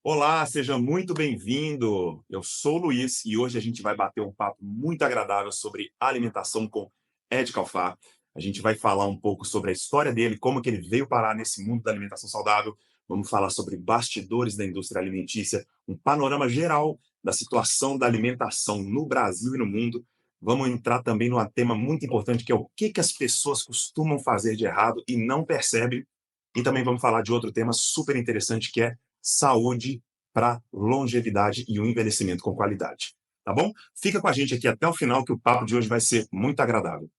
Olá, seja muito bem-vindo. Eu sou o Luiz e hoje a gente vai bater um papo muito agradável sobre alimentação com Ed Calfá. A gente vai falar um pouco sobre a história dele, como que ele veio parar nesse mundo da alimentação saudável. Vamos falar sobre bastidores da indústria alimentícia, um panorama geral da situação da alimentação no Brasil e no mundo. Vamos entrar também num tema muito importante, que é o que as pessoas costumam fazer de errado e não percebem. E também vamos falar de outro tema super interessante, que é saúde para longevidade e o envelhecimento com qualidade. Tá bom? Fica com a gente aqui até o final, que o papo de hoje vai ser muito agradável.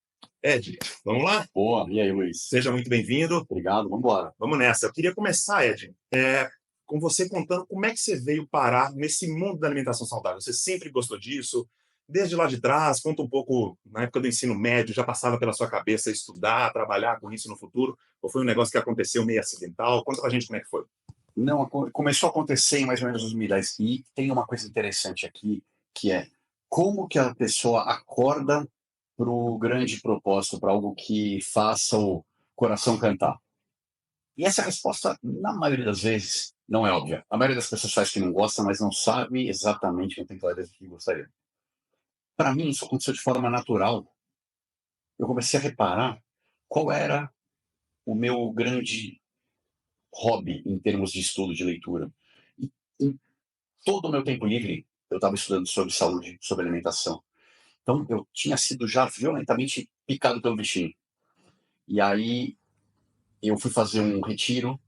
Ed, vamos lá? Boa, e aí, Luiz? Seja muito bem-vindo. Obrigado, vamos embora. Vamos nessa. Eu queria começar, Ed, com você contando como é que você veio parar nesse mundo da alimentação saudável. Você sempre gostou disso? Desde lá de trás, conta um pouco, na época do ensino médio, já passava pela sua cabeça estudar, trabalhar com isso no futuro? Ou foi um negócio que aconteceu meio acidental? Conta pra gente como é que foi. Não, começou a acontecer em mais ou menos 2010. E tem uma coisa interessante aqui, que é como que a pessoa acorda para o grande propósito, para algo que faça o coração cantar. E essa resposta, na maioria das vezes, não é óbvia. A maioria das pessoas faz que não gosta, mas não sabe exatamente, não tem clareza do que gostaria. Para mim, isso aconteceu de forma natural. Eu comecei a reparar qual era o meu grande hobby em termos de estudo, de leitura. E em todo o meu tempo livre, eu estava estudando sobre saúde, sobre alimentação. Então, eu tinha sido já violentamente picado pelo bichinho. E aí, eu fui fazer um retiro.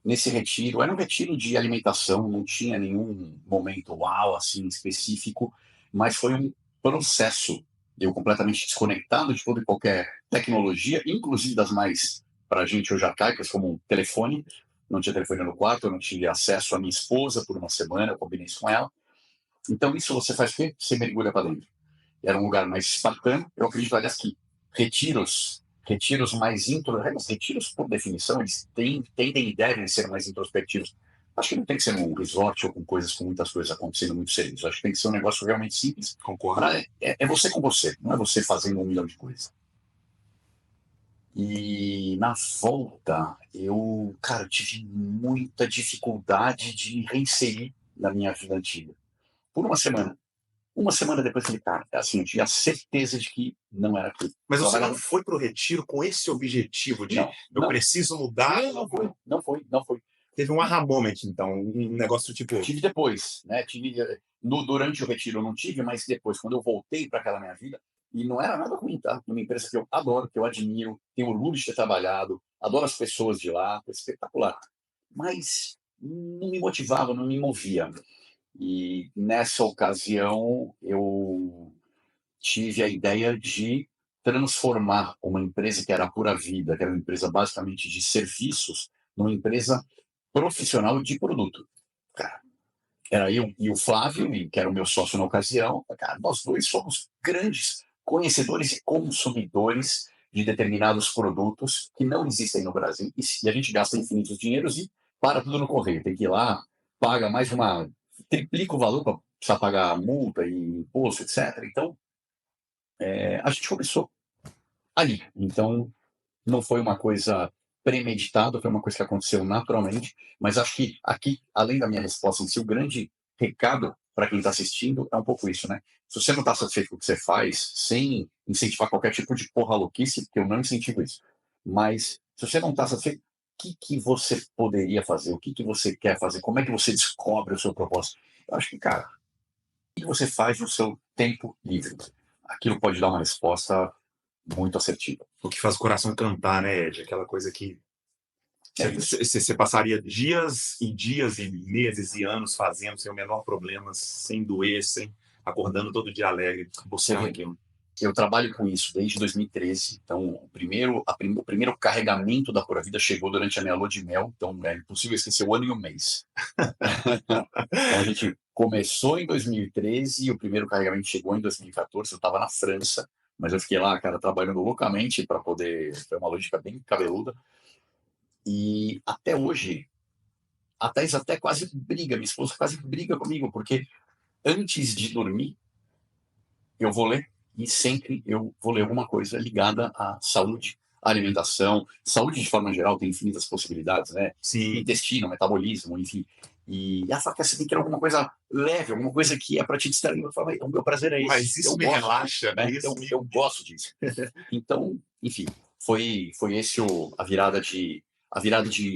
Nesse retiro, era um retiro de alimentação, não tinha nenhum momento uau, assim, específico, mas foi um processo. Eu completamente desconectado de toda e qualquer tecnologia, inclusive das mais, para a gente hoje arcaicas, como um telefone. Não tinha telefone no quarto, eu não tive acesso à minha esposa por uma semana, eu combinei isso com ela. Então, isso você faz o quê? Você mergulha para dentro. Era um lugar mais espartano. Eu acredito, aliás, que retiros mais retiros, por definição, eles tendem e devem ser mais introspectivos. Acho que não tem que ser num resort ou com coisas com muitas coisas acontecendo muito serias. Acho que tem que ser um negócio realmente simples. Concordo. É você com você, não é você fazendo um milhão de coisas. E na volta, cara, eu tive muita dificuldade de reinserir na minha vida antiga. Por uma semana. Uma semana depois eu falei, cara, é assim, eu tinha certeza de que não era aquilo. Mas você não Trabalhava. foi para o retiro com esse objetivo de Não, eu não, preciso mudar? não foi. Teve um aha moment, então, um negócio tipo. Tive depois, né? Durante o retiro eu não tive, mas depois, quando eu voltei para aquela minha vida, e não era nada ruim, tá? Numa empresa que eu adoro, que eu admiro, tenho orgulho de ter trabalhado, adoro as pessoas de lá, foi espetacular. Mas não me motivava, não me movia. E nessa ocasião eu tive a ideia de transformar uma empresa que era a Pura Vida, que era uma empresa basicamente de serviços, numa empresa profissional de produto. Cara, era eu e o Flávio, que era o meu sócio na ocasião. Cara, nós dois somos grandes conhecedores e consumidores de determinados produtos que não existem no Brasil. E a gente gasta infinitos dinheiros e para tudo no correio. Tem que ir lá, paga mais uma. Triplica o valor para precisar pagar multa e imposto, etc. Então, a gente começou ali. Então, não foi uma coisa premeditada, foi uma coisa que aconteceu naturalmente, mas acho que aqui, além da minha resposta em si, o grande recado para quem está assistindo é um pouco isso, né? Se você não está satisfeito com o que você faz, sem incentivar qualquer tipo de porra louquice, porque eu não incentivo isso, mas se você não está satisfeito, o que você poderia fazer? O que você quer fazer? Como é que você descobre o seu propósito? Eu acho que, cara, o que você faz no seu tempo livre? Aquilo pode dar uma resposta muito assertiva. O que faz o coração cantar, né, Ed? Aquela coisa que É isso. você passaria dias e meses e anos fazendo sem o menor problema, sem doer, sem acordando todo dia alegre, Você buscando vê, aquilo. eu trabalho com isso desde 2013, então o primeiro carregamento da Pura Vida chegou durante a minha lua de mel, então é impossível esquecer o ano e o mês. Então a gente começou em 2013 e o primeiro carregamento chegou em 2014. Eu estava na França, mas eu fiquei lá, cara, trabalhando loucamente para poder. Foi uma logística bem cabeluda. E até hoje, a Thais até quase briga, minha esposa quase briga comigo, porque antes de dormir, eu vou ler e sempre eu vou ler alguma coisa ligada à saúde, à alimentação. Saúde de forma geral tem infinitas possibilidades, né? Sim. Intestino, metabolismo, enfim. E ela fala que você tem que ir alguma coisa leve, alguma coisa que é para te distrair. Eu falo, o meu prazer é esse. Mas isso Eu me gosto, relaxa, né? isso Eu gosto disso. Então, enfim, foi esse a virada de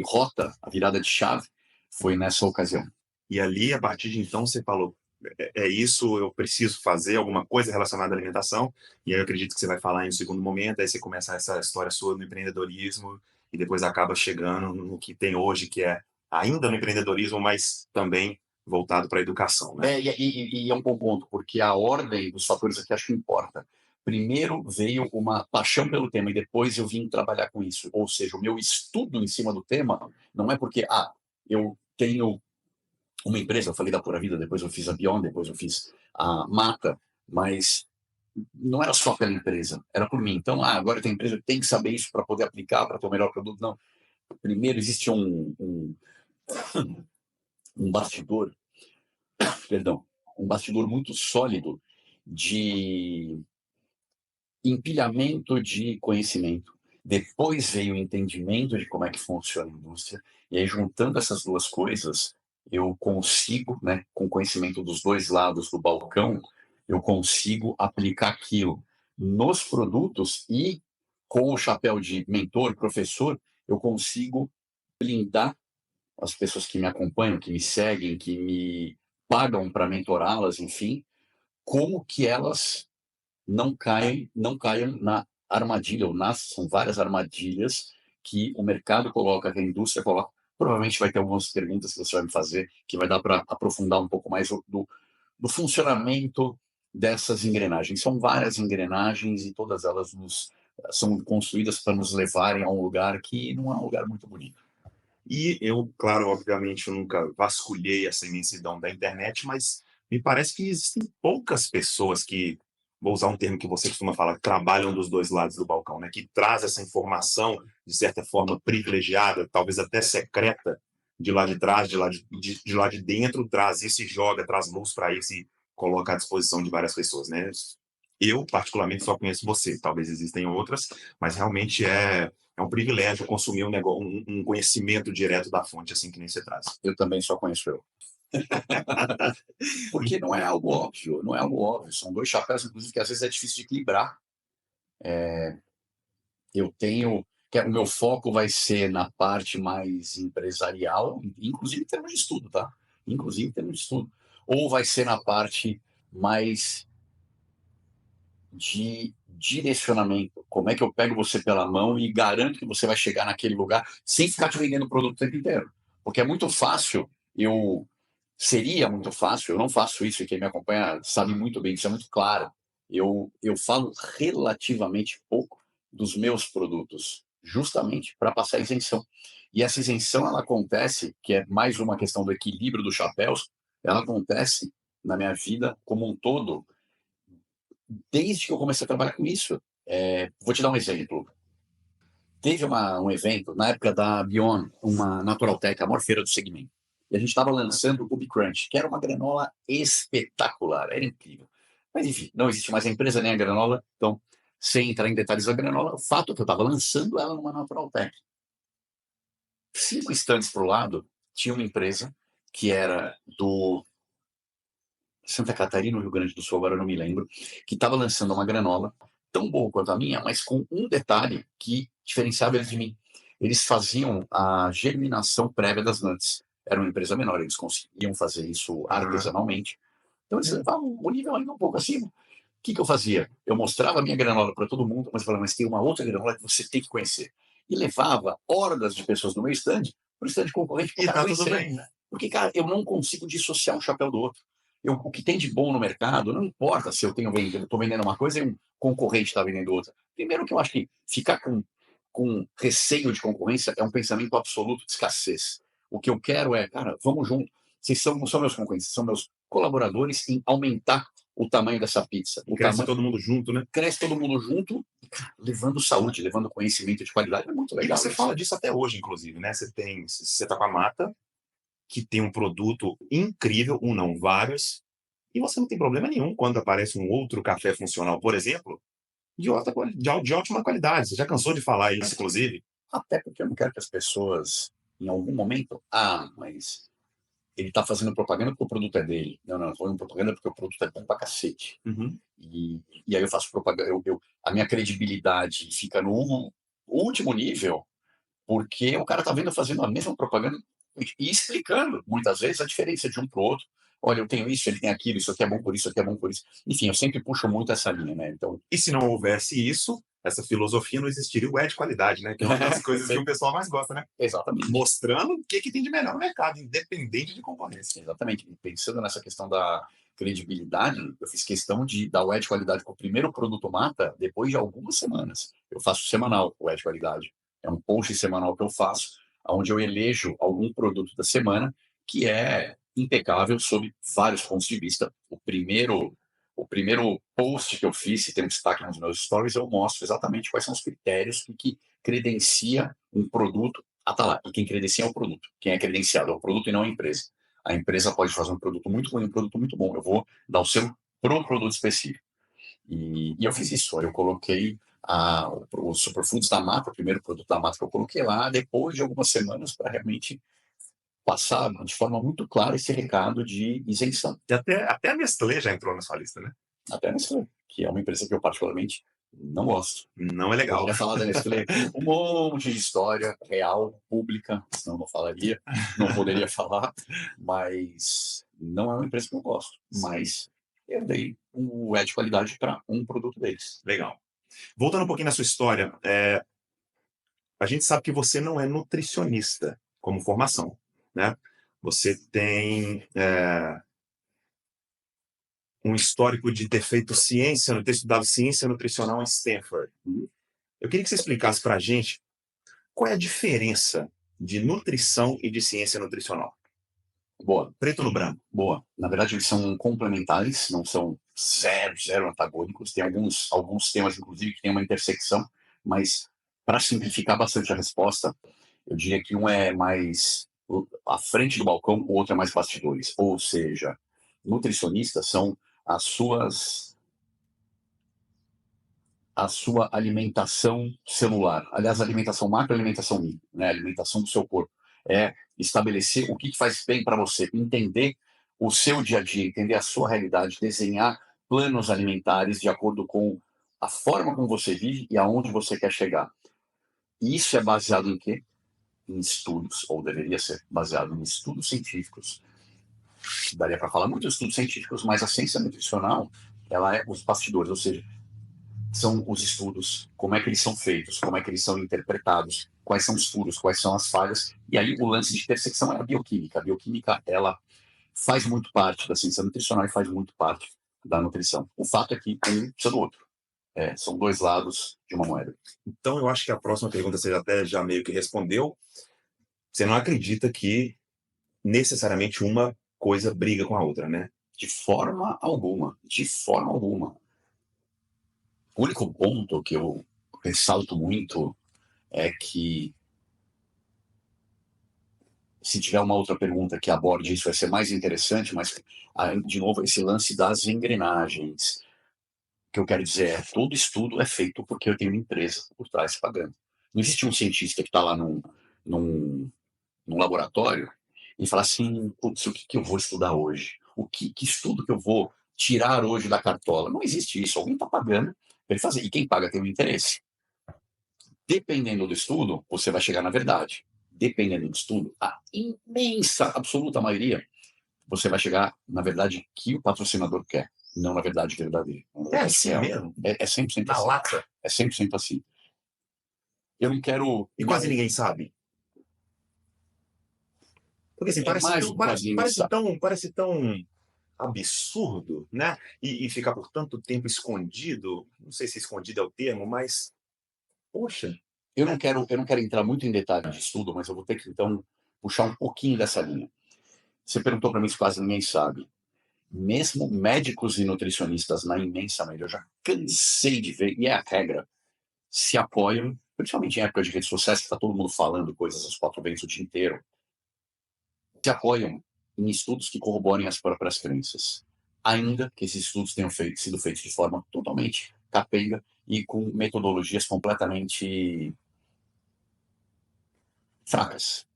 rota, a virada de chave, foi nessa ocasião. E ali, a partir de então, você falou: é isso, eu preciso fazer alguma coisa relacionada à alimentação. E aí eu acredito que você vai falar em um segundo momento, aí você começa essa história sua no empreendedorismo e depois acaba chegando no que tem hoje, que é ainda no empreendedorismo, mas também voltado para a educação, né? E é um bom ponto, porque a ordem dos fatores aqui acho que importa. Primeiro veio uma paixão pelo tema e depois eu vim trabalhar com isso. Ou seja, o meu estudo em cima do tema não é porque, eu tenho uma empresa, eu falei da Pura Vida, depois eu fiz a Beyond, depois eu fiz a Mata, mas não era só pela empresa, era por mim. Então, agora tem empresa que tem que saber isso para poder aplicar, para ter o melhor produto. Não. Primeiro, existe um bastidor, perdão, um bastidor muito sólido de empilhamento de conhecimento. Depois veio o entendimento de como é que funciona a indústria, e aí juntando essas duas coisas, eu consigo, né, com conhecimento dos dois lados do balcão, eu consigo aplicar aquilo nos produtos e, com o chapéu de mentor, professor, eu consigo blindar as pessoas que me acompanham, que me seguem, que me pagam para mentorá-las, enfim, como que elas não caiam na armadilha, são várias armadilhas que o mercado coloca, que a indústria coloca. Provavelmente vai ter algumas perguntas que você vai me fazer, que vai dar para aprofundar um pouco mais do funcionamento dessas engrenagens. São várias engrenagens e todas elas são construídas para nos levarem a um lugar que não é um lugar muito bonito. E eu, claro, obviamente, eu nunca vasculhei essa imensidão da internet, mas me parece que existem poucas pessoas que, vou usar um termo que você costuma falar, trabalham dos dois lados do balcão, né? Que traz essa informação, de certa forma, privilegiada, talvez até secreta, de lá de trás, de lá de dentro, traz isso e joga, traz luz para isso e coloca à disposição de várias pessoas, né? Eu, particularmente, só conheço você, talvez existem outras, mas realmente é um privilégio consumir um conhecimento direto da fonte, assim que nem você traz. Eu também só conheço eu. Porque não é algo óbvio, não é algo óbvio. São dois chapéus, inclusive, que às vezes é difícil de equilibrar. Eu tenho. O meu foco vai ser na parte mais empresarial, inclusive em termos de estudo, tá? Inclusive em termos de estudo. Ou vai ser na parte mais de direcionamento. Como é que eu pego você pela mão e garanto que você vai chegar naquele lugar sem ficar te vendendo o produto o tempo inteiro? Porque é muito fácil, seria muito fácil, eu não faço isso e quem me acompanha sabe muito bem, isso é muito claro. Eu falo relativamente pouco dos meus produtos, justamente para passar a isenção. E essa isenção, ela acontece, que é mais uma questão do equilíbrio dos chapéus, ela acontece na minha vida como um todo, desde que eu comecei a trabalhar com isso. Vou te dar um exemplo. Teve um evento, na época da Beyond, uma Natural Tech, a maior feira do segmento. E a gente estava lançando o Ubi Crunch, que era uma granola espetacular, era incrível. Mas enfim, não existe mais a empresa nem a granola, então, sem entrar em detalhes da granola, o fato é que eu estava lançando ela numa Natural Tech. 5 estantes para o lado, tinha uma empresa que era do Santa Catarina, no Rio Grande do Sul, agora eu não me lembro, que estava lançando uma granola tão boa quanto a minha, mas com um detalhe que diferenciava eles de mim. Eles faziam a germinação prévia das nuts. Era uma empresa menor, eles conseguiam fazer isso artesanalmente. Então eles levavam o nível ainda um pouco acima. O que eu fazia? Eu mostrava a minha granola para todo mundo, mas falava, mas tem uma outra granola que você tem que conhecer. E levava hordas de pessoas no meu stand para o stand concorrente para E o cara tá tudo conhecer. bem, né? Porque, cara, eu não consigo dissociar um chapéu do outro. O que tem de bom no mercado, não importa se eu estou vendendo uma coisa e um concorrente está vendendo outra. Primeiro que eu acho que ficar com receio de concorrência é um pensamento absoluto de escassez. O que eu quero é, cara, vamos junto. Vocês não são meus concorrentes, são meus colaboradores em aumentar o tamanho dessa pizza. Cresce todo mundo junto, né? Cresce todo mundo junto, levando saúde, levando conhecimento de qualidade. É muito E legal. você fala disso até hoje, inclusive, né? Você tá com a Mata, que tem um produto incrível, um não, vários, e você não tem problema nenhum quando aparece um outro café funcional, por exemplo, de ótima qualidade. Você já cansou de falar isso, inclusive? Até porque eu não quero que as pessoas, em algum momento, mas ele tá fazendo propaganda porque o produto é dele. Não, não, foi uma propaganda porque o produto é bom pra cacete. Uhum. E aí eu faço propaganda, a minha credibilidade fica no último nível, porque o cara tá vendo eu fazendo a mesma propaganda e explicando, muitas vezes, a diferença de um pro outro. Olha, eu tenho isso, ele tem aquilo, isso aqui é bom por isso, isso aqui é bom por isso. Enfim, eu sempre puxo muito essa linha, né? Então, E se não houvesse isso, essa filosofia, não existiria o é de qualidade, né? Que é uma das coisas que o pessoal mais gosta, né? exatamente. Mostrando o que tem de melhor no mercado, independente de concorrência. Exatamente. E pensando nessa questão da credibilidade, eu fiz questão de dar o é de qualidade com o primeiro produto mata depois de algumas semanas. Eu faço semanal o é de qualidade. É um post semanal que eu faço, onde eu elejo algum produto da semana que é impecável sob vários pontos de vista. O primeiro post que eu fiz, se tem um destaque nos meus stories, eu mostro exatamente quais são os critérios que credencia um produto a estar lá. E quem credencia é o produto. Quem é credenciado é o produto e não a empresa. A empresa pode fazer um produto muito ruim, um produto muito bom. Eu vou dar o selo pro produto específico. E eu fiz isso. Eu coloquei o Superfoods da Mata, o primeiro produto da Mata que eu coloquei lá, depois de algumas semanas, para realmente passar de forma muito clara esse recado de isenção. E até a Nestlé já entrou na sua lista, né? Até a Nestlé, que é uma empresa que eu particularmente não gosto. Não é legal. Poderia falar da Nestlé um monte de história real, pública, senão não falaria, não poderia falar, mas não é uma empresa que eu gosto. Mas eu dei o é de qualidade para um produto deles. Legal. Voltando um pouquinho na sua história, a gente sabe que você não é nutricionista como formação, né? Você tem um histórico de ter feito ter estudado ciência nutricional em Stanford. Eu queria que você explicasse para a gente qual é a diferença de nutrição e de ciência nutricional. Boa, Preto no branco. boa. Na verdade, eles são complementares, não são zero antagônicos. Tem alguns temas, inclusive, que tem uma intersecção, mas para simplificar bastante a resposta, eu diria que um é mais à frente do balcão, o outro é mais bastidores. Ou seja, nutricionistas são as suas a sua alimentação celular. Aliás, alimentação macro e alimentação micro, né? Alimentação do seu corpo. É estabelecer o que faz bem para você, entender o seu dia a dia, entender a sua realidade, desenhar planos alimentares de acordo com a forma como você vive e aonde você quer chegar. E isso é baseado em quê? Em estudos, ou deveria ser baseado em estudos científicos. Daria para falar muito de estudos científicos, mas a ciência nutricional, ela é os bastidores, ou seja, são os estudos, como é que eles são feitos, como é que eles são interpretados, quais são os furos, quais são as falhas. E aí o lance de intersecção é a bioquímica. A bioquímica, ela faz muito parte da ciência nutricional e faz muito parte da nutrição. O fato é que um precisa do outro. São dois lados de uma moeda. Então, eu acho que a próxima pergunta você até já meio que respondeu. Você não acredita que necessariamente uma coisa briga com a outra, né? De forma alguma. De forma alguma. O único ponto que eu ressalto muito é que, se tiver uma outra pergunta que aborde isso, vai ser mais interessante, mas, de novo, esse lance das engrenagens. O que eu quero dizer é, todo estudo é feito porque eu tenho uma empresa por trás pagando. Não existe um cientista que está lá num, num laboratório e fala assim, putz, o que eu vou estudar hoje? Que estudo que eu vou tirar hoje da cartola? Não existe isso. Alguém está pagando para ele fazer. E quem paga tem um interesse. Dependendo do estudo, você vai chegar na verdade. Dependendo do estudo, a imensa, absoluta maioria, você vai chegar na verdade que o patrocinador quer, não na verdade verdadeira. É assim mesmo? É 100% Na assim. lata? É 100% assim. Eu não quero... E quase ninguém sabe. Porque assim, mais do que quase ninguém sabe. parece tão absurdo, né? E ficar por tanto tempo escondido, não sei se escondido é o termo, mas, poxa, Eu não quero entrar muito em detalhes de estudo, mas eu vou ter que, então, puxar um pouquinho dessa linha. Você perguntou para mim se quase ninguém sabe. Mesmo médicos e nutricionistas, na imensa maioria, eu já cansei de ver, e é a regra, se apoiam, principalmente em época de redes sociais, que está todo mundo falando coisas aos quatro ventos o dia inteiro, se apoiam em estudos que corroborem as próprias crenças. Ainda que esses estudos tenham sido feitos de forma totalmente capenga e com metodologias completamente fracas.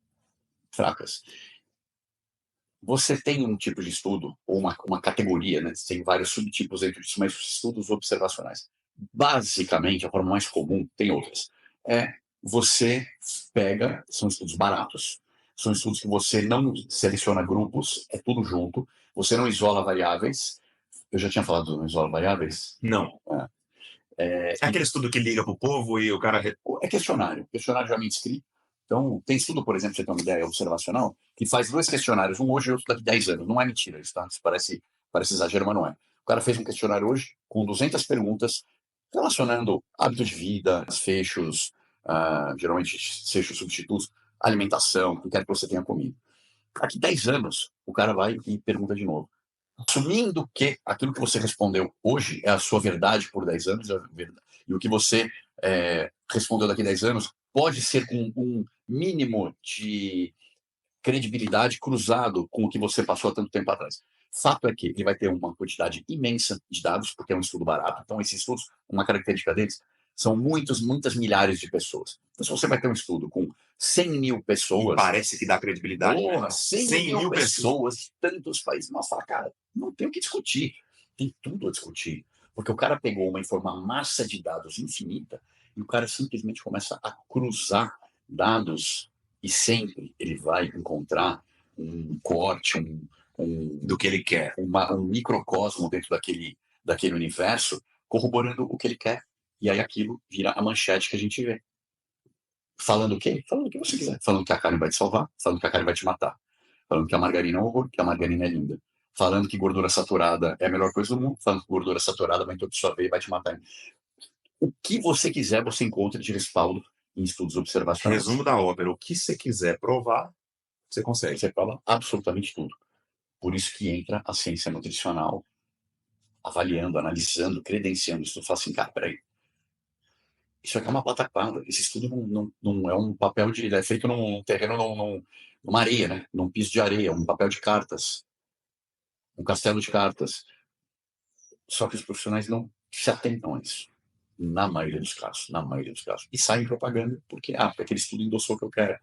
Você tem um tipo de estudo, ou uma categoria, né? Tem vários subtipos dentro disso, mas os estudos observacionais. Basicamente, a forma mais comum, tem outras, é você pega, são estudos baratos, são estudos que você não seleciona grupos, é tudo junto, você não isola variáveis. Eu já tinha falado do não isola variáveis? Não. É aquele estudo que liga pro povo e o cara. É questionário já me inscri. Então, tem estudo, por exemplo, pra você ter uma ideia observacional, que faz 2 questionários, um hoje e outro daqui 10 anos. Não é mentira isso, tá? Isso parece exagero, mas não é. O cara fez um questionário hoje com 200 perguntas relacionando hábito de vida, desfechos, geralmente desfechos substitutos, alimentação, o que quer que você tenha comido. Daqui 10 anos, o cara vai e pergunta de novo. Assumindo que aquilo que você respondeu hoje é a sua verdade por 10 anos, e o que você respondeu daqui 10 anos pode ser com um mínimo de credibilidade cruzado com o que você passou há tanto tempo atrás. Fato é que ele vai ter uma quantidade imensa de dados, porque é um estudo barato. Então, esses estudos, uma característica deles, são muitas milhares de pessoas. Então, se você vai ter um estudo com 100 mil E pessoas, parece que dá credibilidade, né? porra, 100 100 mil mil pessoas de tantos países. Nossa, cara, não tem o que discutir. Tem tudo a discutir. Porque o cara pegou uma massa de dados infinita e o cara simplesmente começa a cruzar dados e sempre ele vai encontrar um corte, do que ele quer. um microcosmo dentro daquele universo corroborando o que ele quer. E aí aquilo vira a manchete que a gente vê. Falando o quê? Falando o que você quiser. Falando que a carne vai te salvar, falando que a carne vai te matar. Falando que a margarina é um horror, que a margarina é linda. Falando que gordura saturada é a melhor coisa do mundo, falando que gordura saturada vai entorpecer sua veia e vai te matar. O que você quiser, você encontra de respaldo em estudos observacionais. Resumo da ópera: o que você quiser provar, você consegue. Você prova absolutamente tudo. Por isso que entra a ciência nutricional, avaliando, analisando, credenciando isso. Fala assim, cara, peraí, isso aqui é uma pataquada. Esse estudo não é um papel de. É feito num terreno, numa areia, né? Num piso de areia, um papel de cartas, um castelo de cartas. Só que os profissionais não se atentam a isso. Na maioria dos casos, na maioria dos casos. E saem propaganda porque aquele estudo endossou o que eu quero.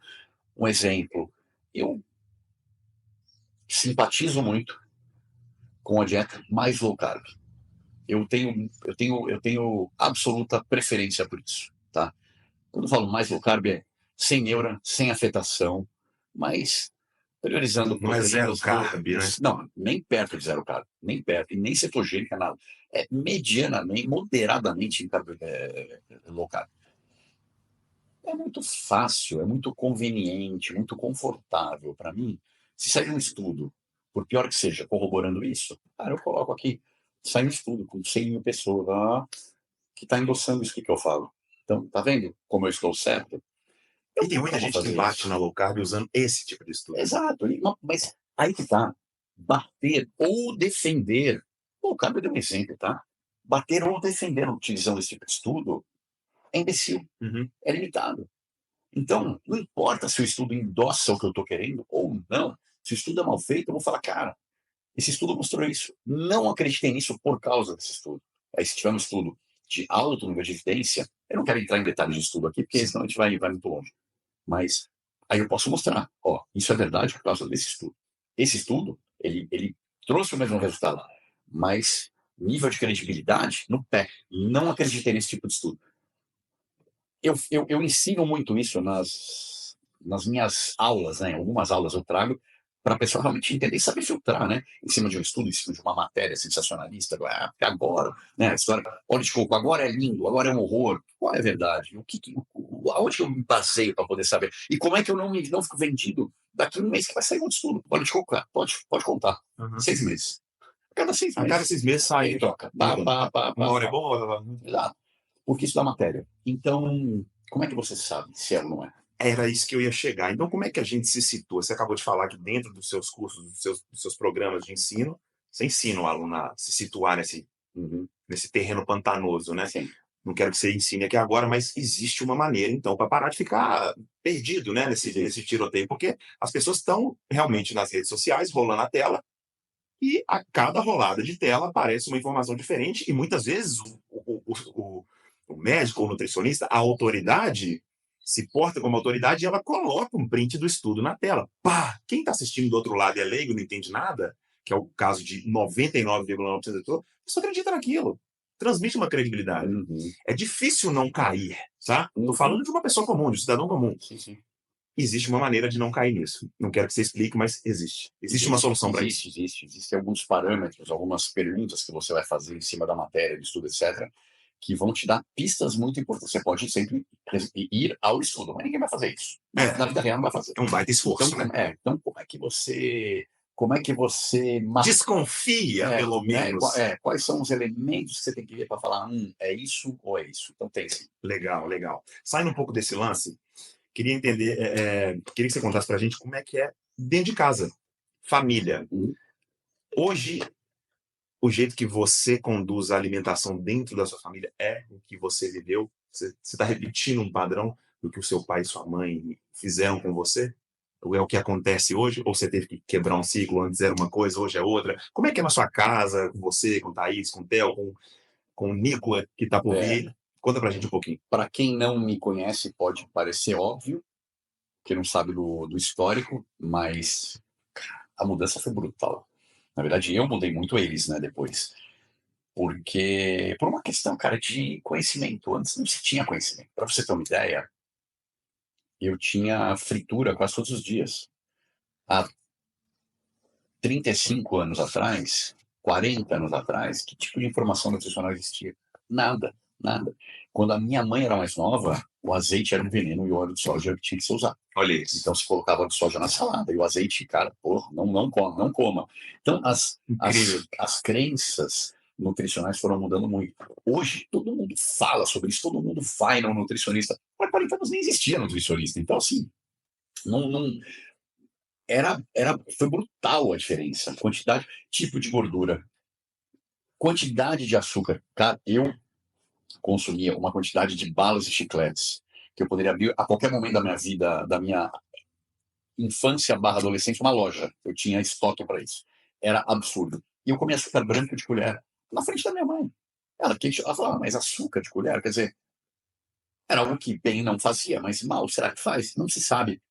Um exemplo, eu simpatizo muito com a dieta mais low carb. Eu tenho absoluta preferência por isso, tá? Quando eu falo mais low carb é sem neura, sem afetação, mas priorizando Não é zero proteínas. carb, né? Não, nem perto de zero carb, nem perto, e nem cetogênica, nada. É medianamente, moderadamente low carb. É muito fácil, é muito conveniente, muito confortável para mim. Se sair um estudo, por pior que seja, corroborando isso, cara, eu coloco aqui, sai um estudo com 100 mil pessoas que está endossando isso que eu falo. Então, tá vendo como eu estou certo? E tem muita gente que bate na low carb usando esse tipo de estudo. Exato, mas aí que tá. Bater ou defender. Low carb deu um exemplo, tá? Bater ou defender utilizando esse tipo de estudo é imbecil, é limitado. Então, não importa se o estudo endossa o que eu estou querendo ou não, se o estudo é mal feito, eu vou falar, cara, esse estudo mostrou isso. Não acreditei nisso por causa desse estudo. Aí, se tiver um estudo de alto nível de evidência, eu não quero entrar em detalhes de estudo aqui, porque senão a gente vai muito longe. Mas aí eu posso mostrar, isso é verdade por causa desse estudo. Esse estudo, ele trouxe o mesmo resultado, mas nível de credibilidade no pé. Não acreditei nesse tipo de estudo. Eu ensino muito isso nas minhas aulas, né? Algumas aulas eu trago para a pessoa realmente entender e saber filtrar, né? Em cima de um estudo, em cima de uma matéria sensacionalista. Agora, né? A história, óleo de coco, agora é lindo, agora é um horror. Qual é a verdade? Aonde eu me baseio para poder saber? E como é que eu não fico vendido daqui a um mês que vai sair um estudo? Óleo de coco, pode contar. 6 meses. A cada 6 meses. A cada 6 meses sai. Aí troca. Uma hora é boa. Exato. Porque isso dá matéria. Então, como é que você sabe se é ou não é? Era isso que eu ia chegar. Então, como é que a gente se situa? Você acabou de falar que dentro dos seus cursos, dos seus programas de ensino, você ensina o aluno a se situar nesse terreno pantanoso, né? Sim. Não quero que você ensine aqui agora, mas existe uma maneira, então, para parar de ficar perdido, né, nesse tiroteio, porque as pessoas estão realmente nas redes sociais, rolando a tela, e a cada rolada de tela aparece uma informação diferente, e muitas vezes o médico ou nutricionista, a autoridade, se porta como autoridade e ela coloca um print do estudo na tela. Pá! Quem está assistindo do outro lado é leigo, não entende nada, que é o caso de 99,9% das pessoas, só acredita naquilo. Transmite uma credibilidade. Uhum. É difícil não cair, tá? Estou Uhum. falando de uma pessoa comum, de um cidadão comum. Sim, sim. Existe uma maneira de não cair nisso. Não quero que você explique, mas existe. Existe uma solução para isso. Existem alguns parâmetros, algumas perguntas que você vai fazer em cima da matéria, do estudo, etc., que vão te dar pistas muito importantes. Você pode sempre ir ao estudo, mas ninguém vai fazer isso. Na vida real não vai fazer. É um baita esforço, Então, né? então como é que você Desconfia, pelo menos. quais são os elementos que você tem que ver para falar, é isso ou é isso? Então tem sim. Legal, legal. Saindo um pouco desse lance, queria entender, queria que você contasse pra gente como é que é dentro de casa, família. Uhum. Hoje, o jeito que você conduz a alimentação dentro da sua família é o que você viveu? Você está repetindo um padrão do que o seu pai e sua mãe fizeram com você? Ou é o que acontece hoje? Ou você teve que quebrar um ciclo? Antes era uma coisa, hoje é outra? Como é que é na sua casa, com você, com o Thaís, com o Theo, com o Nico, que está por vir? Conta pra gente um pouquinho. Para quem não me conhece, pode parecer óbvio, que não sabe do histórico, mas a mudança foi brutal. Na verdade, eu mudei muito eles, né, depois. Porque, por uma questão, cara, de conhecimento. Antes não se tinha conhecimento. Para você ter uma ideia, eu tinha fritura quase todos os dias. Há 35 anos atrás, 40 anos atrás, que tipo de informação nutricional existia? Nada, nada. Quando a minha mãe era mais nova, o azeite era um veneno e o óleo de soja era o que tinha que ser usado. Olha isso. Então se colocava óleo de soja na salada e o azeite, cara, porra, não coma, não coma. Então as crenças nutricionais foram mudando muito. Hoje todo mundo fala sobre isso, todo mundo vai no nutricionista. Há 40 anos nem existia nutricionista. Então assim, não foi brutal a diferença. Quantidade, tipo de gordura, quantidade de açúcar. Cara, eu consumia uma quantidade de balas e chicletes que eu poderia abrir a qualquer momento da minha vida, da minha infância barra adolescência, uma loja. Eu tinha estoque para isso. Era absurdo. E eu comia açúcar branco de colher na frente da minha mãe. Ela falava, mas açúcar de colher? Quer dizer, era algo que bem não fazia, mas mal, será que faz? Não se sabe.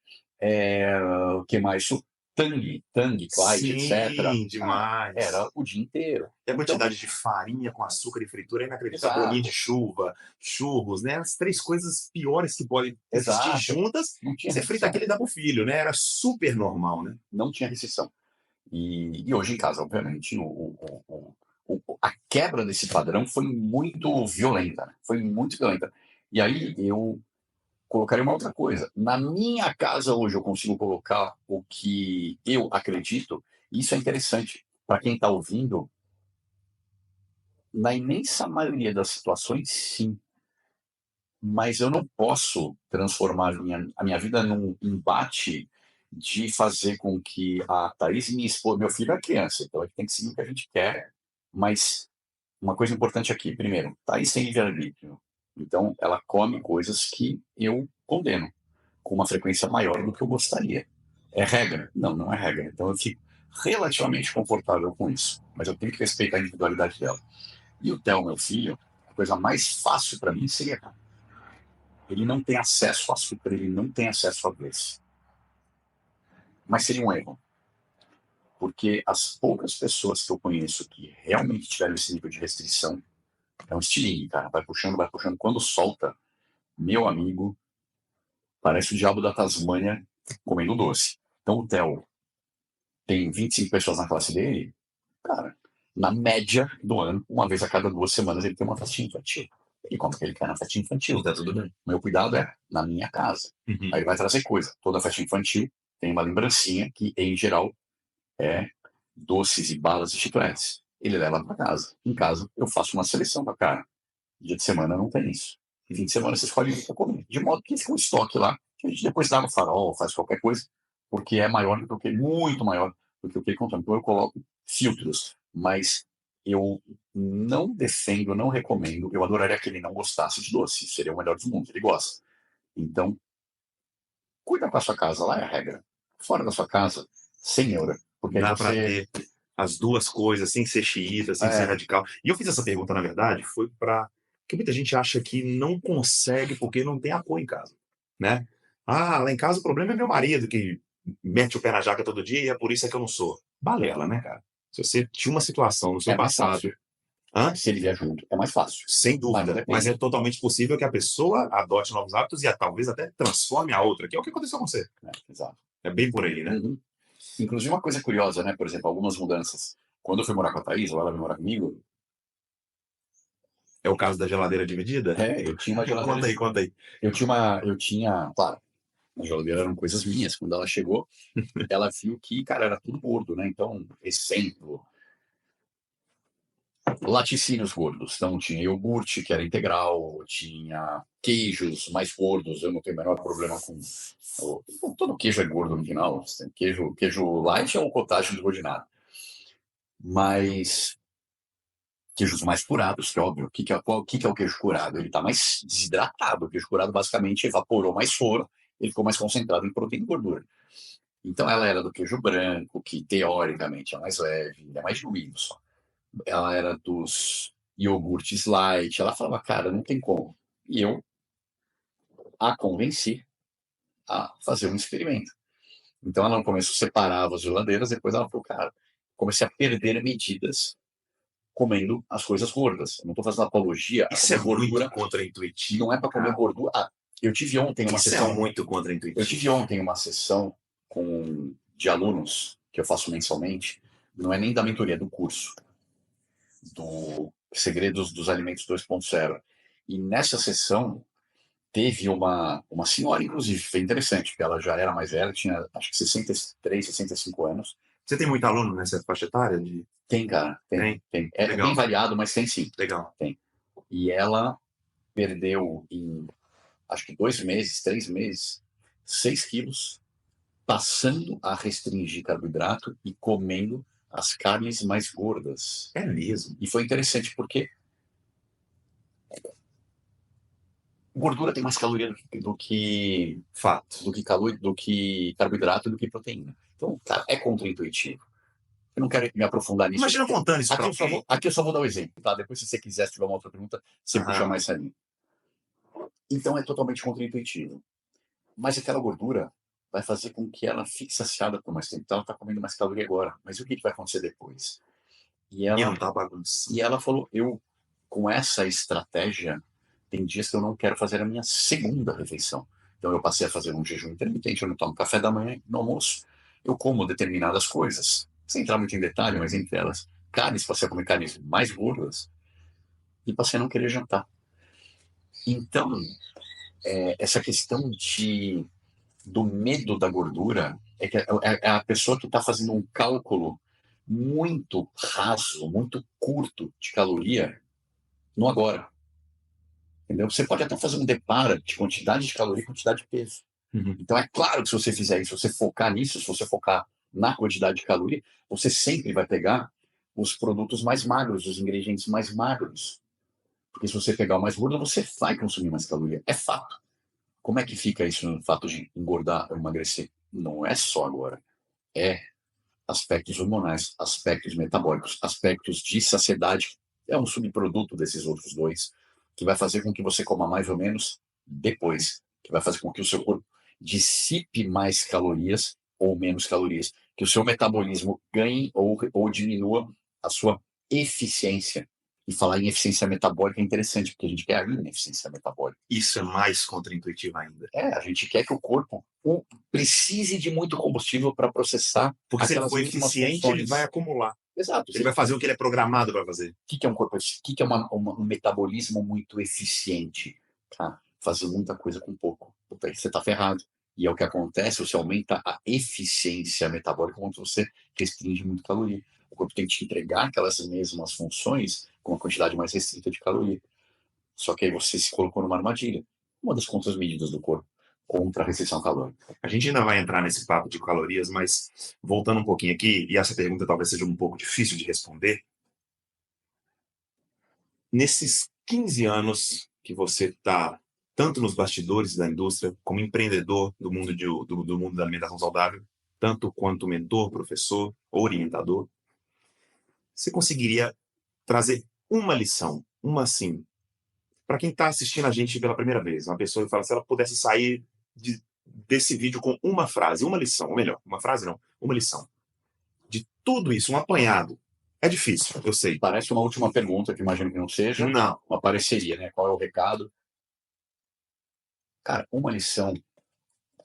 O que mais? Tang, Clyde, etc. Sim, demais. Era o dia inteiro. E a quantidade de farinha com açúcar e fritura é inacreditável. Bolinho de chuva, churros, né? As três coisas piores que podem existir juntas. E você frita aquele e dá pro filho, né? Era super normal, né? Não tinha restrição. E hoje em casa, obviamente, a quebra desse padrão foi muito violenta. Né? Foi muito violenta. E aí eu colocaria uma outra coisa. Na minha casa hoje eu consigo colocar o que eu acredito. E isso é interessante. Para quem está ouvindo, na imensa maioria das situações, sim. Mas eu não posso transformar a minha vida num embate de fazer com que a Thaís, minha esposa, meu filho é criança, então ele tem que seguir o que a gente quer. Mas uma coisa importante aqui, primeiro, Thaís tem livre-arbítrio. Então ela come coisas que eu condeno, com uma frequência maior do que eu gostaria. É regra? Não, não é regra. Então eu fico relativamente confortável com isso. Mas eu tenho que respeitar a individualidade dela. E o Theo, meu filho, a coisa mais fácil para mim seria: ele não tem acesso a açúcar, ele não tem acesso a doce. Mas seria um erro. Porque as poucas pessoas que eu conheço que realmente tiveram esse nível de restrição, é um estilingue, cara. Vai puxando, vai puxando. Quando solta, meu amigo, parece o diabo da Tasmânia comendo doce. Então o Theo tem 25 pessoas na classe dele, cara, na média do ano, uma vez a cada 2 semanas ele tem uma festinha infantil. Ele come o que ele quer na festinha infantil, tá tudo bem. Meu cuidado é na minha casa. Aí ele vai trazer coisa. Toda festa infantil tem uma lembrancinha que, em geral, é doces e balas e chicletes. Ele leva para casa. Em casa, eu faço uma seleção para cara. Dia de semana não tem isso. Fim de semana você escolhe o para comer. De modo que fica um estoque lá, que a gente depois dá no farol, faz qualquer coisa, porque é maior do que, muito maior do que o que ele consome. Então eu coloco filtros, mas eu não defendo, não recomendo. Eu adoraria que ele não gostasse de doce. Seria o melhor dos mundos. Ele gosta. Então, cuida com a sua casa, lá é a regra. Fora da sua casa, sem neura. Porque Dá você... para ter as duas coisas, sem ser xiita, sem ser radical. E eu fiz essa pergunta, na verdade, foi para... Porque muita gente acha que não consegue porque não tem apoio em casa. né? Ah, lá em casa o problema é meu marido, que mete o pé na jaca todo dia e é por isso é que eu não sou. Balela, né, cara? Se você tinha uma situação no seu É mais passado. fácil. Hã? Se ele vier junto, é mais fácil. Sem Mas não dúvida. Mas é depende. totalmente possível que a pessoa adote novos hábitos e talvez até transforme a outra, que é o que aconteceu com você. Exato. É bem por aí, né? Uhum. Inclusive, uma coisa curiosa, né? Por exemplo, algumas mudanças. Quando eu fui morar com a Thaís, ou ela veio morar comigo, É o caso da geladeira dividida? eu tinha uma geladeira. Conta aí, conta aí. Claro, a geladeira eram coisas minhas. Quando ela chegou, ela viu que, cara, era tudo gordo, né? Então, exemplo, laticínios gordos. Então, tinha iogurte, que era integral, tinha queijos mais gordos. Eu não tenho o menor problema com. Todo queijo é gordo no final. Queijo light é um cottage desgordinado. Mas queijos mais curados, que é óbvio. O que é o queijo curado? Ele está mais desidratado. O queijo curado basicamente evaporou mais soro, ele ficou mais concentrado em proteína e gordura. Então ela era do queijo branco, que teoricamente é mais leve, é mais diluído só. Ela era dos iogurtes light. Ela falava, cara, não tem como. E eu a convenci a fazer um experimento. Então ela no começo separava as geladeiras, depois ela falou, cara, comecei a perder medidas comendo as coisas gordas. Eu não estou fazendo apologia a Isso comer é gordura. muito contraintuitivo. Não é para comer gordura. Eu tive ontem uma Isso sessão. é muito Eu contraintuitivo. tive ontem uma sessão de alunos que eu faço mensalmente. Não é nem da mentoria, é do curso do Segredos dos Alimentos 2.0. E nessa sessão teve uma senhora, inclusive, foi interessante, porque ela já era mais velha, tinha acho que 63, 65 anos. Você tem muito aluno nessa faixa etária? Tem, cara, tem. É Legal. bem variado, mas tem sim. Legal. Tem. E ela perdeu em, acho que 2 meses, 3 meses, 6 quilos, passando a restringir carboidrato e comendo as carnes mais gordas. É mesmo. E foi interessante porque gordura tem mais caloria Fato. do que carboidrato, do que proteína. Então, cara, é contraintuitivo. Eu não quero me aprofundar nisso. Imagina contando isso pra Aqui eu só vou dar um exemplo, tá? Depois, se você quiser, se tiver uma outra pergunta, você puxa mais essa linha. Então, é totalmente contraintuitivo. Mas aquela gordura vai fazer com que ela fique saciada por mais tempo. Então, ela está comendo mais caloria agora. Mas o que vai acontecer depois? E não tá bagunçando. ela falou, com essa estratégia, tem dias que eu não quero fazer a minha segunda refeição. Então, eu passei a fazer um jejum intermitente, eu não tomo café da manhã, no almoço, eu como determinadas coisas. Sem entrar muito em detalhe, mas entre elas, carnes, passei a comer carnes mais gordas e passei a não querer jantar. Então, essa questão do medo da gordura é a pessoa que está fazendo um cálculo muito raso, muito curto de caloria no agora. Entendeu? Você pode até fazer um deparo de quantidade de caloria e quantidade de peso. Uhum. Então, é claro que se você fizer isso, se você focar nisso, se você focar na quantidade de caloria, você sempre vai pegar os produtos mais magros, os ingredientes mais magros. Porque se você pegar o mais gordo, você vai consumir mais caloria. É fato. Como é que fica isso no fato de engordar ou emagrecer? Não é só agora. É aspectos hormonais, aspectos metabólicos, aspectos de saciedade. É um subproduto desses outros dois, que vai fazer com que você coma mais ou menos depois, que vai fazer com que o seu corpo dissipe mais calorias ou menos calorias, que o seu metabolismo ganhe ou diminua a sua eficiência. E falar em eficiência metabólica é interessante, porque a gente quer a ineficiência metabólica. Isso é mais contraintuitivo ainda. A gente quer que o corpo precise de muito combustível para processar. Porque se ele for eficiente, ele vai acumular. Exato. Ele vai fazer o que ele é programado para fazer. O que é um corpo? O que é um metabolismo muito eficiente? Tá? Fazer muita coisa com pouco. Puta, aí você está ferrado. E é o que acontece, você aumenta a eficiência metabólica quando você restringe muito caloria. O corpo tem que te entregar aquelas mesmas funções com uma quantidade mais restrita de caloria. Só que aí você se colocou numa armadilha. Uma das contramedidas do corpo contra a restrição calórica. A gente ainda vai entrar nesse papo de calorias, mas voltando um pouquinho aqui, e essa pergunta talvez seja um pouco difícil de responder. Nesses 15 anos que você está tanto nos bastidores da indústria, como empreendedor do mundo, do mundo da alimentação saudável, tanto quanto mentor, professor, orientador, você conseguiria trazer uma lição, uma assim, para quem está assistindo a gente pela primeira vez, uma pessoa que fala, se ela pudesse sair desse vídeo com uma frase, uma lição, ou melhor, uma frase não, uma lição. De tudo isso, um apanhado. É difícil, eu sei. Parece uma última pergunta, que imagino que não seja. Não. Uma pareceria, né? Qual é o recado? Cara, uma lição.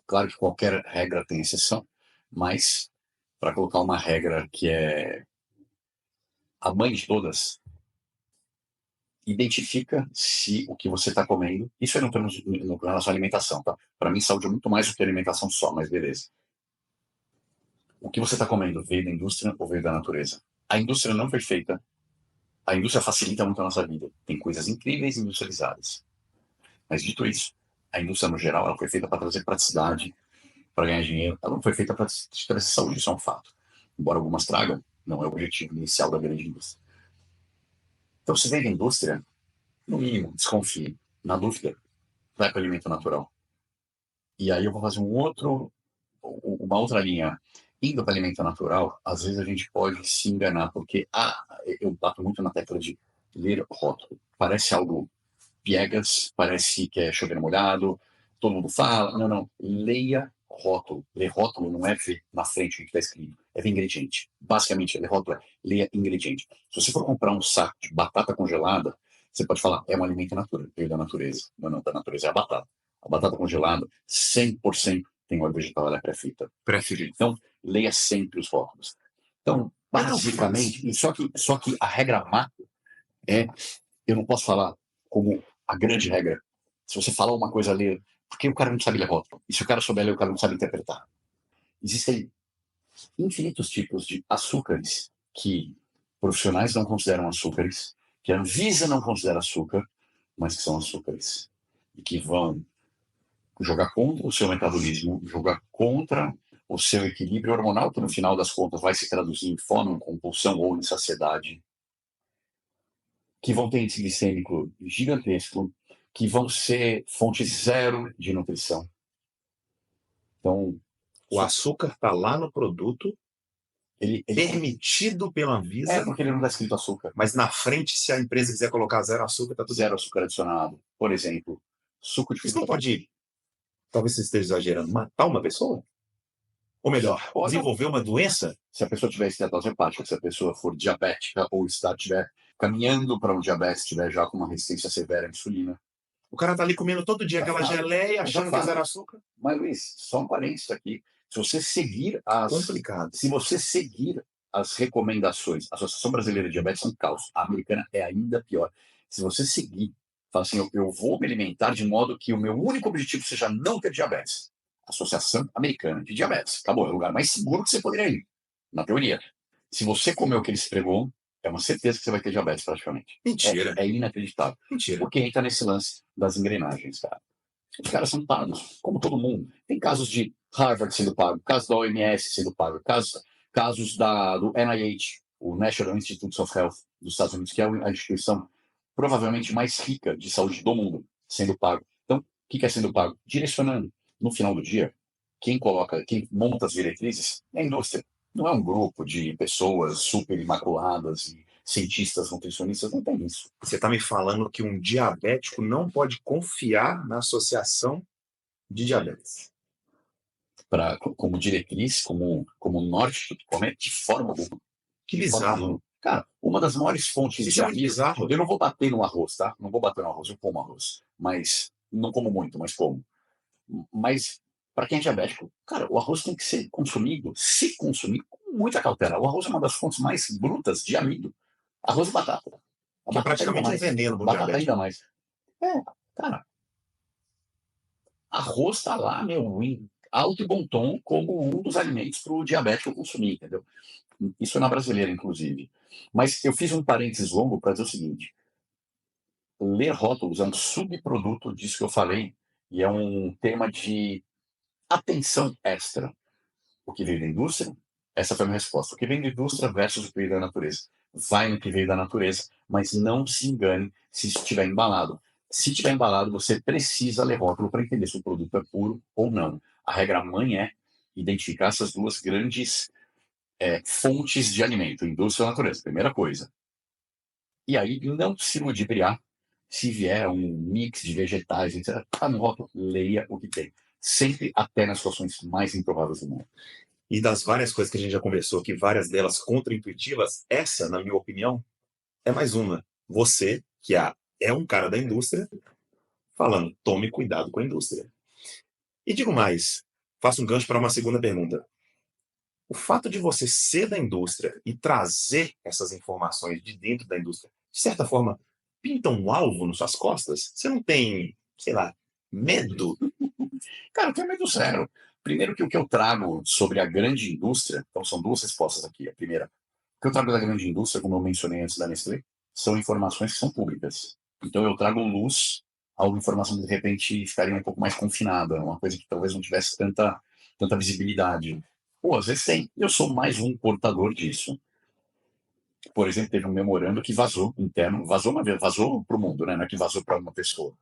Claro que qualquer regra tem exceção, mas para colocar uma regra que é a mãe de todas, identifica se o que você está comendo. Isso é na sua alimentação, tá? Para mim, saúde é muito mais do que alimentação só, mas beleza. O que você está comendo veio da indústria ou veio da natureza? A indústria não foi feita. A indústria facilita muito a nossa vida. Tem coisas incríveis industrializadas. Mas dito isso, a indústria no geral ela foi feita para trazer praticidade, para ganhar dinheiro. Ela não foi feita para trazer saúde, isso é um fato. Embora algumas tragam, não é o objetivo inicial da grande indústria. Então, se vem da indústria, no mínimo, desconfie. Na dúvida, vai para o alimento natural. E aí eu vou fazer uma outra linha. Indo para alimento natural, às vezes a gente pode se enganar, porque eu bato muito na tecla de ler rótulo. Parece algo piegas, parece que é chover molhado, todo mundo fala. Não, não. Leia rótulo. Ler rótulo não é ver na frente o que está escrito, é ver ingrediente. Basicamente, ler rótulo é leia ingrediente. Se você for comprar um saco de batata congelada, você pode falar, é um alimento natural, veio da natureza. Não, não, da natureza é a batata. A batata congelada, 100% tem óleo vegetal, ela é pré-frita. Então, leia sempre os rótulos. Então, basicamente, só que a regra macro é, eu não posso falar como a grande regra. Se você falar uma coisa ali, porque o cara não sabe ler rótulo. E se o cara souber ler, o cara não sabe interpretar. Existem infinitos tipos de açúcares que profissionais não consideram açúcares, que a Anvisa não considera açúcar, mas que são açúcares. E que vão jogar contra o seu metabolismo, jogar contra o seu equilíbrio hormonal, que no final das contas vai se traduzir em fome, compulsão ou insaciedade, que vão ter índice glicêmico gigantesco, que vão ser fonte zero de nutrição. Então, o açúcar está lá no produto, ele permitido pela Anvisa. É porque ele não está escrito açúcar. Mas na frente, se a empresa quiser colocar zero açúcar, está tudo zero açúcar adicionado. Por exemplo, suco de fruta. Isso não pode, talvez você esteja exagerando, matar uma pessoa? Ou melhor, desenvolver uma doença? Se a pessoa tiver esteatose hepática, se a pessoa for diabética ou estiver caminhando para um diabetes, estiver já com uma resistência severa à insulina. O cara tá ali comendo todo dia aquela geleia, achando que é zero açúcar. Mas, Luiz, só um parênteses aqui. Se você seguir Se você seguir as recomendações, a Associação Brasileira de Diabetes é um caos. A americana é ainda pior. Se você seguir, fala assim, eu vou me alimentar de modo que o meu único objetivo seja não ter diabetes. Associação Americana de Diabetes. Acabou, é o lugar mais seguro que você poderia ir, na teoria. Se você comer o que eles pregam, é uma certeza que você vai ter diabetes praticamente. Mentira. É inacreditável. Mentira. Porque entra nesse lance das engrenagens, cara. Os caras são pagos, como todo mundo. Tem casos de Harvard sendo pago, casos da OMS sendo pago, casos do NIH, o National Institutes of Health dos Estados Unidos, que é a instituição provavelmente mais rica de saúde do mundo, sendo pago. Então, o que é sendo pago? Direcionando. No final do dia, quem monta as diretrizes é a indústria. Não é um grupo de pessoas super imaculadas e cientistas, nutricionistas, não tem isso. Você está me falando que um diabético não pode confiar na associação de diabetes? Como diretriz, como norte do que comer, de forma alguma. Que bizarro. Cara, uma das maiores fontes de amido. Bizarro. Eu não vou bater no arroz, tá? Não vou bater no arroz, eu como arroz. Mas não como muito, mas como. Mas, para quem é diabético, cara, o arroz tem que ser consumido, se consumir, com muita cautela. O arroz é uma das fontes mais brutas de amido. Arroz e batata. Que é praticamente um veneno. Batata ainda mais. Cara. Arroz tá lá, em alto e bom tom, como um dos alimentos para o diabético consumir, entendeu? Isso é na brasileira, inclusive. Mas eu fiz um parênteses longo para dizer o seguinte. Ler rótulos é um subproduto disso que eu falei, e é um tema de atenção extra. O que veio da indústria? Essa foi a minha resposta. O que vem da indústria versus o que veio da natureza. Vai no que veio da natureza, mas não se engane se estiver embalado. Se estiver embalado, você precisa ler rótulo para entender se o produto é puro ou não. A regra mãe é identificar essas duas grandes fontes de alimento, indústria e natureza. Primeira coisa. E aí, não se ludibriar se vier um mix de vegetais, etc. Tá no rótulo, leia o que tem. sempre até nas situações mais improváveis do mundo. E das várias coisas que a gente já conversou aqui, várias delas contraintuitivas, essa, na minha opinião, é mais uma. Você, que é um cara da indústria, falando, tome cuidado com a indústria. E digo mais, faço um gancho para uma segunda pergunta. O fato de você ser da indústria e trazer essas informações de dentro da indústria, de certa forma, pinta um alvo nas suas costas? Você não tem, sei lá, medo? Cara, eu tenho medo zero. Primeiro que o que eu trago sobre a grande indústria, então são duas respostas aqui. A primeira, o que eu trago da grande indústria, como eu mencionei antes da Nestlé, são informações que são públicas. Então eu trago luz a uma informação que de repente ficaria um pouco mais confinada, uma coisa que talvez não tivesse tanta visibilidade. Pô, às vezes tem. Eu sou mais um portador disso. Por exemplo, teve um memorando que vazou interno, vazou uma vez, vazou para o mundo, né? Não é que vazou para uma pessoa.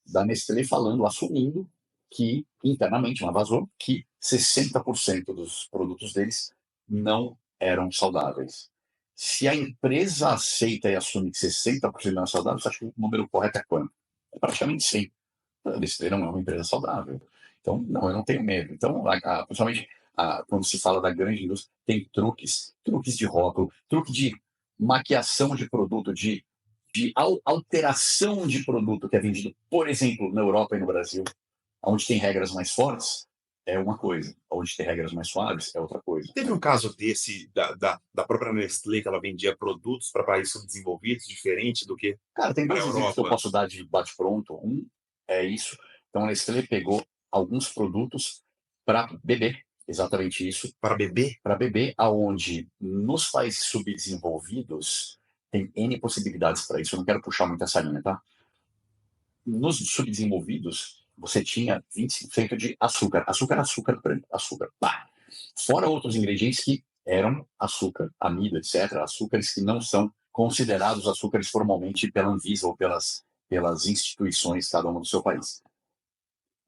Da Nestlé falando, assumindo que, internamente, mas vazou, que 60% dos produtos deles não eram saudáveis. Se a empresa aceita e assume que 60% não é saudável, você acha que o número correto é quanto? É praticamente 100. A Nestlé não é uma empresa saudável. Então, não, eu não tenho medo. Então, principalmente quando se fala da grande indústria, tem truques de rótulo, truque de maquiação de produto, de alteração de produto que é vendido, por exemplo, na Europa e no Brasil, onde tem regras mais fortes, é uma coisa. Onde tem regras mais suaves, é outra coisa. Teve um caso desse, da própria Nestlé, que ela vendia produtos para países subdesenvolvidos, diferente do que Cara, tem para a dois exemplos que eu Europa. posso dar de bate-pronto. Um é isso. Então, a Nestlé pegou alguns produtos para beber, exatamente isso, Para beber? para beber, aonde nos países subdesenvolvidos tem N possibilidades para isso. Eu não quero puxar muito essa linha, tá? Nos subdesenvolvidos, você tinha 25% de açúcar. Açúcar branco, açúcar. Pá. Fora outros ingredientes que eram açúcar, amido, etc. Açúcares que não são considerados açúcares formalmente pela Anvisa ou pelas instituições, cada uma do seu país.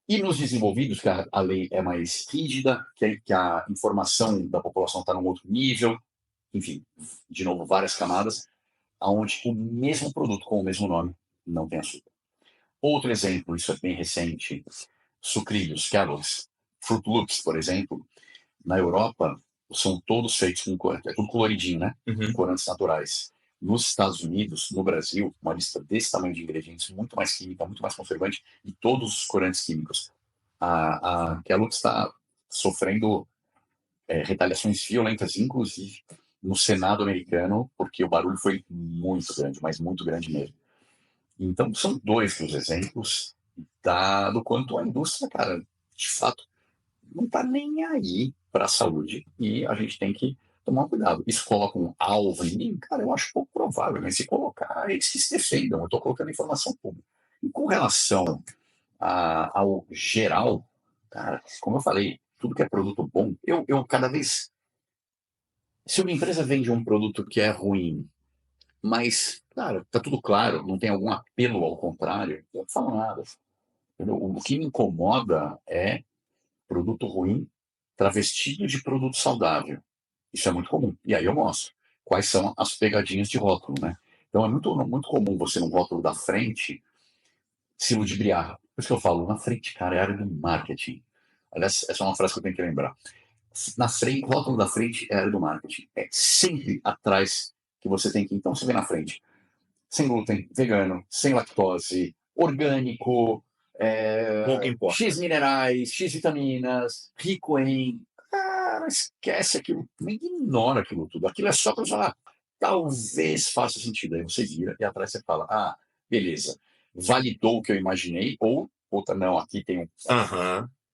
E nos desenvolvidos, que a lei é mais rígida, que a informação da população está num outro nível, enfim, de novo, várias camadas, onde o mesmo produto com o mesmo nome não tem açúcar. Outro exemplo, isso é bem recente, sucrilhos, Kellogg's, Fruit Loops, por exemplo, na Europa são todos feitos com corante, é tudo coloridinho, né? Uhum. Corantes naturais. Nos Estados Unidos, no Brasil, uma lista desse tamanho de ingredientes, muito mais química, muito mais conservante, e todos os corantes químicos. A Kellogg's está sofrendo retaliações violentas, inclusive no Senado americano, porque o barulho foi muito grande, mas muito grande mesmo. Então, são dois dos exemplos do quanto a indústria, cara, de fato, não está nem aí para a saúde e a gente tem que tomar cuidado. Isso coloca um alvo em mim? Cara, eu acho pouco provável, mas se colocar, eles que se defendam. Eu estou colocando informação pública. E com relação ao geral, cara, como eu falei, tudo que é produto bom, eu cada vez. Se uma empresa vende um produto que é ruim, mas, cara, tá tudo claro, não tem algum apelo ao contrário, eu não falo nada. O que me incomoda é produto ruim travestido de produto saudável. Isso é muito comum. E aí eu mostro quais são as pegadinhas de rótulo, né? Então é muito comum você no rótulo da frente se ludibriar. Por isso que eu falo, na frente, cara, é área do marketing. Aliás, essa é uma frase que eu tenho que lembrar. Na frente, rótulo da frente é área do marketing. É sempre atrás que você tem que. Então você vê na frente. Sem glúten, vegano, sem lactose, orgânico, Pouco importa. X minerais, X vitaminas, rico em. Cara, esquece aquilo, ignora aquilo tudo. Aquilo é só para falar, talvez faça sentido. Aí você vira e atrás você fala, beleza, validou o que eu imaginei, ou, outra, não, Aham.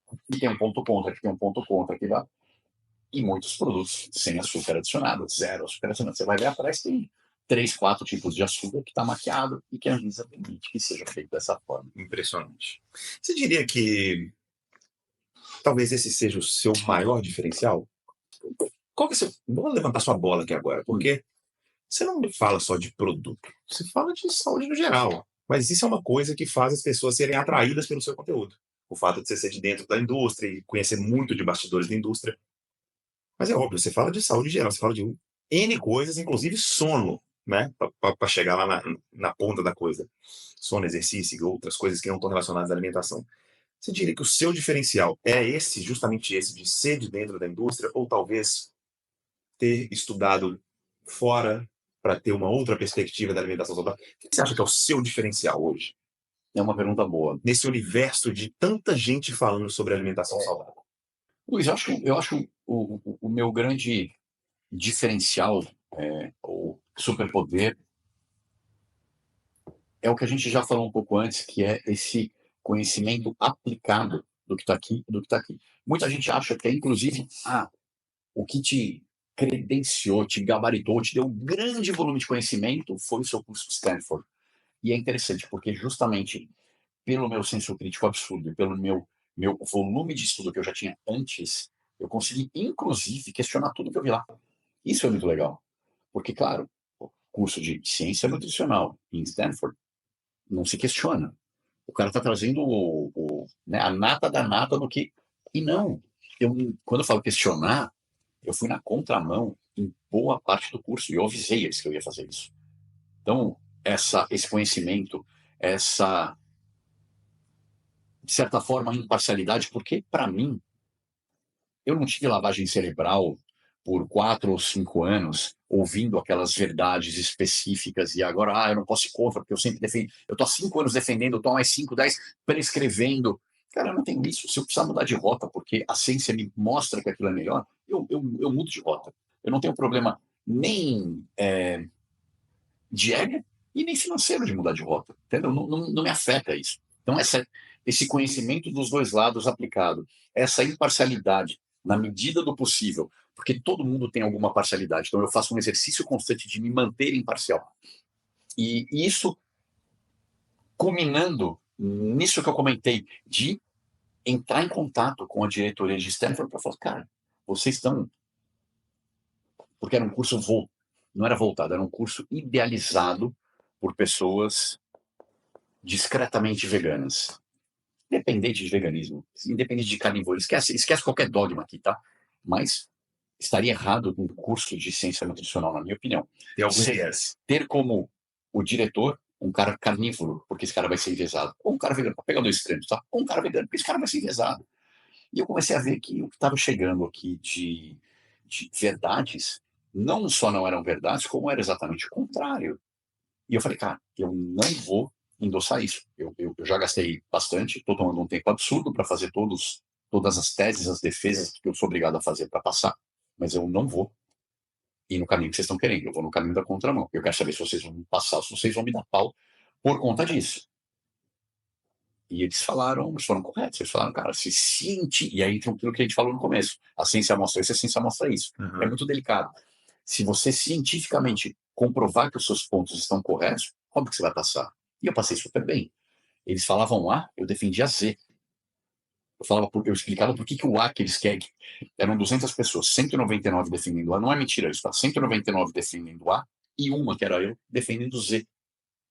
aqui tem um ponto contra, aqui tem um ponto contra, aqui vai. E muitos produtos sem açúcar adicionado, zero açúcar adicionado. Você vai ver atrás, tem 3, 4 tipos de açúcar que está maquiado e que a Anvisa permite que seja feito dessa forma. Impressionante. Você diria que talvez esse seja o seu maior diferencial? Qual que é o seu... Vamos levantar sua bola aqui agora, porque você não fala só de produto, você fala de saúde no geral. Mas isso é uma coisa que faz as pessoas serem atraídas pelo seu conteúdo. O fato de você ser de dentro da indústria e conhecer muito de bastidores da indústria. Mas é óbvio, você fala de saúde geral, você fala de N coisas, inclusive sono, né? Para chegar lá na ponta da coisa. Sono, exercício e outras coisas que não estão relacionadas à alimentação. Você diria que o seu diferencial é esse, justamente esse, de ser de dentro da indústria, ou talvez ter estudado fora para ter uma outra perspectiva da alimentação saudável? O que você acha que é o seu diferencial hoje, É uma pergunta boa. nesse universo de tanta gente falando sobre alimentação saudável? Luiz, eu acho o meu grande diferencial, ou superpoder, é o que a gente já falou um pouco antes, que é esse conhecimento aplicado do que está aqui e do que está aqui. Muita gente acha que é, inclusive, o que te credenciou, te gabaritou, te deu um grande volume de conhecimento foi o seu curso de Stanford. E é interessante, porque justamente pelo meu senso crítico absurdo e pelo meu volume de estudo que eu já tinha antes, eu consegui, inclusive, questionar tudo que eu vi lá. Isso é muito legal. Porque, claro, o curso de ciência nutricional em Stanford não se questiona. O cara está trazendo né, a nata da nata do que. E não. Quando eu falo questionar, eu fui na contramão em boa parte do curso e eu avisei eles que eu ia fazer isso. Então, esse conhecimento, essa, de certa forma, imparcialidade, porque, para mim, eu não tive lavagem cerebral por 4 ou 5 anos, ouvindo aquelas verdades específicas, e agora, eu não posso ir contra, porque eu sempre defendo. Eu estou há 5 anos defendendo, eu estou há mais 5, 10 prescrevendo. Cara, eu não tenho isso. Se eu precisar mudar de rota, porque a ciência me mostra que aquilo é melhor, eu mudo de rota. Eu não tenho problema nem de ego e nem financeiro de mudar de rota. Entendeu? Não me afeta isso. Então, esse conhecimento dos dois lados aplicado, essa imparcialidade, na medida do possível, porque todo mundo tem alguma parcialidade. Então, eu faço um exercício constante de me manter imparcial. E isso culminando nisso que eu comentei, de entrar em contato com a diretoria de Stanford para falar, cara, vocês estão. Porque era um curso não era voltado, era um curso idealizado por pessoas discretamente veganas. Independente de veganismo, independente de carnívoro, esquece qualquer dogma aqui, tá? Mas estaria errado um curso de ciência nutricional, na minha opinião. Tem algum viés. Ter como o diretor um cara carnívoro, porque esse cara vai ser enviesado. Ou um cara vegano, para pegar dois extremos, tá? Ou um cara vegano, porque esse cara vai ser enviesado. E eu comecei a ver que o que estava chegando aqui de verdades, não só não eram verdades, como era exatamente o contrário. E eu falei, cara, eu não vou endossar isso. Eu já gastei bastante, estou tomando um tempo absurdo para fazer todas as teses, as defesas que eu sou obrigado a fazer para passar, mas eu não vou ir no caminho que vocês estão querendo, eu vou no caminho da contramão. Eu quero saber se vocês vão me passar ou se vocês vão me dar pau por conta disso. E eles foram corretos, eles falaram, cara, se ciente, e aí entra aquilo que a gente falou no começo, a ciência mostra isso, a ciência mostra isso. Uhum. É muito delicado. Se você cientificamente comprovar que os seus pontos estão corretos, óbvio que você vai passar. E eu passei super bem. Eles falavam A, eu defendia Z. Eu explicava por que o A que eles querem. Eram 200 pessoas, 199 defendendo A. Não é mentira isso, tá? 199 defendendo A e uma, que era eu, defendendo Z.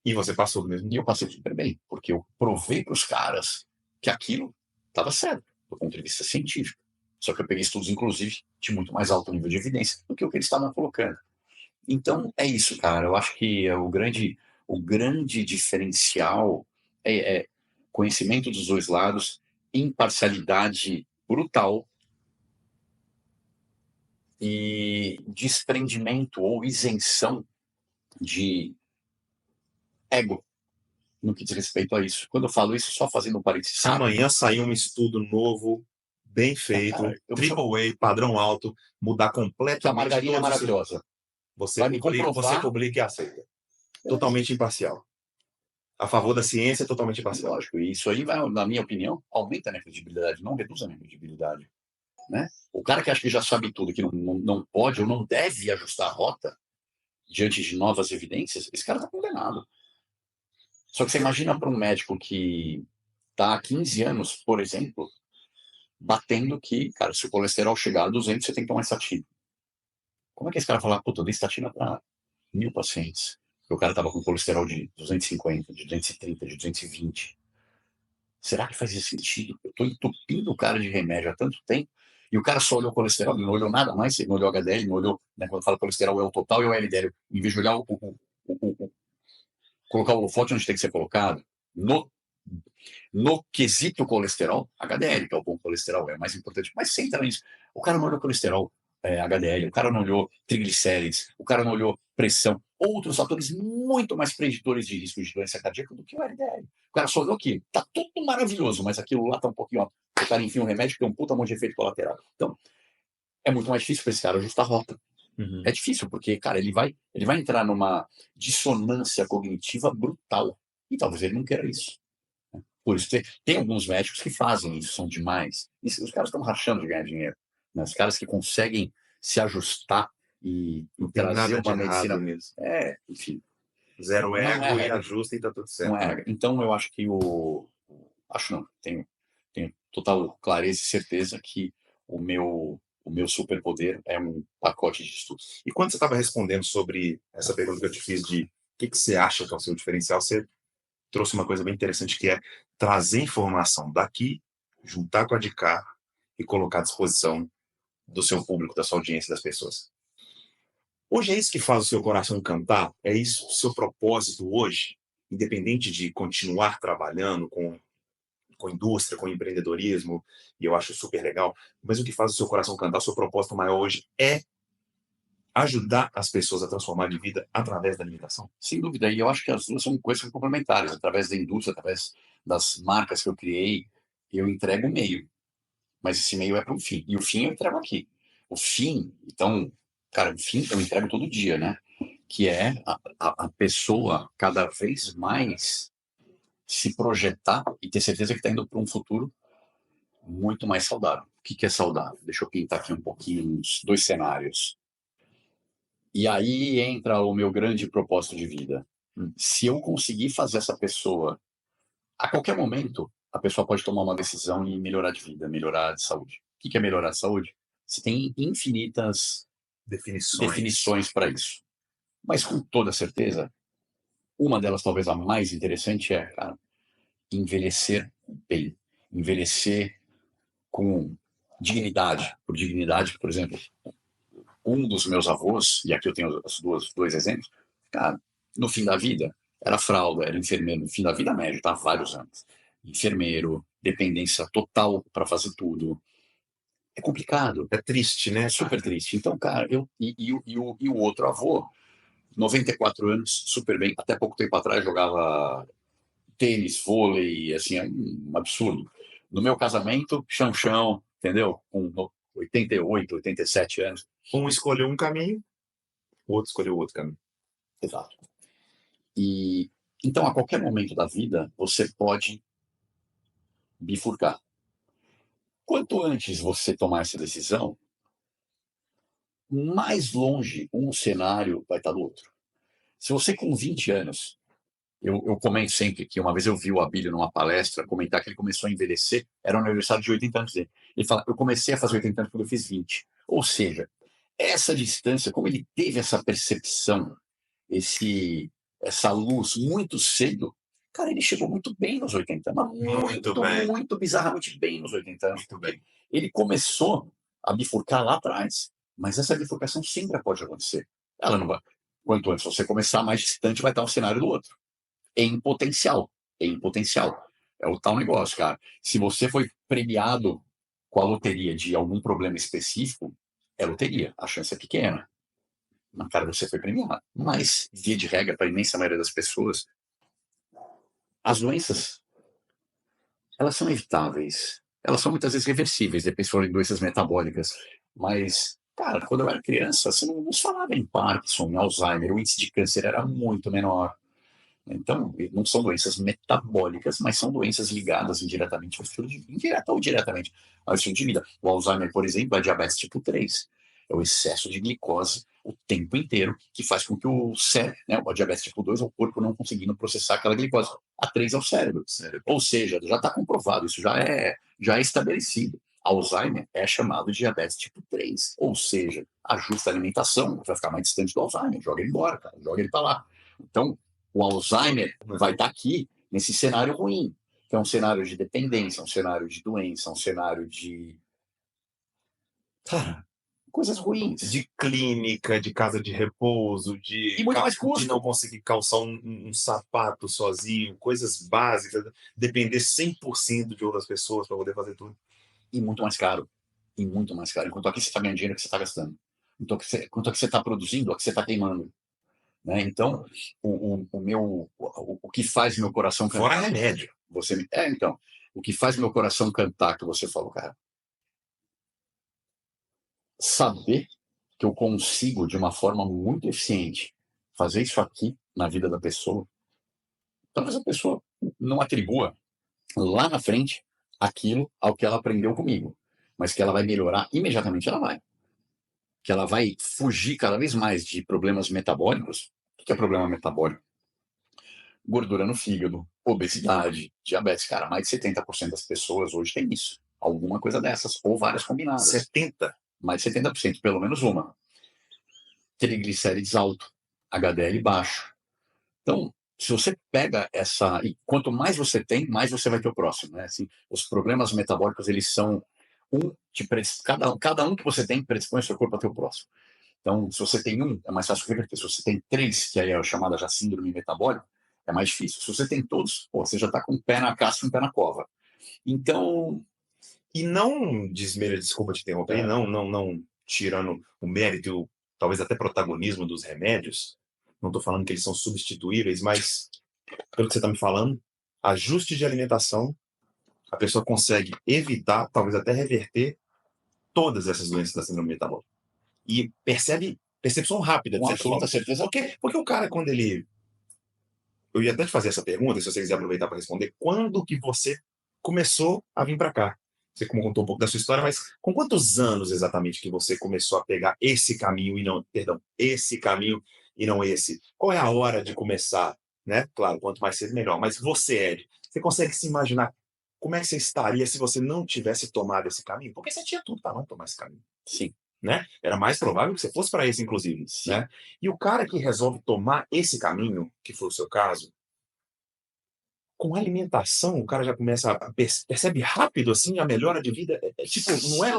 E você passou mesmo? E eu passei super bem, porque eu provei para os caras que aquilo estava certo, do ponto de vista científico. Só que eu peguei estudos, inclusive, de muito mais alto nível de evidência do que o que eles estavam colocando. Então, é isso, cara. Eu acho que o grande diferencial é conhecimento dos dois lados, imparcialidade brutal e desprendimento ou isenção de ego no que diz respeito a isso. Quando eu falo isso, só fazendo um parênteses. Se amanhã sair um estudo novo, bem feito, Cara, triple A, padrão alto, mudar que a completamente margarina é todos os... maravilhosa. Você Vai me comprovar. publica e aceita. Totalmente imparcial. A favor da ciência, totalmente imparcial. Lógico, e isso aí, na minha opinião, aumenta a minha credibilidade, não reduz a minha credibilidade. Né? O cara que acha que já sabe tudo, que não pode ou não deve ajustar a rota diante de novas evidências, esse cara está condenado. Só que você imagina para um médico que está há 15 anos, por exemplo, batendo que, cara, se o colesterol chegar a 200, você tem que tomar estatina. Como é que esse cara fala, puta, eu dei estatina para 1.000 pacientes? Porque o cara estava com colesterol de 250, de 230, de 220. Será que faz sentido? Eu estou entupindo o cara de remédio há tanto tempo e o cara só olhou o colesterol, ele não olhou nada mais, ele não olhou HDL, não olhou, né, quando fala colesterol é o total e o LDL. Em vez de olhar colocar o holofote onde tem que ser colocado, No quesito colesterol, HDL, que é o bom colesterol, é o mais importante. Mas sem entrar nisso, o cara não olhou colesterol, HDL, o cara não olhou triglicérides, o cara não olhou pressão, outros fatores muito mais preditores de risco de doença cardíaca do que o LDL. O cara só olhou que tá tudo maravilhoso, mas aquilo lá tá um pouquinho, ó, o cara enfia um remédio que tem um puta monte de efeito colateral. Então, é muito mais difícil para esse cara ajustar a rota. É difícil, porque, cara, ele vai entrar numa dissonância cognitiva brutal. E talvez ele não queira isso. Por isso, tem alguns médicos que fazem isso, são demais. E os caras estão rachando de ganhar dinheiro. Né? Os caras que conseguem se ajustar e trazer uma medicina. Mesmo. Enfim. Zero Não é ego e regra. ajusta e tá tudo certo. Não é regra. Então, eu acho que Acho não, tenho total clareza e certeza que o meu superpoder é um pacote de estudos. E quando você estava respondendo sobre essa pergunta que eu te fiz de o que você acha que é o seu diferencial, você trouxe uma coisa bem interessante que é trazer informação daqui, juntar com a de cá e colocar à disposição do seu público, da sua audiência, das pessoas. Hoje é isso que faz o seu coração cantar? É isso o seu propósito hoje? Independente de continuar trabalhando com indústria, com empreendedorismo, e eu acho super legal, mas o que faz o seu coração cantar, o seu propósito maior hoje é ajudar as pessoas a transformar de vida através da alimentação? Sem dúvida, e eu acho que as duas são coisas complementares. Através da indústria, através das marcas que eu criei, eu entrego o meio. Mas esse meio é para o fim. E o fim eu entrego aqui. O fim, então, cara, o fim eu entrego todo dia, né? Que é a pessoa cada vez mais se projetar e ter certeza que está indo para um futuro muito mais saudável. O que é saudável? Deixa eu pintar aqui um pouquinho uns 2 cenários. E aí entra o meu grande propósito de vida. Se eu conseguir fazer essa pessoa, a qualquer momento, a pessoa pode tomar uma decisão e melhorar de vida, melhorar de saúde. O que é melhorar de saúde? Você tem infinitas definições para isso. Mas com toda certeza, uma delas, talvez a mais interessante, é, cara, envelhecer bem. Envelhecer com dignidade. Por dignidade, por exemplo, um dos meus avós, e aqui eu tenho os dois exemplos, cara, no fim da vida, era fralda, era enfermeiro, no fim da vida médio, tá? Vários anos. Enfermeiro, dependência total para fazer tudo. É complicado. É triste, né? É super triste. Então, cara, e o outro avô, 94 anos, super bem. Até pouco tempo atrás jogava tênis, vôlei, assim, é um absurdo. No meu casamento, chão, entendeu? Com 88, 87 anos. Um escolheu um caminho, o outro escolheu outro caminho. Exato. E então, a qualquer momento da vida, você pode bifurcar. Quanto antes você tomar essa decisão, mais longe um cenário vai estar do outro. Se você com 20 anos, eu comento sempre que uma vez eu vi o Abílio numa palestra comentar que ele começou a envelhecer, era o aniversário de 80 anos dele. Ele fala, eu comecei a fazer 80 anos quando eu fiz 20. Ou seja, essa distância, como ele teve essa percepção, essa luz muito cedo, cara, ele chegou muito bem nos 80 anos. Muito bem. Muito bizarramente bem nos 80 anos. Muito bem. Ele começou a bifurcar lá atrás, mas essa bifurcação sempre pode acontecer. Ela não vai. Quanto antes você começar, mais distante vai estar um cenário do outro. Em potencial. É o tal negócio, cara. Se você foi premiado com a loteria de algum problema específico, é loteria. A chance é pequena. Mas, cara, você foi premiado. Mas, via de regra, para a imensa maioria das pessoas, as doenças, elas são evitáveis. Elas são muitas vezes reversíveis, depende de doenças metabólicas. Mas, cara, quando eu era criança, você não falava em Parkinson, em Alzheimer, o índice de câncer era muito menor. Então, não são doenças metabólicas, mas são doenças ligadas indiretamente ao estilo de vida, indireta ou diretamente ao estilo de vida. O Alzheimer, por exemplo, é diabetes tipo 3. É o excesso de glicose o tempo inteiro que faz com que o cérebro, né, o diabetes tipo 2 é o corpo não conseguindo processar aquela glicose. A 3 é o cérebro. Ou seja, já está comprovado, isso já é estabelecido. Alzheimer é chamado de diabetes tipo 3. Ou seja, ajusta a alimentação para ficar mais distante do Alzheimer. Joga ele embora, cara. Joga ele para lá. Então, o Alzheimer vai estar aqui nesse cenário ruim, que é um cenário de dependência, um cenário de doença, um cenário de... Cara, coisas ruins. De clínica, de casa de repouso, E muito mais de não custo. conseguir calçar um sapato sozinho, coisas básicas, depender 100% de outras pessoas para poder fazer tudo. E muito mais caro. E muito mais caro. Enquanto aqui você está ganhando dinheiro que você está gastando. Então, quanto aqui você está produzindo, o que você está queimando. Né? Então, o que faz meu coração Fora cantar. remédio. Então, o que faz meu coração cantar, que você falou, cara, saber que eu consigo, de uma forma muito eficiente, fazer isso aqui na vida da pessoa, talvez a pessoa não atribua lá na frente aquilo ao que ela aprendeu comigo, mas que ela vai melhorar imediatamente, ela vai. Que ela vai fugir cada vez mais de problemas metabólicos. O que é problema metabólico? Gordura no fígado, obesidade, diabetes. Cara, mais de 70% das pessoas hoje tem isso. Alguma coisa dessas, ou várias combinadas. 70? Mais de 70%, pelo menos uma. Triglicérides alto, HDL baixo. Então, se você pega essa... E quanto mais você tem, mais você vai ter o próximo. Né? Assim, os problemas metabólicos, eles são... cada um que você tem predispõe o seu corpo a ter o próximo. Então, se você tem um, é mais fácil reverter. Se você tem três, que aí é a chamada já síndrome metabólica, é mais difícil. Se você tem todos, pô, você já está com um pé na casca e um pé na cova. Então... E não, desculpa te interromper, não tirando o mérito, talvez até protagonismo dos remédios, não estou falando que eles são substituíveis, mas, pelo que você está me falando, ajuste de alimentação, a pessoa consegue evitar, talvez até reverter, todas essas doenças da síndrome metabólica. E percepção rápida, de com certa forma. absoluta certeza. Porque o cara, quando ele... Eu ia até te fazer essa pergunta, se você quiser aproveitar para responder. Quando que você começou a vir para cá? Você contou um pouco da sua história, mas com quantos anos exatamente que você começou a pegar esse caminho e não, perdão, esse caminho e não esse? Qual é a hora de começar, né? Claro, quanto mais cedo melhor. Mas você, Ed, você consegue se imaginar como é que você estaria se você não tivesse tomado esse caminho? Porque você tinha tudo para não tomar esse caminho. Sim. Né? Era mais provável que você fosse para esse, inclusive. Né? E o cara que resolve tomar esse caminho, que foi o seu caso, com alimentação, o cara já começa a percebe rápido assim a melhora de vida. Tipo,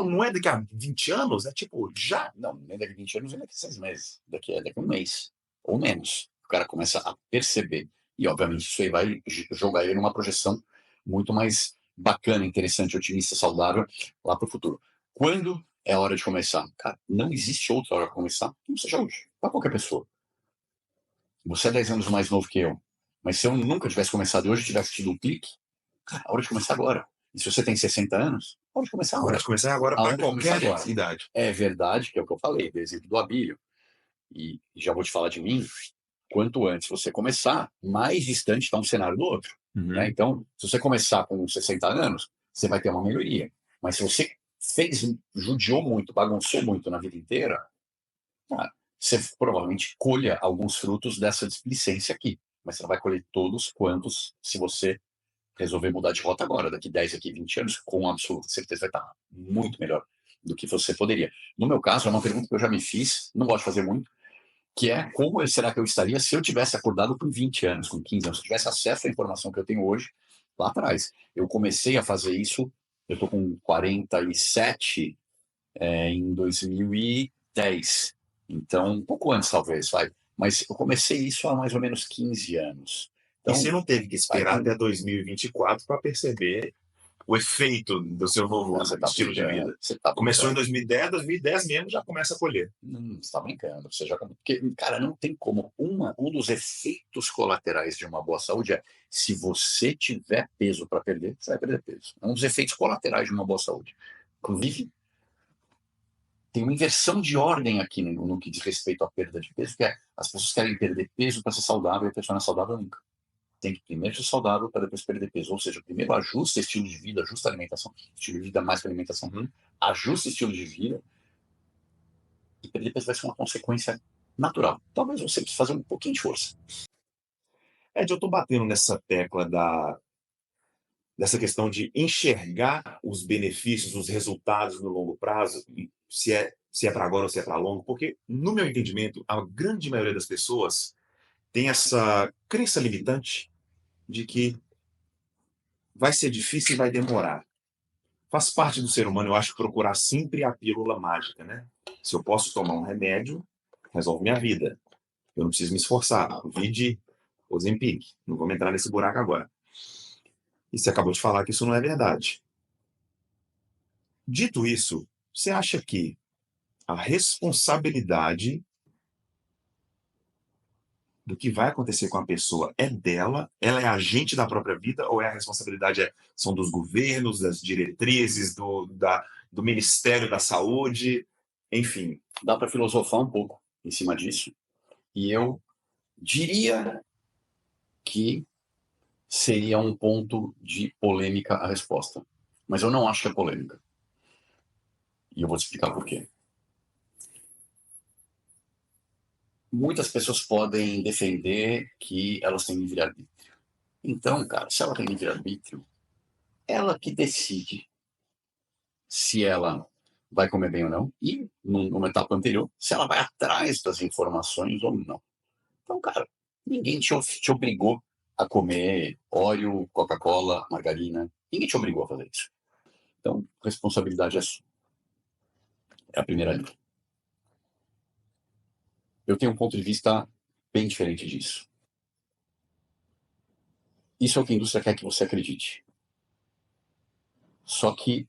não é daqui a 20 anos, é tipo já. Não, nem daqui a 20 anos, nem daqui a 6 meses. Daqui a um mês, ou menos. O cara começa a perceber. E, obviamente, isso aí vai jogar ele numa projeção muito mais bacana, interessante, otimista, saudável lá para o futuro. Quando é a hora de começar? Cara, não existe outra hora para começar que não seja hoje. Para qualquer pessoa. Você é 10 anos mais novo que eu. Mas se eu nunca tivesse começado hoje, tivesse tido um clique, cara, a hora de começar agora. E se você tem 60 anos, a hora de começar A agora. hora de começar é agora A hora para de começar qualquer agora. idade. É verdade, que é o que eu falei, do exemplo do Abílio. E já vou te falar de mim, quanto antes você começar, mais distante está um cenário do outro. Né? Então, se você começar com 60 anos, você vai ter uma melhoria. Mas se você judiou muito, bagunçou muito na vida inteira, cara, você provavelmente colha alguns frutos dessa displicência aqui. Mas você não vai colher todos quantos se você resolver mudar de rota agora, daqui 10, daqui 20 anos, com absoluta certeza vai estar muito melhor do que você poderia. No meu caso, é uma pergunta que eu já me fiz, não gosto de fazer muito, que é como será que eu estaria se eu tivesse acordado com 20 anos, com 15 anos, se eu tivesse acesso à informação que eu tenho hoje lá atrás. Eu comecei a fazer isso, eu estou com 47 em 2010, então um pouco antes talvez, vai. Mas eu comecei isso há mais ou menos 15 anos. Então, e você não teve que esperar até 2024 para perceber o efeito do seu novo estilo de vida. Começou em 2010 mesmo já começa a colher. Você está brincando. Porque, cara, não tem como. Um dos efeitos colaterais de uma boa saúde é se você tiver peso para perder, você vai perder peso. É um dos efeitos colaterais de uma boa saúde. Inclusive, tem uma inversão de ordem aqui no que diz respeito à perda de peso, que é as pessoas querem perder peso para ser saudável e a pessoa não é saudável nunca. Tem que primeiro ser saudável para depois perder peso. Ou seja, primeiro ajusta estilo de vida, ajusta a alimentação. Estilo de vida mais que alimentação. Ajusta estilo de vida e perder peso vai ser uma consequência natural. Talvez você precise fazer um pouquinho de força. Ed, eu estou batendo nessa tecla dessa questão de enxergar os benefícios, os resultados no longo prazo, se é para agora ou se é para longo, porque, no meu entendimento, a grande maioria das pessoas tem essa crença limitante de que vai ser difícil e vai demorar. Faz parte do ser humano, eu acho, procurar sempre a pílula mágica, né? Se eu posso tomar um remédio, resolve minha vida. Eu não preciso me esforçar. Vide Ozempic. Não vamos entrar nesse buraco agora. E você acabou de falar que isso não é verdade. Dito isso, você acha que a responsabilidade do que vai acontecer com a pessoa é dela? Ela é agente da própria vida? Ou a responsabilidade são dos governos, das diretrizes, do Ministério da Saúde? Enfim. Dá para filosofar um pouco em cima disso. E eu diria que seria um ponto de polêmica a resposta. Mas eu não acho que é polêmica. E eu vou te explicar por quê. Muitas pessoas podem defender que elas têm livre-arbítrio. Então, cara, se ela tem livre-arbítrio, ela que decide se ela vai comer bem ou não, e, numa etapa anterior, se ela vai atrás das informações ou não. Então, cara, ninguém te obrigou a comer óleo, Coca-Cola, margarina. Ninguém te obrigou a fazer isso. Então, responsabilidade é sua. É a primeira linha. Eu tenho um ponto de vista bem diferente disso. Isso é o que a indústria quer que você acredite. Só que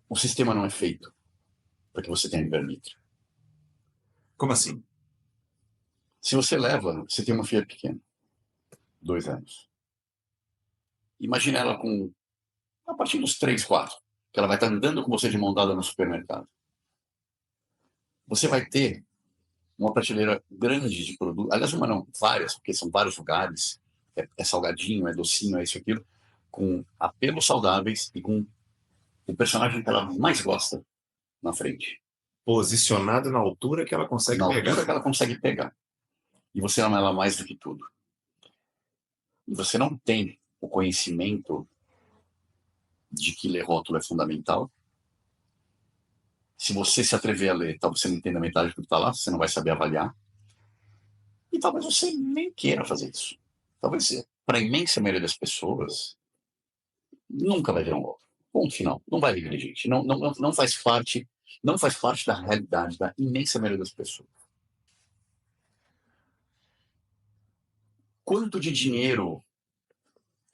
o sistema não é feito para que você tenha livre-arbítrio. Como assim? Se você tem uma filha pequena, 2 anos. Imagina ela a partir dos 3, 4, que ela vai estar andando com você de mão dada no supermercado. Você vai ter uma prateleira grande de produtos, aliás, uma não, várias, porque são vários lugares, é salgadinho, é docinho, é isso, aquilo, com apelos saudáveis e com o personagem que ela mais gosta na frente. Posicionado na altura que ela consegue Na pegar. altura que ela consegue pegar. E você ama ela mais do que tudo. E você não tem o conhecimento de que ler rótulo é fundamental. Se você se atrever a ler, talvez você não entenda metade do que está lá, você não vai saber avaliar. E talvez você nem queira fazer isso. Talvez, para a imensa maioria das pessoas, nunca vai virar um golpe. Ponto final. Não vai viver, gente. Não faz parte, não faz parte da realidade da imensa maioria das pessoas. Quanto de dinheiro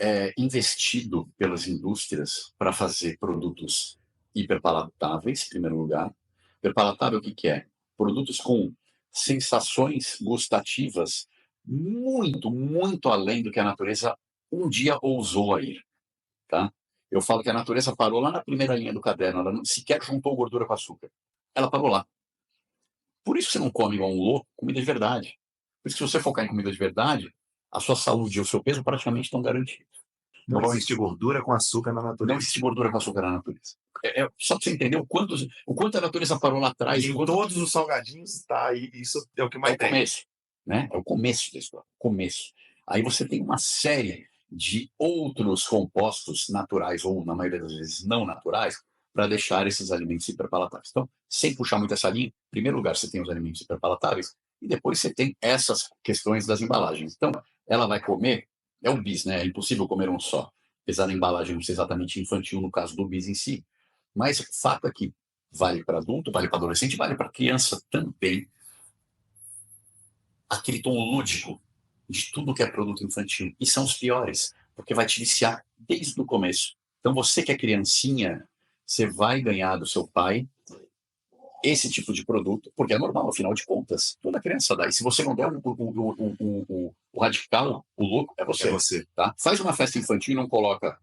é investido pelas indústrias para fazer produtos hiperpalatáveis, em primeiro lugar? Hiperpalatável, o que é? Produtos com sensações gustativas muito, muito além do que a natureza um dia ousou a ir, tá? Eu falo que a natureza parou lá na primeira linha do caderno, ela não sequer juntou gordura com açúcar. Ela parou lá. Por isso que você não come igual um louco comida de verdade. Por isso que se você focar em comida de verdade, a sua saúde e o seu peso praticamente estão garantidos. Não existe gordura com açúcar na natureza. Não existe gordura com açúcar na natureza. Só para você entender o quanto a natureza parou lá atrás. E em todos os salgadinhos está aí. Isso é o que mais tem. É o começo. Né? É o começo da história. Começo. Aí você tem uma série de outros compostos naturais, ou na maioria das vezes não naturais, para deixar esses alimentos hiperpalatáveis. Então, sem puxar muito essa linha, em primeiro lugar você tem os alimentos hiperpalatáveis, e depois você tem essas questões das embalagens. Então, ela vai comer, é um bis, né? É impossível comer um só. Apesar da embalagem não ser exatamente infantil no caso do bis em si. Mas o fato é que vale para adulto, vale para adolescente, vale para criança também. Aquele tom lúdico de tudo que é produto infantil. E são os piores, porque vai te viciar desde o começo. Então você que é criancinha, você vai ganhar do seu pai esse tipo de produto, porque é normal, afinal de contas. Toda criança dá. E se você não der o radical, o louco, é você. É você. Tá? Faz uma festa infantil e não coloca.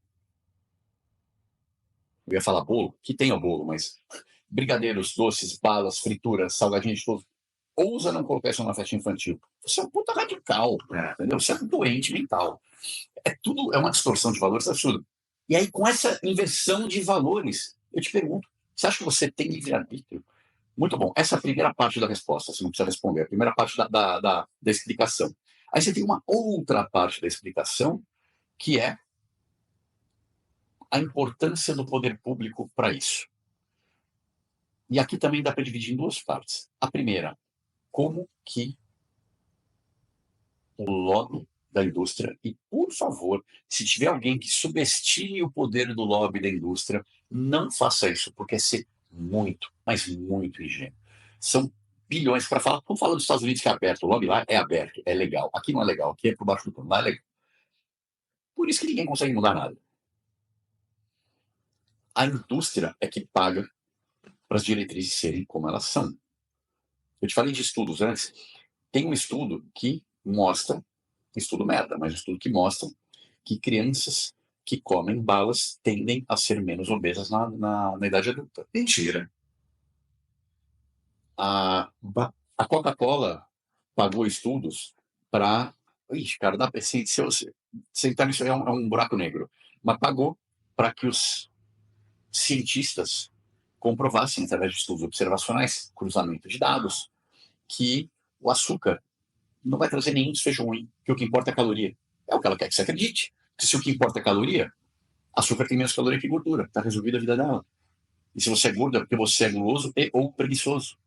Eu ia falar bolo, que tem o bolo, mas brigadeiros, doces, balas, frituras, salgadinhos de todos. Ousa não colocar isso numa festa infantil. Você é um puta radical, entendeu? Você é um doente mental. É uma distorção de valores absurda. E aí, com essa inversão de valores, eu te pergunto, você acha que você tem livre-arbítrio? Muito bom. Essa é a primeira parte da resposta, você não precisa responder. A primeira parte da explicação. Aí você tem uma outra parte da explicação, que é a importância do poder público para isso. E aqui também dá para dividir em duas partes. A primeira, como que o lobby da indústria, e por favor, se tiver alguém que subestime o poder do lobby da indústria, Não faça isso, porque é ser muito, mas muito ingênuo. São bilhões para falar. Vamos falar dos Estados Unidos, que é aberto. O lobby lá é aberto, é legal. Aqui não é legal, aqui é por baixo do pano. Lá é legal. Por isso que ninguém consegue mudar nada. A indústria é que paga para as diretrizes serem como elas são. Eu te falei de estudos antes. Tem um estudo que mostra, estudo merda, mas um estudo que mostra que crianças que comem balas tendem a ser menos obesas na idade adulta. Mentira. A Coca-Cola pagou estudos para. Ixi, cara, dá pra, se eu sentar nisso aí é um buraco negro. Mas pagou para que os cientistas comprovassem, através de estudos observacionais, cruzamento de dados, que o açúcar não vai trazer nenhum desfecho ruim, que o que importa é a caloria. É o que ela quer que você acredite. Que se o que importa é a caloria, açúcar tem menos caloria que gordura. Está resolvida a vida dela. E se você é gordo é porque você é guloso e ou preguiçoso.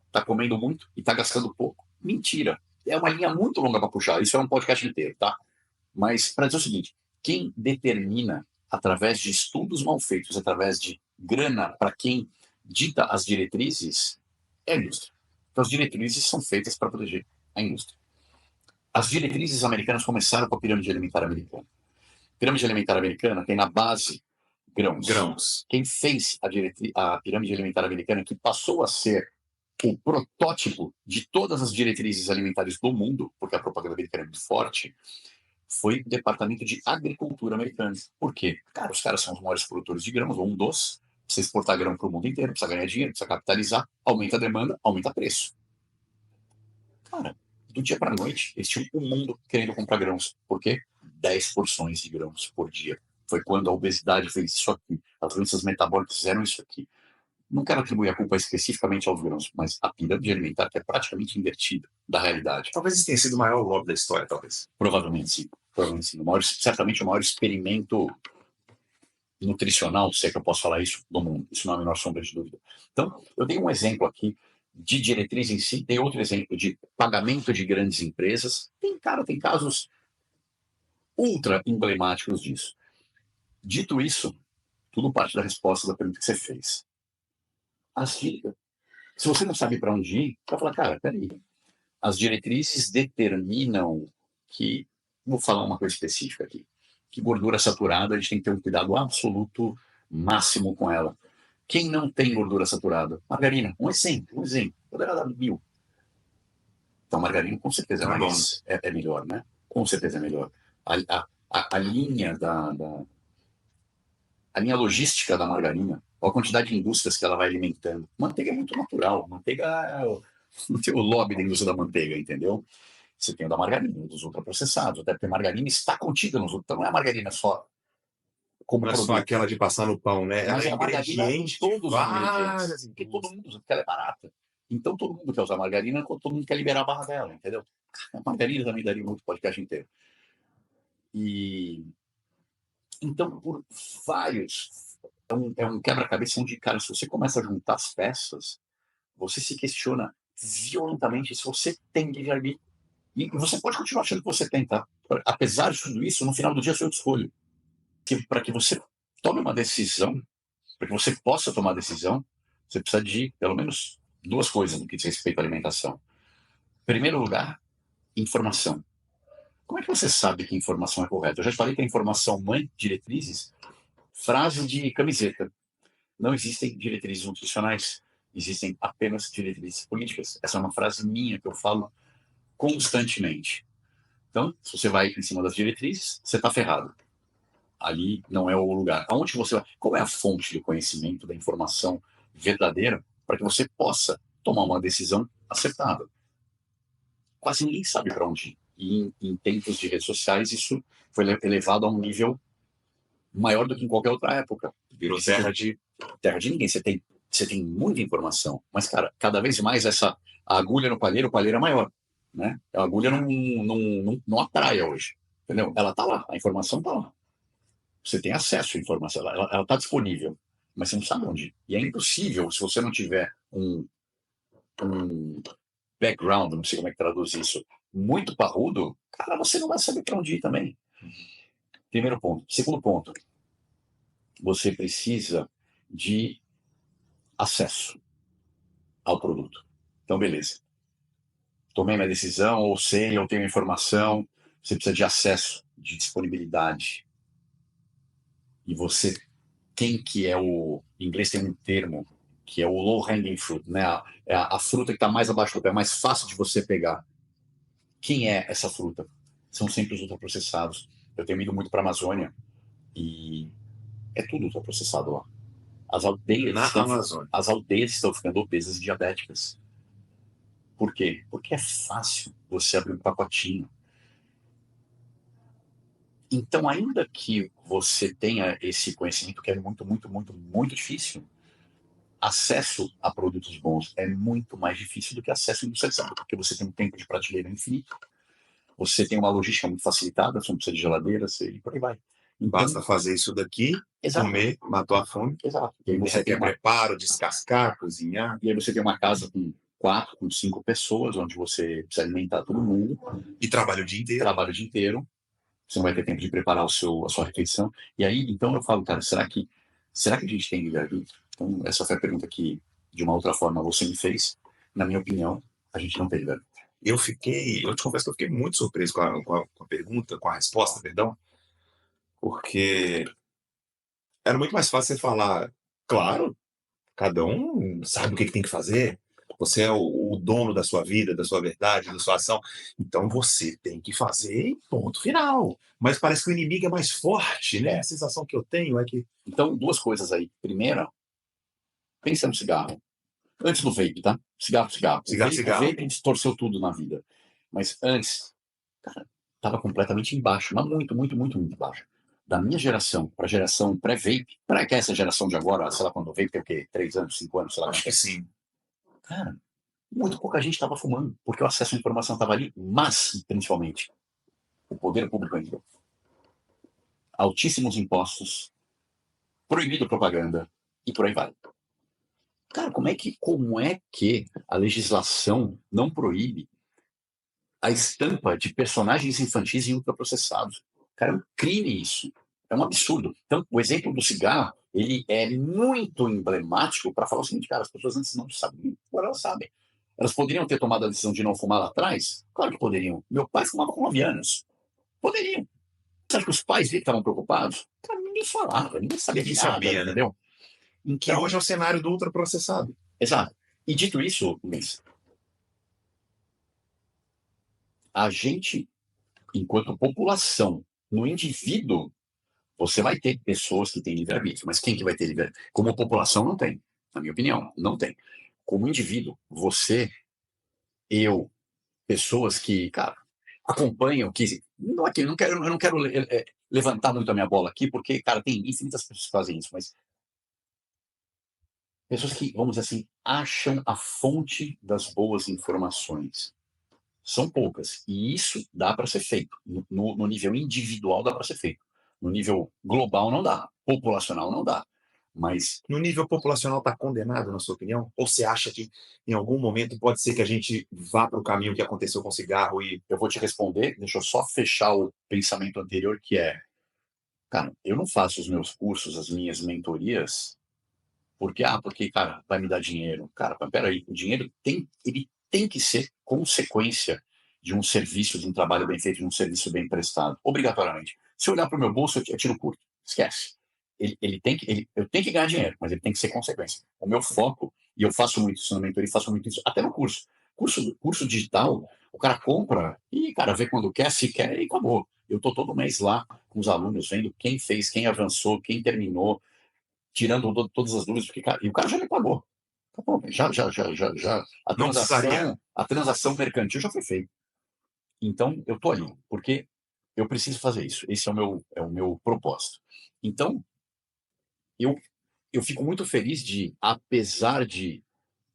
Está comendo muito e está gastando pouco. Mentira. É uma linha muito longa para puxar. Isso é um podcast inteiro, tá? Mas para dizer o seguinte, quem determina, através de estudos mal feitos, através de grana para quem dita as diretrizes, é a indústria. Então as diretrizes são feitas para proteger a indústria. As diretrizes americanas começaram com a pirâmide alimentar americana. A pirâmide alimentar americana tem na base grãos. Grãos. Quem fez a pirâmide alimentar americana, que passou a ser o protótipo de todas as diretrizes alimentares do mundo, porque a propaganda americana é muito forte, foi o Departamento de Agricultura americano. Por quê? Cara, os caras são os maiores produtores de grãos, ou um dos. Precisa exportar grão para o mundo inteiro, precisa ganhar dinheiro, precisa capitalizar, aumenta a demanda, aumenta o preço. Cara, do dia para a noite, eles tinham um mundo querendo comprar grãos. Por quê? 10 porções de grãos por dia. Foi quando a obesidade fez isso aqui, as doenças metabólicas fizeram isso aqui. Não quero atribuir a culpa especificamente aos grãos, mas a pirâmide alimentar que é praticamente invertida da realidade. Talvez esse tenha sido o maior lobby da história, talvez. Provavelmente sim. Provavelmente sim. Certamente o maior experimento nutricional, se é que eu posso falar isso, do mundo. Isso não é a menor sombra de dúvida. Então, eu dei um exemplo aqui de diretriz em si, tem outro exemplo de pagamento de grandes empresas. Tem casos ultra emblemáticos disso. Dito isso, tudo parte da resposta da pergunta que você fez. Se você não sabe para onde ir, vai falar, cara, peraí. As diretrizes determinam que, vou falar uma coisa específica aqui, que gordura saturada a gente tem que ter um cuidado absoluto máximo com ela. Quem não tem gordura saturada? Margarina, um exemplo. Poderá dar 1000. Então, margarina com certeza é melhor, né? Com certeza é melhor. A linha a linha logística da margarina, a quantidade de indústrias que ela vai alimentando. Manteiga é muito natural. Manteiga não tem o lobby da indústria da manteiga, entendeu? Você tem o da margarina, dos ultraprocessados, até porque a margarina está contida nos outros. Então não é a margarina só como não é produto. só aquela de passar no pão, né? Mas Ela é a margarina ingrediente todos de os várias ingredientes. Porque todo mundo usa, porque ela é barata. Então todo mundo quer usar margarina, todo mundo quer liberar a barra dela, entendeu? A margarina também daria muito podcast inteiro. E então, por vários. É um quebra-cabeça onde, cara, se você começa a juntar as peças, você se questiona violentamente se você tem livre-arbítrio. E você pode continuar achando que você tem, tá? Apesar de tudo isso, no final do dia sou eu que escolho. Para que você tome uma decisão, para que você possa tomar decisão, você precisa de pelo menos duas coisas no que diz respeito à alimentação. Em primeiro lugar, informação. Como é que você sabe que informação é correta? Eu já te falei que a informação mãe, diretrizes, frase de camiseta. Não existem diretrizes nutricionais, existem apenas diretrizes políticas. Essa é uma frase minha que eu falo constantemente. Então, se você vai em cima das diretrizes, você está ferrado. Ali não é o lugar. Aonde você vai? Qual é a fonte do conhecimento, da informação verdadeira para que você possa tomar uma decisão acertada? Quase ninguém sabe para onde ir. E em tempos de redes sociais, isso foi elevado a um nível maior do que em qualquer outra época. Virou terra de ninguém. Você tem muita informação, mas, cara, cada vez mais a agulha no palheiro, o palheiro é maior. Né? A agulha não atrai hoje. Entendeu? Ela está lá, a informação está lá. Você tem acesso à informação, ela está disponível, mas você não sabe onde. E é impossível, se você não tiver um background, não sei como é que traduz isso, muito parrudo, cara, você não vai saber para onde ir também. Primeiro ponto. Segundo ponto, você precisa de acesso ao produto. Então, beleza. Tomei minha decisão, ou sei, eu tenho informação, você precisa de acesso, de disponibilidade. E você, quem que é o... Em inglês tem um termo, que é o low hanging fruit, né? A fruta que está mais abaixo do pé, mais fácil de você pegar. Quem é essa fruta? São sempre os ultraprocessados. Eu tenho ido muito para a Amazônia e é tudo ultraprocessado lá. Na Amazônia. As aldeias estão ficando obesas e diabéticas. Por quê? Porque é fácil você abrir um pacotinho. Então, ainda que você tenha esse conhecimento, que é muito, muito, muito, muito difícil, acesso a produtos bons é muito mais difícil do que acesso industrializado, porque você tem um tempo de prateleira infinito, você tem uma logística muito facilitada, você não precisa de geladeira, e por aí vai. Então, Basta fazer isso daqui, exato, comer, matou a fome. exato. E aí Você você tem quer preparo, descascar, cozinhar. E aí você tem uma casa com 4, com 5 pessoas, onde você precisa alimentar todo mundo, E trabalha o dia inteiro. trabalha o dia inteiro, você não vai ter tempo de preparar a sua refeição. E aí, então eu falo, cara, será que a gente tem livre-arbítrio? Então, essa foi a pergunta que, de uma outra forma, você me fez. Na minha opinião, a gente não tem livre-arbítrio. Eu te confesso que eu fiquei muito surpreso com a pergunta, com a resposta, perdão, porque era muito mais fácil você falar, claro, cada um sabe o que tem que fazer. Você é o dono da sua vida, da sua verdade, da sua ação. Então você tem que fazer e ponto final. Mas parece que o inimigo é mais forte, né? A sensação que eu tenho é que. Então, duas coisas aí. Primeira, pensa no cigarro. Antes do vape, tá? Cigarro. O vape distorceu tudo na vida. Mas antes, cara, estava completamente embaixo, mas muito, muito, muito, muito embaixo. Da minha geração para a geração pré-vape, para que essa geração de agora, sei lá, quando o vape tem o quê? 3 anos, 5 anos, sei lá. Acho que sim. Cara, muito pouca gente estava fumando, porque o acesso à informação estava ali, mas, principalmente, o poder público entrou. Altíssimos impostos, proibido propaganda, e por aí vai. Cara, como é que a legislação não proíbe a estampa de personagens infantis em ultraprocessados? Cara, é um crime isso. É um absurdo. Então, o exemplo do cigarro, ele é muito emblemático para falar o seguinte, cara, as pessoas antes não sabiam, agora elas sabem. Elas poderiam ter tomado a decisão de não fumar lá atrás? Claro que poderiam. Meu pai fumava com 9 anos. Poderiam. Sabe que os pais dele estavam preocupados? Cara, ninguém falava, ninguém sabia de Ninguém nada, sabia, né? entendeu? Que Então, hoje é o cenário do ultraprocessado. exato. E dito isso, Luiz, a gente, enquanto população, no indivíduo, você vai ter pessoas que têm livre-arbítrio, mas quem que vai ter livre-arbítrio? Como população, não tem. Na minha opinião, não tem. Como indivíduo, você, eu, pessoas que, cara, acompanham, que não aqui, eu não quero levantar muito a minha bola aqui, porque, cara, tem infinitas pessoas que fazem isso, mas pessoas que, vamos dizer assim, acham a fonte das boas informações. São poucas. E isso dá para ser feito. No nível individual dá para ser feito. No nível global não dá. Populacional não dá. Mas No nível populacional está condenado, na sua opinião? Ou você acha que em algum momento pode ser que a gente vá para o caminho que aconteceu com o cigarro e. eu vou te responder, deixa eu só fechar o pensamento anterior, que é, cara, eu não faço os meus cursos, as minhas mentorias, porque, cara, vai me dar dinheiro. Cara, mas peraí, o dinheiro ele tem que ser consequência de um serviço, de um trabalho bem feito, de um serviço bem prestado, obrigatoriamente. Se eu olhar para o meu bolso, eu tiro curto. Esquece. Eu tenho que ganhar dinheiro, mas ele tem que ser consequência. O meu foco, e eu faço muito isso na mentoria, faço muito isso até no curso. Curso digital, o cara compra e, cara, vê quando quer, se quer e acabou. Eu estou todo mês lá com os alunos, vendo quem fez, quem avançou, quem terminou, tirando todas as dúvidas, porque, cara, e o cara já me pagou. Tá bom, já. Não precisaria. A transação mercantil já foi feita. Então, eu tô ali, porque eu preciso fazer isso. Esse é o meu propósito. Então, eu, eu fico muito feliz de, apesar de,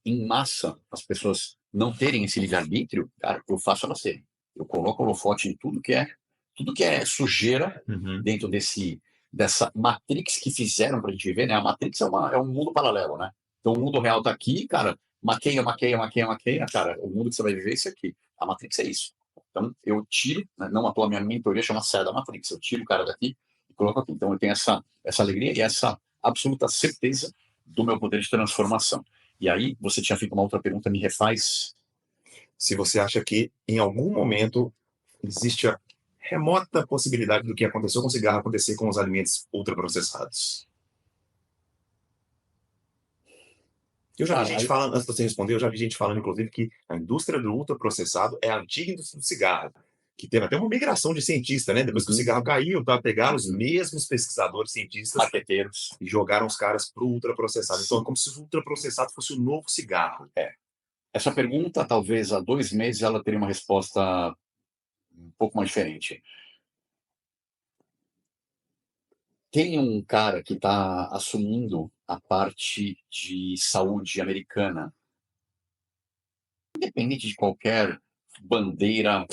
em massa, as pessoas não terem esse livre-arbítrio, cara, eu faço elas terem. Eu coloco holofote em tudo que é sujeira Uhum. dentro dessa matrix que fizeram para a gente viver, né? A matrix é um mundo paralelo, né? Então o mundo real tá aqui, cara, maqueia, cara, o mundo que você vai viver é esse aqui. A matrix é isso. Então eu tiro, né? Não à toa, a minha mentoria chama Saia da Matrix. Eu tiro o cara daqui e coloco aqui. Então eu tenho essa alegria e essa absoluta certeza do meu poder de transformação. E aí, você tinha feito uma outra pergunta, me refaz? Se você acha que, em algum momento, existe a remota possibilidade do que aconteceu com o cigarro acontecer com os alimentos ultraprocessados. Eu já vi Cara, gente falando, antes de você responder, eu já vi gente falando, inclusive, que a indústria do ultraprocessado é a antiga indústria do cigarro, que teve até uma migração de cientista, né? Depois que o cigarro caiu, tá? Pegaram os mesmos pesquisadores, cientistas, marqueteiros. e jogaram os caras pro ultraprocessado. Então é como se o ultraprocessado fosse o novo cigarro. Essa pergunta, talvez há 2 meses, ela teria uma resposta um pouco mais diferente. Tem um cara que está assumindo a parte de saúde americana, independente de qualquer bandeira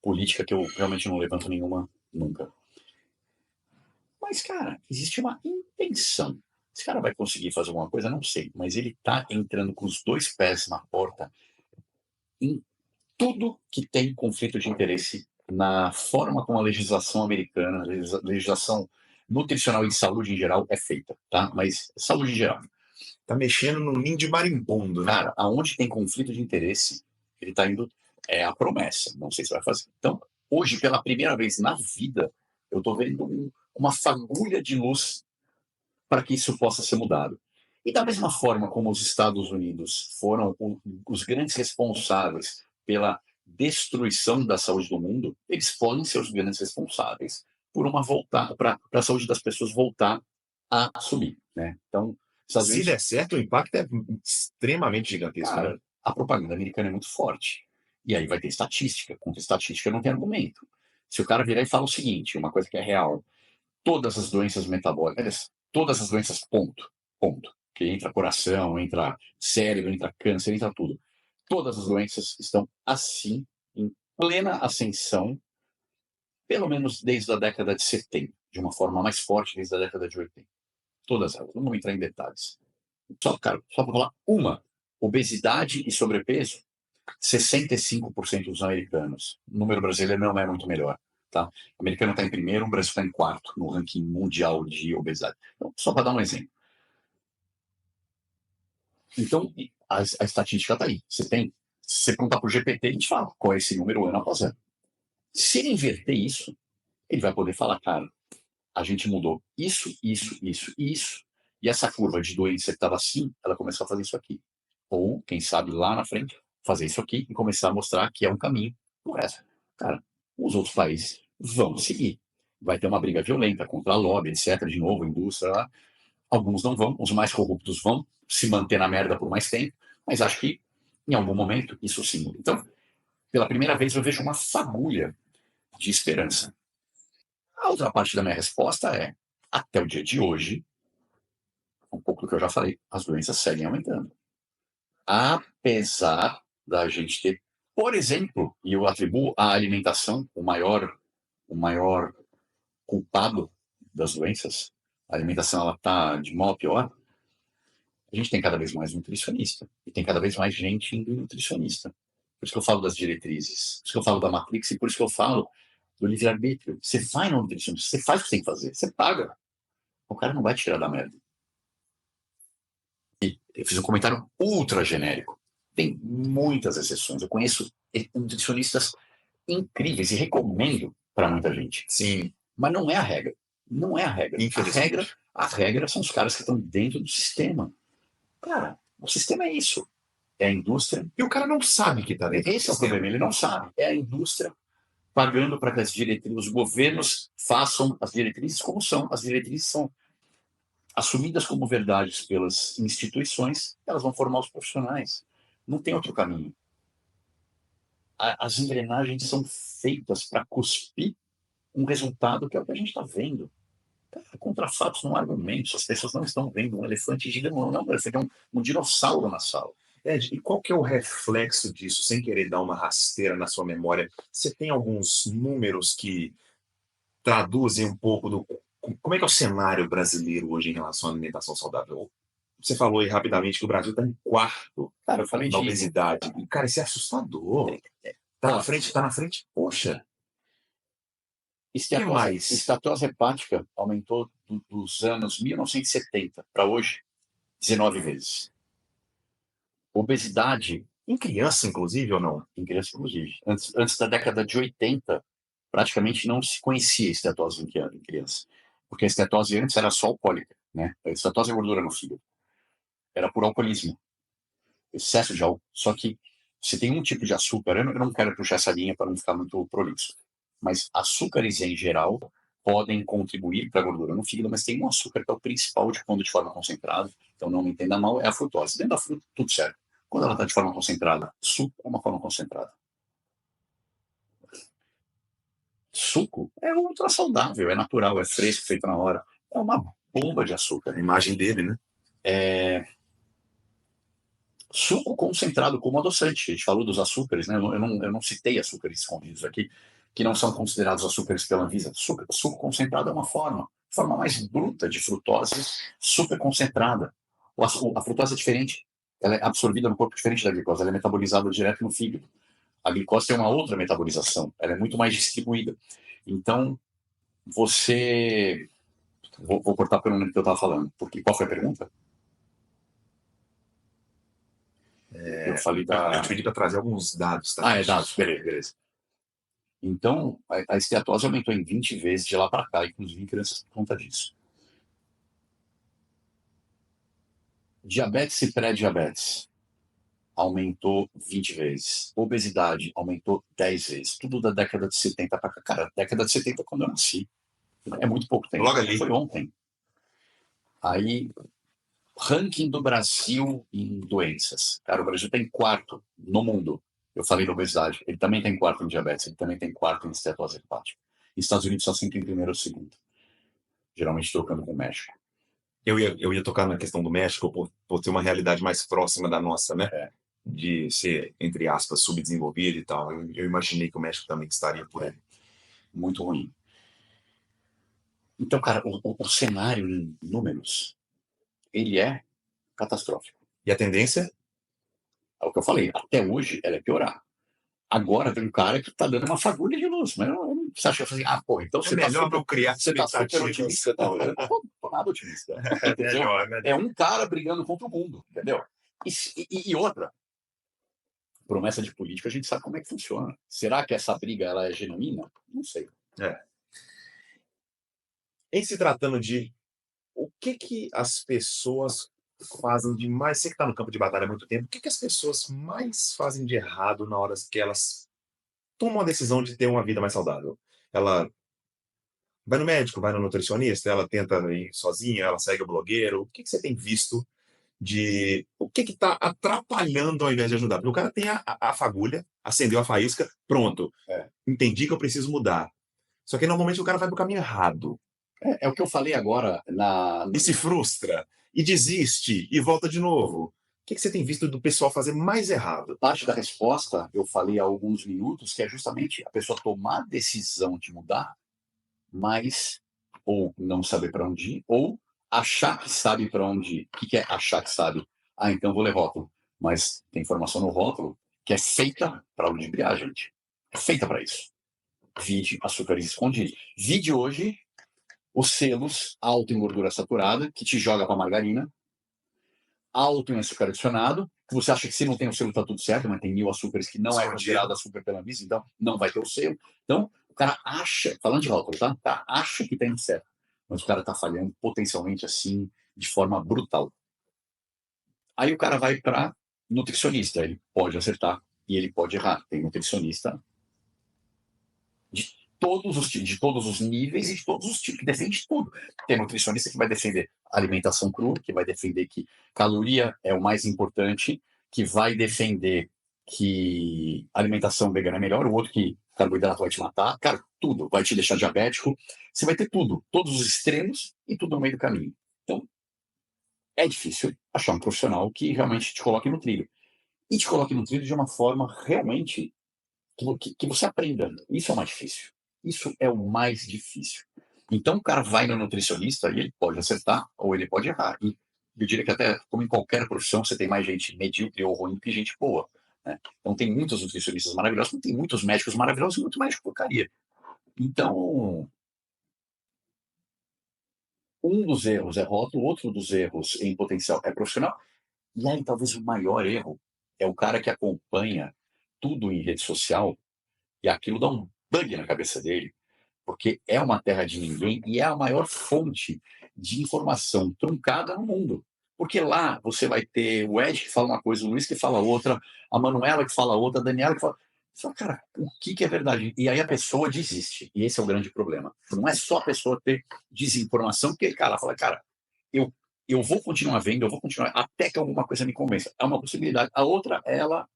política, que eu realmente não levanto nenhuma nunca. Mas, cara, existe uma intenção. Esse cara vai conseguir fazer alguma coisa? Não sei. Mas ele está entrando com os 2 pés na porta em tudo que tem conflito de interesse na forma como a legislação americana, a legislação nutricional e de saúde em geral é feita, tá? Mas saúde em geral. Tá mexendo num ninho de marimbondo, né? Cara, aonde tem conflito de interesse, ele está indo, é a promessa, não sei se vai fazer. Então, hoje, pela primeira vez na vida, eu estou vendo uma fagulha de luz para que isso possa ser mudado. E da mesma forma como os Estados Unidos foram os grandes responsáveis pela destruição da saúde do mundo, eles podem ser os grandes responsáveis por uma voltar para a saúde das pessoas voltar a subir, né? Então, Estados Se Unidos, der certo, o impacto é extremamente gigantesco, né? cara, a propaganda americana é muito forte. E aí vai ter estatística. Contra estatística não tem argumento. Se o cara virar e falar o seguinte, uma coisa que é real, todas as doenças metabólicas, todas as doenças, ponto, ponto. Que entra coração, entra cérebro, entra câncer, entra tudo. Todas as doenças estão assim, em plena ascensão, pelo menos desde a década de 70, de uma forma mais forte desde a década de 80. Todas elas, não vou entrar em detalhes. Só, cara, só para falar uma, obesidade e sobrepeso, 65% dos americanos. O número brasileiro não é muito melhor. Tá? O americano está em primeiro, o Brasil está em quarto no ranking mundial de obesidade. Então, só para dar um exemplo. Então, a estatística está aí. Você tem. Se você perguntar para o GPT, a gente fala qual é esse número ano após ano. Se ele inverter isso, ele vai poder falar, cara, a gente mudou isso, isso, isso e isso. E essa curva de doença que estava assim, ela começou a fazer isso aqui. Ou, quem sabe, lá na frente, fazer isso aqui e começar a mostrar que é um caminho pro resto. Cara, os outros países vão seguir. Vai ter uma briga violenta contra a lobby, etc. De novo, indústria lá. Alguns não vão, os mais corruptos vão se manter na merda por mais tempo, mas acho que em algum momento isso sim muda. Então, pela primeira vez eu vejo uma fagulha de esperança. A outra parte da minha resposta é, até o dia de hoje, um pouco do que eu já falei, as doenças seguem aumentando. Apesar da gente ter, por exemplo, e eu atribuo à alimentação o maior culpado das doenças, a alimentação ela está de mal a pior, a gente tem cada vez mais nutricionista e tem cada vez mais gente indo em nutricionista. Por isso que eu falo das diretrizes, por isso que eu falo da Matrix e por isso que eu falo do livre-arbítrio. Você vai no nutricionista, você faz o que tem que fazer, você paga. O cara não vai te tirar da merda. Eu fiz um comentário ultra genérico. Tem muitas exceções. Eu conheço nutricionistas incríveis e recomendo para muita gente. Sim, Mas não é a regra. Não é a regra. infelizmente. A regra são os caras que estão dentro do sistema. Cara, o sistema é isso. É a indústria. E o cara não sabe que tá dentro do Esse é o sistema. problema, ele não sabe. É a indústria pagando para que as diretrizes, os governos façam as diretrizes como são. As diretrizes são assumidas como verdades pelas instituições, elas vão formar os profissionais. Não tem outro caminho. As engrenagens são feitas para cuspir um resultado que é o que a gente está vendo. Contra fatos não há argumentos. As pessoas não estão vendo um elefante gigante, não é um elefante, é um dinossauro na sala. Ed, e qual que é o reflexo disso, sem querer dar uma rasteira na sua memória? Você tem alguns números que traduzem um pouco do como é que é o cenário brasileiro hoje em relação à alimentação saudável? Você falou aí rapidamente que o Brasil está em quarto Cara, eu falei na de. obesidade. E, cara, isso é assustador. Tá na frente, poxa. Que mais? Esteatose hepática aumentou dos anos 1970 para hoje 19 vezes. Obesidade, Em criança, inclusive, ou não? em criança, inclusive. Antes da década de 80, praticamente não se conhecia estetose em criança. Porque a estetose antes era só alcoólica, né? A estetose é gordura no fígado. Era por alcoolismo, excesso de álcool. Só que você tem um tipo de açúcar, eu não quero puxar essa linha para não ficar muito prolixo, mas açúcares em geral podem contribuir para a gordura no fígado, mas tem um açúcar que é o principal de quando de forma concentrada, então não me entenda mal, é a frutose. Dentro da fruta, tudo certo. Quando ela está de forma concentrada, suco é uma forma concentrada. Suco é ultra saudável, é natural, é fresco, feito na hora. É uma bomba de açúcar. A imagem dele, né? Suco concentrado como adoçante. A gente falou dos açúcares, né? Eu não citei açúcares escondidos aqui, que não são considerados açúcares pela Anvisa. Suco concentrado é uma forma mais bruta de frutose super concentrada. A frutose é diferente. Ela é absorvida no corpo diferente da glicose. Ela é metabolizada direto no fígado. A glicose tem uma outra metabolização. Ela é muito mais distribuída. Então, você... Vou cortar pelo nome que eu estava falando. Porque qual foi a pergunta? Eu falei Eu te pedi para trazer alguns dados, tá? é dados. Beleza. Então, a esteatose aumentou em 20 vezes de lá para cá, inclusive em crianças por conta disso. Diabetes e pré-diabetes aumentou 20 vezes. Obesidade aumentou 10 vezes. Tudo da década de 70 para cá. Cara, década de 70 quando eu nasci. É muito pouco tempo. Logo ali. Foi ontem. Aí, ranking do Brasil em doenças. Cara, o Brasil tem quarto no mundo. Eu falei da obesidade. Ele também tem quarto em diabetes. Ele também tem quarto em estetose hepática. Estados Unidos só sempre em primeiro ou segundo. Geralmente trocando com o México. Eu ia tocar na questão do México por ter uma realidade mais próxima da nossa, né? É. De ser, entre aspas, subdesenvolvido e tal. Eu imaginei que o México também estaria por aí. Muito ruim. Então, cara, o cenário em números, ele é catastrófico. E a tendência? É o que eu falei, até hoje ela é piorar. Agora tem um cara que tá dando uma fagulha de luz, mas você acha assim, então você tá melhor super, não criar você tá super expectativas. otimista. Não, eu não tô nada otimista. Entendeu? Melhor. É um cara brigando contra o mundo, entendeu? E outra, promessa de política, a gente sabe como é que funciona. Será que essa briga ela é genuína? Não sei. Em se tratando de o que as pessoas fazem de mais, você que está no campo de batalha há muito tempo, o que as pessoas mais fazem de errado na hora que elas tomam a decisão de ter uma vida mais saudável? Ela vai no médico, vai no nutricionista, ela tenta ir sozinha, ela segue o blogueiro. O que você tem visto de o que está atrapalhando ao invés de ajudar? Porque o cara tem a fagulha, acendeu a faísca, pronto. Entendi que eu preciso mudar. Só que normalmente o cara vai pro caminho errado. É o que eu falei agora E se frustra, e desiste, e volta de novo. O que você tem visto do pessoal fazer mais errado? parte da resposta, eu falei há alguns minutos, que é justamente a pessoa tomar a decisão de mudar, mas ou não saber para onde ir, ou achar que sabe para onde ir. O que é achar que sabe? Então vou ler rótulo. Mas tem informação no rótulo que é feita para ludibriar, gente. É feita para isso. Vide açúcares escondidos. Vide hoje os selos alto em gordura saturada, que te joga para margarina, alto em açúcar adicionado, que você acha que se não tem o selo está tudo certo, mas tem 1000 açúcares que não é considerado açúcar pela Anvisa, então não vai ter o selo. Então, o cara acha, falando de rótulo, tá? O cara acha que tem certo, mas o cara está falhando potencialmente assim, de forma brutal. Aí o cara vai para nutricionista, ele pode acertar e ele pode errar. Tem nutricionista de todos os níveis e de todos os tipos, que defende tudo. Tem nutricionista que vai defender alimentação crua, que vai defender que caloria é o mais importante, que vai defender que alimentação vegana é melhor, o outro que carboidrato vai te matar, cara, tudo, vai te deixar diabético, você vai ter tudo, todos os extremos e tudo no meio do caminho. Então, é difícil achar um profissional que realmente te coloque no trilho. E te coloque no trilho de uma forma realmente que você aprenda. Isso é o mais difícil. Isso é o mais difícil. Então o cara vai no nutricionista e ele pode acertar ou ele pode errar. E eu diria que até, como em qualquer profissão, você tem mais gente medíocre ou ruim que gente boa. Né? Então tem muitos nutricionistas maravilhosos, mas tem muitos médicos maravilhosos e muito médico porcaria. Então, Um dos erros é rótulo, outro dos erros em potencial é profissional, e aí talvez o maior erro é o cara que acompanha tudo em rede social e aquilo dá um bug na cabeça dele, porque é uma terra de ninguém e é a maior fonte de informação truncada no mundo. Porque lá você vai ter o Ed que fala uma coisa, o Luiz que fala outra, a Manuela que fala outra, a Daniela que fala. Você fala, cara, o que é verdade? E aí a pessoa desiste. E esse é o grande problema. Não é só a pessoa ter desinformação, porque, cara, ela fala, cara, eu, eu vou continuar vendo, eu vou continuar, até que alguma coisa me convença. É uma possibilidade. A outra é ela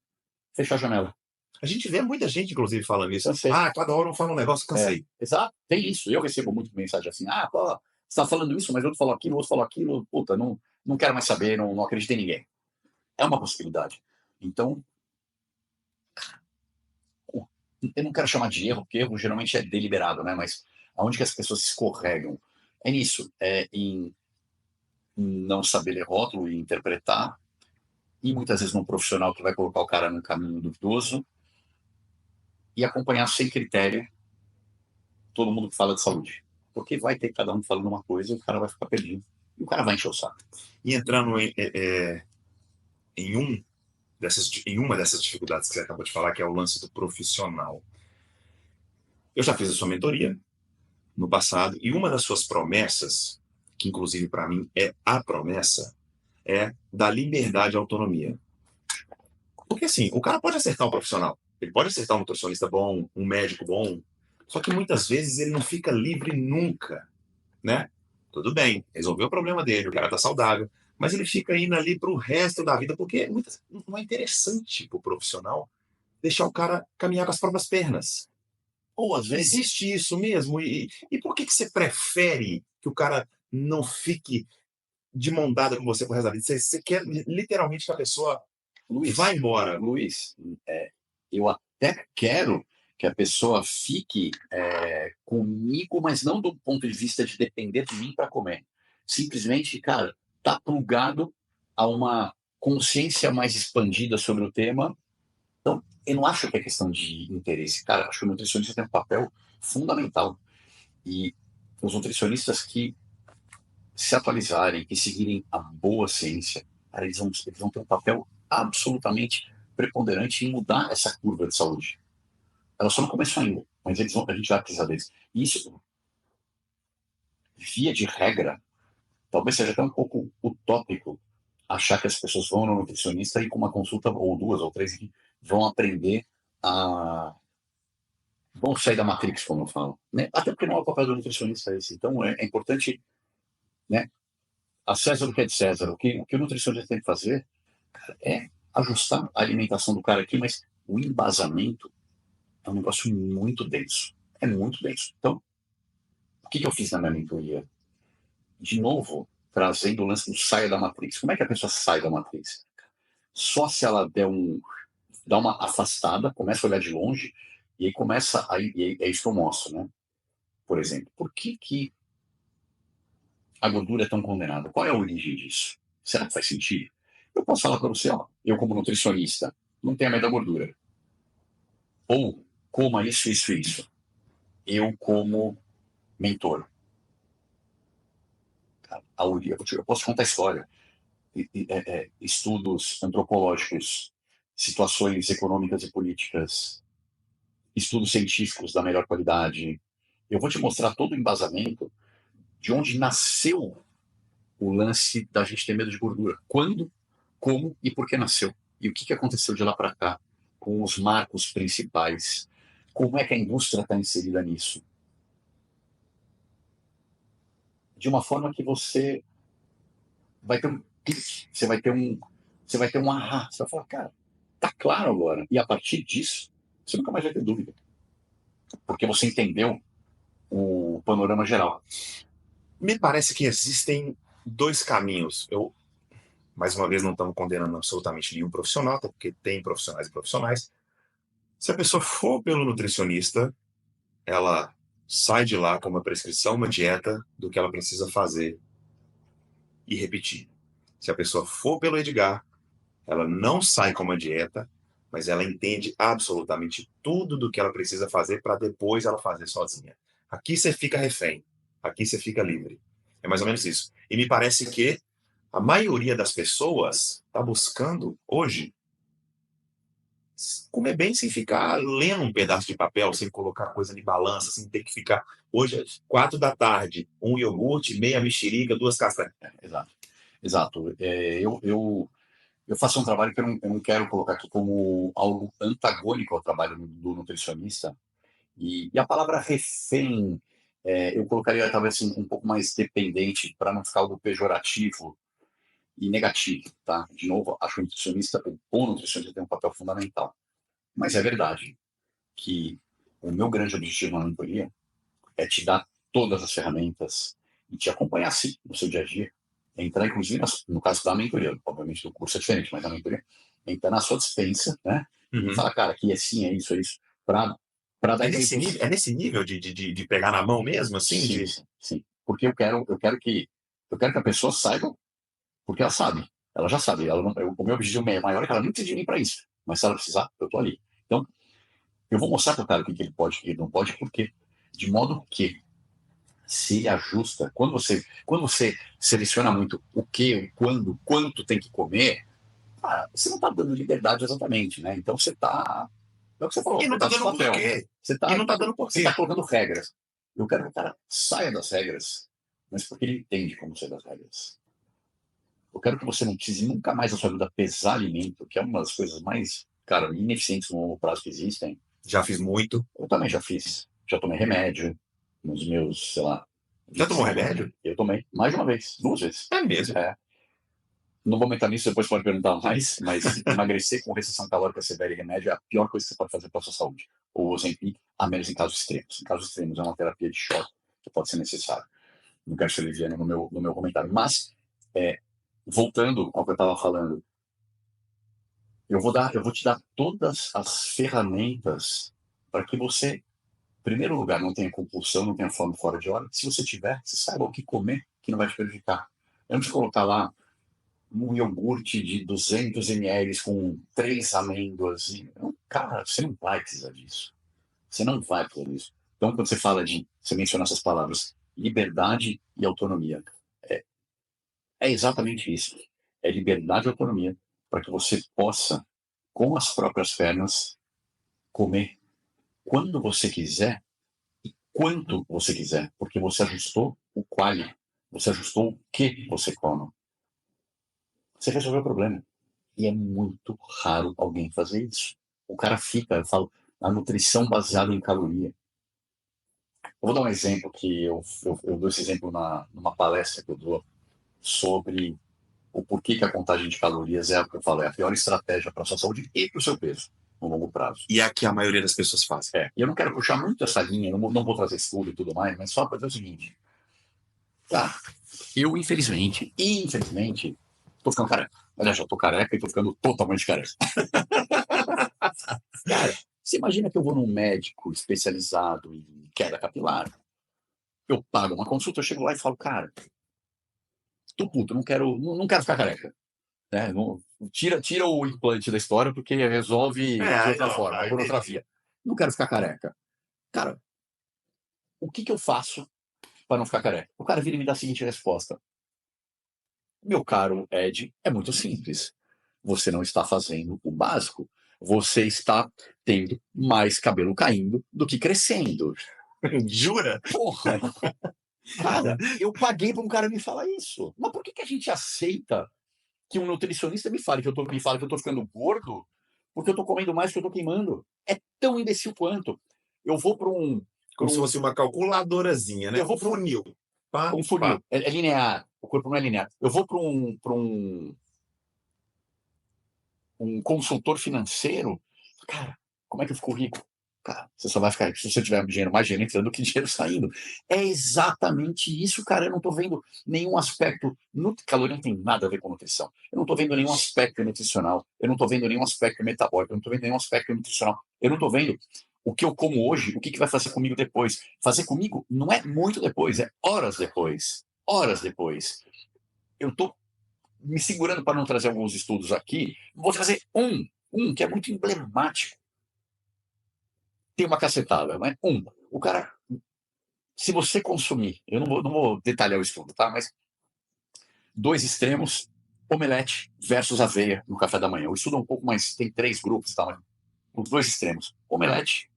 fechar a janela. A gente vê muita gente, inclusive, falando isso. Cansei. Ah, cada hora um fala um negócio, cansei. Exato, tem isso. Eu recebo muito mensagem assim: "Ah, pô, você está falando isso, mas outro falou aquilo, outro falou aquilo. Puta, não quero mais saber, não acredito em ninguém". É uma possibilidade. Então, o eu não quero chamar de erro, porque erro geralmente é deliberado, né, mas aonde que as pessoas escorregam é nisso, é em não saber ler rótulo e interpretar, e muitas vezes num profissional que vai colocar o cara num caminho duvidoso, e acompanhar sem critério todo mundo que fala de saúde. Porque vai ter cada um falando uma coisa e o cara vai ficar perdido. E o cara vai encher o saco. E entrando em em uma dessas dificuldades que você acabou de falar, que é o lance do profissional. Eu já fiz a sua mentoria no passado, e uma das suas promessas, que inclusive para mim é a promessa, é da liberdade e autonomia. Porque assim, o cara pode acertar um profissional, ele pode acertar um nutricionista bom, um médico bom, só que muitas vezes ele não fica livre nunca, né? Tudo bem, resolveu o problema dele, o cara tá saudável, mas ele fica indo ali pro resto da vida, porque não é interessante pro profissional deixar o cara caminhar com as próprias pernas. Ou às vezes, Existe isso mesmo? E por que você prefere que o cara não fique de mão dada com você pro resto da vida? Você quer literalmente que a pessoa vá Luiz, embora. Luiz, eu até quero que a pessoa fique comigo, mas não do ponto de vista de depender de mim para comer. Simplesmente, cara, tá plugado a uma consciência mais expandida sobre o tema. Então, eu não acho que é questão de interesse. Cara, acho que o nutricionista tem um papel fundamental. E os nutricionistas que se atualizarem, que seguirem a boa ciência, cara, eles vão ter um papel absolutamente preponderante em mudar essa curva de saúde. Ela só não começou ainda, mas a gente vai precisar deles. E isso, via de regra, talvez seja até um pouco utópico achar que as pessoas vão no nutricionista e com uma consulta ou duas ou três vão aprender a vão sair da matrix, como eu falo. Né? Até porque não é o papel do nutricionista esse. Então é importante, né? A César o que é de César. O que o nutricionista tem que fazer é ajustar a alimentação do cara aqui, mas o embasamento é um negócio muito denso. É muito denso. Então, o que eu fiz na minha mentoria? De novo, trazendo o lance do saia da matriz. Como é que a pessoa sai da matriz? Só se ela dá uma afastada, começa a olhar de longe, e aí começa e é isso que eu mostro, né? Por exemplo, por que a gordura é tão condenada? Qual é a origem disso? Será que faz sentido? Eu posso falar para você, ó, eu como nutricionista, não tenho medo da gordura. Ou coma isso, isso, isso. Eu como mentor. Eu posso contar a história. Estudos antropológicos, situações econômicas e políticas, estudos científicos da melhor qualidade. Eu vou te mostrar todo o embasamento de onde nasceu o lance da gente ter medo de gordura. Quando, como e por que nasceu. E o que aconteceu de lá para cá, com os marcos principais. Como é que a indústria está inserida nisso? De uma forma que você vai ter um clique, você vai ter um ahá, você vai falar, cara, tá claro agora. E a partir disso, você nunca mais vai ter dúvida, porque você entendeu o panorama geral. Me parece que existem dois caminhos. Eu, mais uma vez, não estamos condenando absolutamente nenhum profissional, até porque tem profissionais e profissionais. Se a pessoa for pelo nutricionista, ela sai de lá com uma prescrição, uma dieta do que ela precisa fazer e repetir. Se a pessoa for pelo Edgar, ela não sai com uma dieta, mas ela entende absolutamente tudo do que ela precisa fazer para depois ela fazer sozinha. Aqui você fica refém, aqui você fica livre. É mais ou menos isso. E me parece que a maioria das pessoas está buscando, hoje, comer bem sem ficar lendo um pedaço de papel, sem colocar coisa de balança, sem ter que ficar. Hoje, 4 da tarde, um iogurte, meia mexerica, 2 castanhas. Exato. Exato. Eu faço um trabalho que eu não quero colocar aqui como algo antagônico ao trabalho do nutricionista. E a palavra refém, eu colocaria talvez assim, um pouco mais dependente, para não ficar algo pejorativo e negativo, tá? De novo, acho que o bom nutricionista tem um papel fundamental. Mas é verdade que o meu grande objetivo na mentoria é te dar todas as ferramentas e te acompanhar, sim, no seu dia a dia. Entrar, inclusive, no caso da mentoria, obviamente o curso é diferente, mas na mentoria, entrar na sua dispensa, né? E Uhum. falar, cara, aqui é sim, é isso, para dar exemplos. É nesse nível de pegar na mão mesmo, assim? Sim, sim, sim. Porque eu quero que a pessoa saiba, porque ela sabe. Ela já sabe. O meu objetivo maior é que ela nem precisa de mim para isso. Mas se ela precisar, eu tô ali. Então, eu vou mostrar para o cara o que ele pode e o que ele não pode, por quê? De modo que se ajusta. Quando você seleciona muito o que, o quando, quanto tem que comer, você não está dando liberdade exatamente, né? Então você está. É o que você falou, E não tá pedaço de dando papel. porquê. Você E está não tá dando porquê. tá colocando regras. Eu quero que o cara saia das regras, mas porque ele entende como sair das regras. Eu quero que você não precise nunca mais na sua vida pesar alimento, que é uma das coisas mais, cara, ineficientes no longo prazo que existem. Já fiz muito. Eu também já fiz. Já tomei remédio nos meus, sei lá, Já tomou 25 anos. remédio? Eu tomei mais de uma vez, 2 vezes. É mesmo. É. Não vou entrar nisso, depois pode perguntar mais, mas emagrecer com restrição calórica severa e remédio é a pior coisa que você pode fazer para a sua saúde. Ou o Ozempic, a menos em casos extremos. Em casos extremos é uma terapia de choque que pode ser necessária. Não quero ser leviano no meu comentário. Mas, voltando ao que eu estava falando, eu vou te dar todas as ferramentas para que você, em primeiro lugar, não tenha compulsão, não tenha fome fora de hora. Se você tiver, você saiba o que comer que não vai te prejudicar. Antes de colocar lá um iogurte de 200 ml com 3 amêndoas. Cara, você não vai precisar disso. Você não vai precisar disso. Então, quando você fala você menciona essas palavras, liberdade e autonomia. É, é exatamente isso. É liberdade e autonomia para que você possa, com as próprias pernas, comer quando você quiser e quanto você quiser, porque você ajustou o quali, você ajustou o que você come. Você resolveu o problema. E é muito raro alguém fazer isso. O cara fica, eu falo, a nutrição baseada em caloria. Eu vou dar um exemplo que eu dou esse exemplo numa palestra que eu dou sobre o porquê que a contagem de calorias é o que eu falo, é a pior estratégia para a sua saúde e para o seu peso no longo prazo. E é a que a maioria das pessoas fazem. E eu não quero puxar muito essa linha, não vou trazer estudo e tudo mais, mas só para dizer o seguinte. Tá, eu infelizmente, tô ficando careca. Aliás, já tô careca e tô ficando totalmente careca. Cara, você imagina que eu vou num médico especializado em queda capilar, eu pago uma consulta, eu chego lá e falo, cara, tô puto, não quero ficar careca. Né? Tira o implante da história porque resolve de outra forma, por outra via. Não quero ficar careca. Cara, o que eu faço para não ficar careca? O cara vira e me dá a seguinte resposta. Meu caro Ed, é muito simples. Você não está fazendo o básico. Você está tendo mais cabelo caindo do que crescendo. Jura? Porra! Cara, eu paguei para um cara me falar isso. Mas por que a gente aceita que um nutricionista me fale que eu tô ficando gordo porque eu tô comendo mais que eu tô queimando? É tão imbecil quanto. Eu vou para Como se fosse uma calculadorazinha, né? eu vou para Funil. Pá, um pá. funil. É linear. O corpo não é linear. Eu vou para um consultor financeiro. Cara, como é que eu fico rico? Cara, você só vai ficar rico se você tiver dinheiro, mais dinheiro entrando do que dinheiro saindo. É exatamente isso, cara. Eu não tô vendo nenhum aspecto. Caloria não tem nada a ver com nutrição. Eu não tô vendo nenhum aspecto nutricional. Eu não tô vendo nenhum aspecto metabólico. Eu não tô vendo nenhum aspecto nutricional. Eu não tô vendo o que eu como hoje, o que vai fazer comigo depois. Fazer comigo não é muito depois, é horas depois. Horas depois. Eu tô me segurando para não trazer alguns estudos aqui. Vou trazer um que é muito emblemático. Tem uma cacetada, né? O cara se você consumir, eu não vou detalhar o estudo, tá? Mas dois extremos, omelete versus aveia no café da manhã. O estudo é um pouco mais, tem 3 grupos, tá? Mas os dois extremos, omelete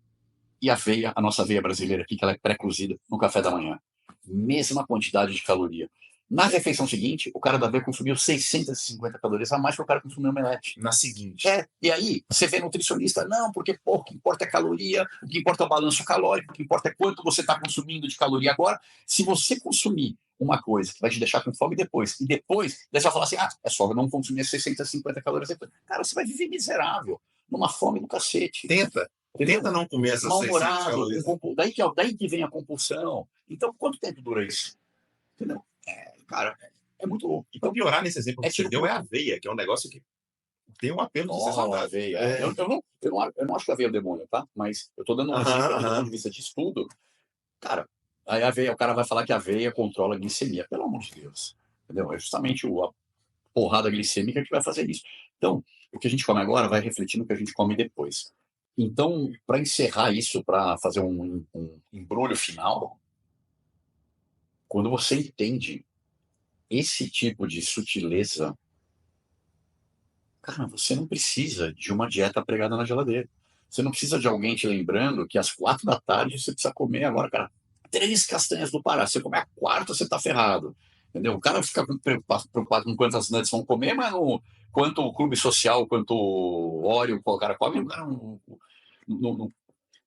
e aveia, a nossa aveia brasileira aqui, que ela é pré-cozida no café da manhã. Mesma quantidade de caloria. Na refeição seguinte, o cara da aveia consumiu 650 calorias a mais que o cara consumiu omelete. Na seguinte. E aí, você vê nutricionista, não, porque pô, o que importa é caloria, o que importa é o balanço calórico, o que importa é quanto você está consumindo de caloria agora. Se você consumir uma coisa que vai te deixar com fome depois, e depois você vai falar assim, é só eu não consumir 650 calorias depois. Cara, você vai viver miserável, numa fome do cacete. Tenta. Entendeu? Tenta não comer essas 600 Mal-humorado, calorias. daí que vem a compulsão. Então, quanto tempo dura isso? Entendeu? Cara, é muito louco. Então, piorar nesse exemplo que você tipo, deu é a aveia, que é um negócio que tem um apelo de ser saudável. aveia. Eu não acho que a aveia é o demônio, tá? Mas eu tô dando um exemplo do ponto de vista de estudo. Cara, aí a aveia, o cara vai falar que a aveia controla a glicemia. Pelo amor de Deus. Entendeu? É justamente a porrada glicêmica que vai fazer isso. Então, o que a gente come agora vai refletir no que a gente come depois. Então, para encerrar isso, para fazer um embrulho final, quando você entende esse tipo de sutileza, cara, você não precisa de uma dieta pregada na geladeira. Você não precisa de alguém te lembrando que às 4 da tarde você precisa comer agora, cara, 3 castanhas do Pará. Se você comer a quarta, você tá ferrado. Entendeu? O cara fica preocupado com quantas nuts vão comer, mas quanto o clube social, quanto o óleo o cara come, o cara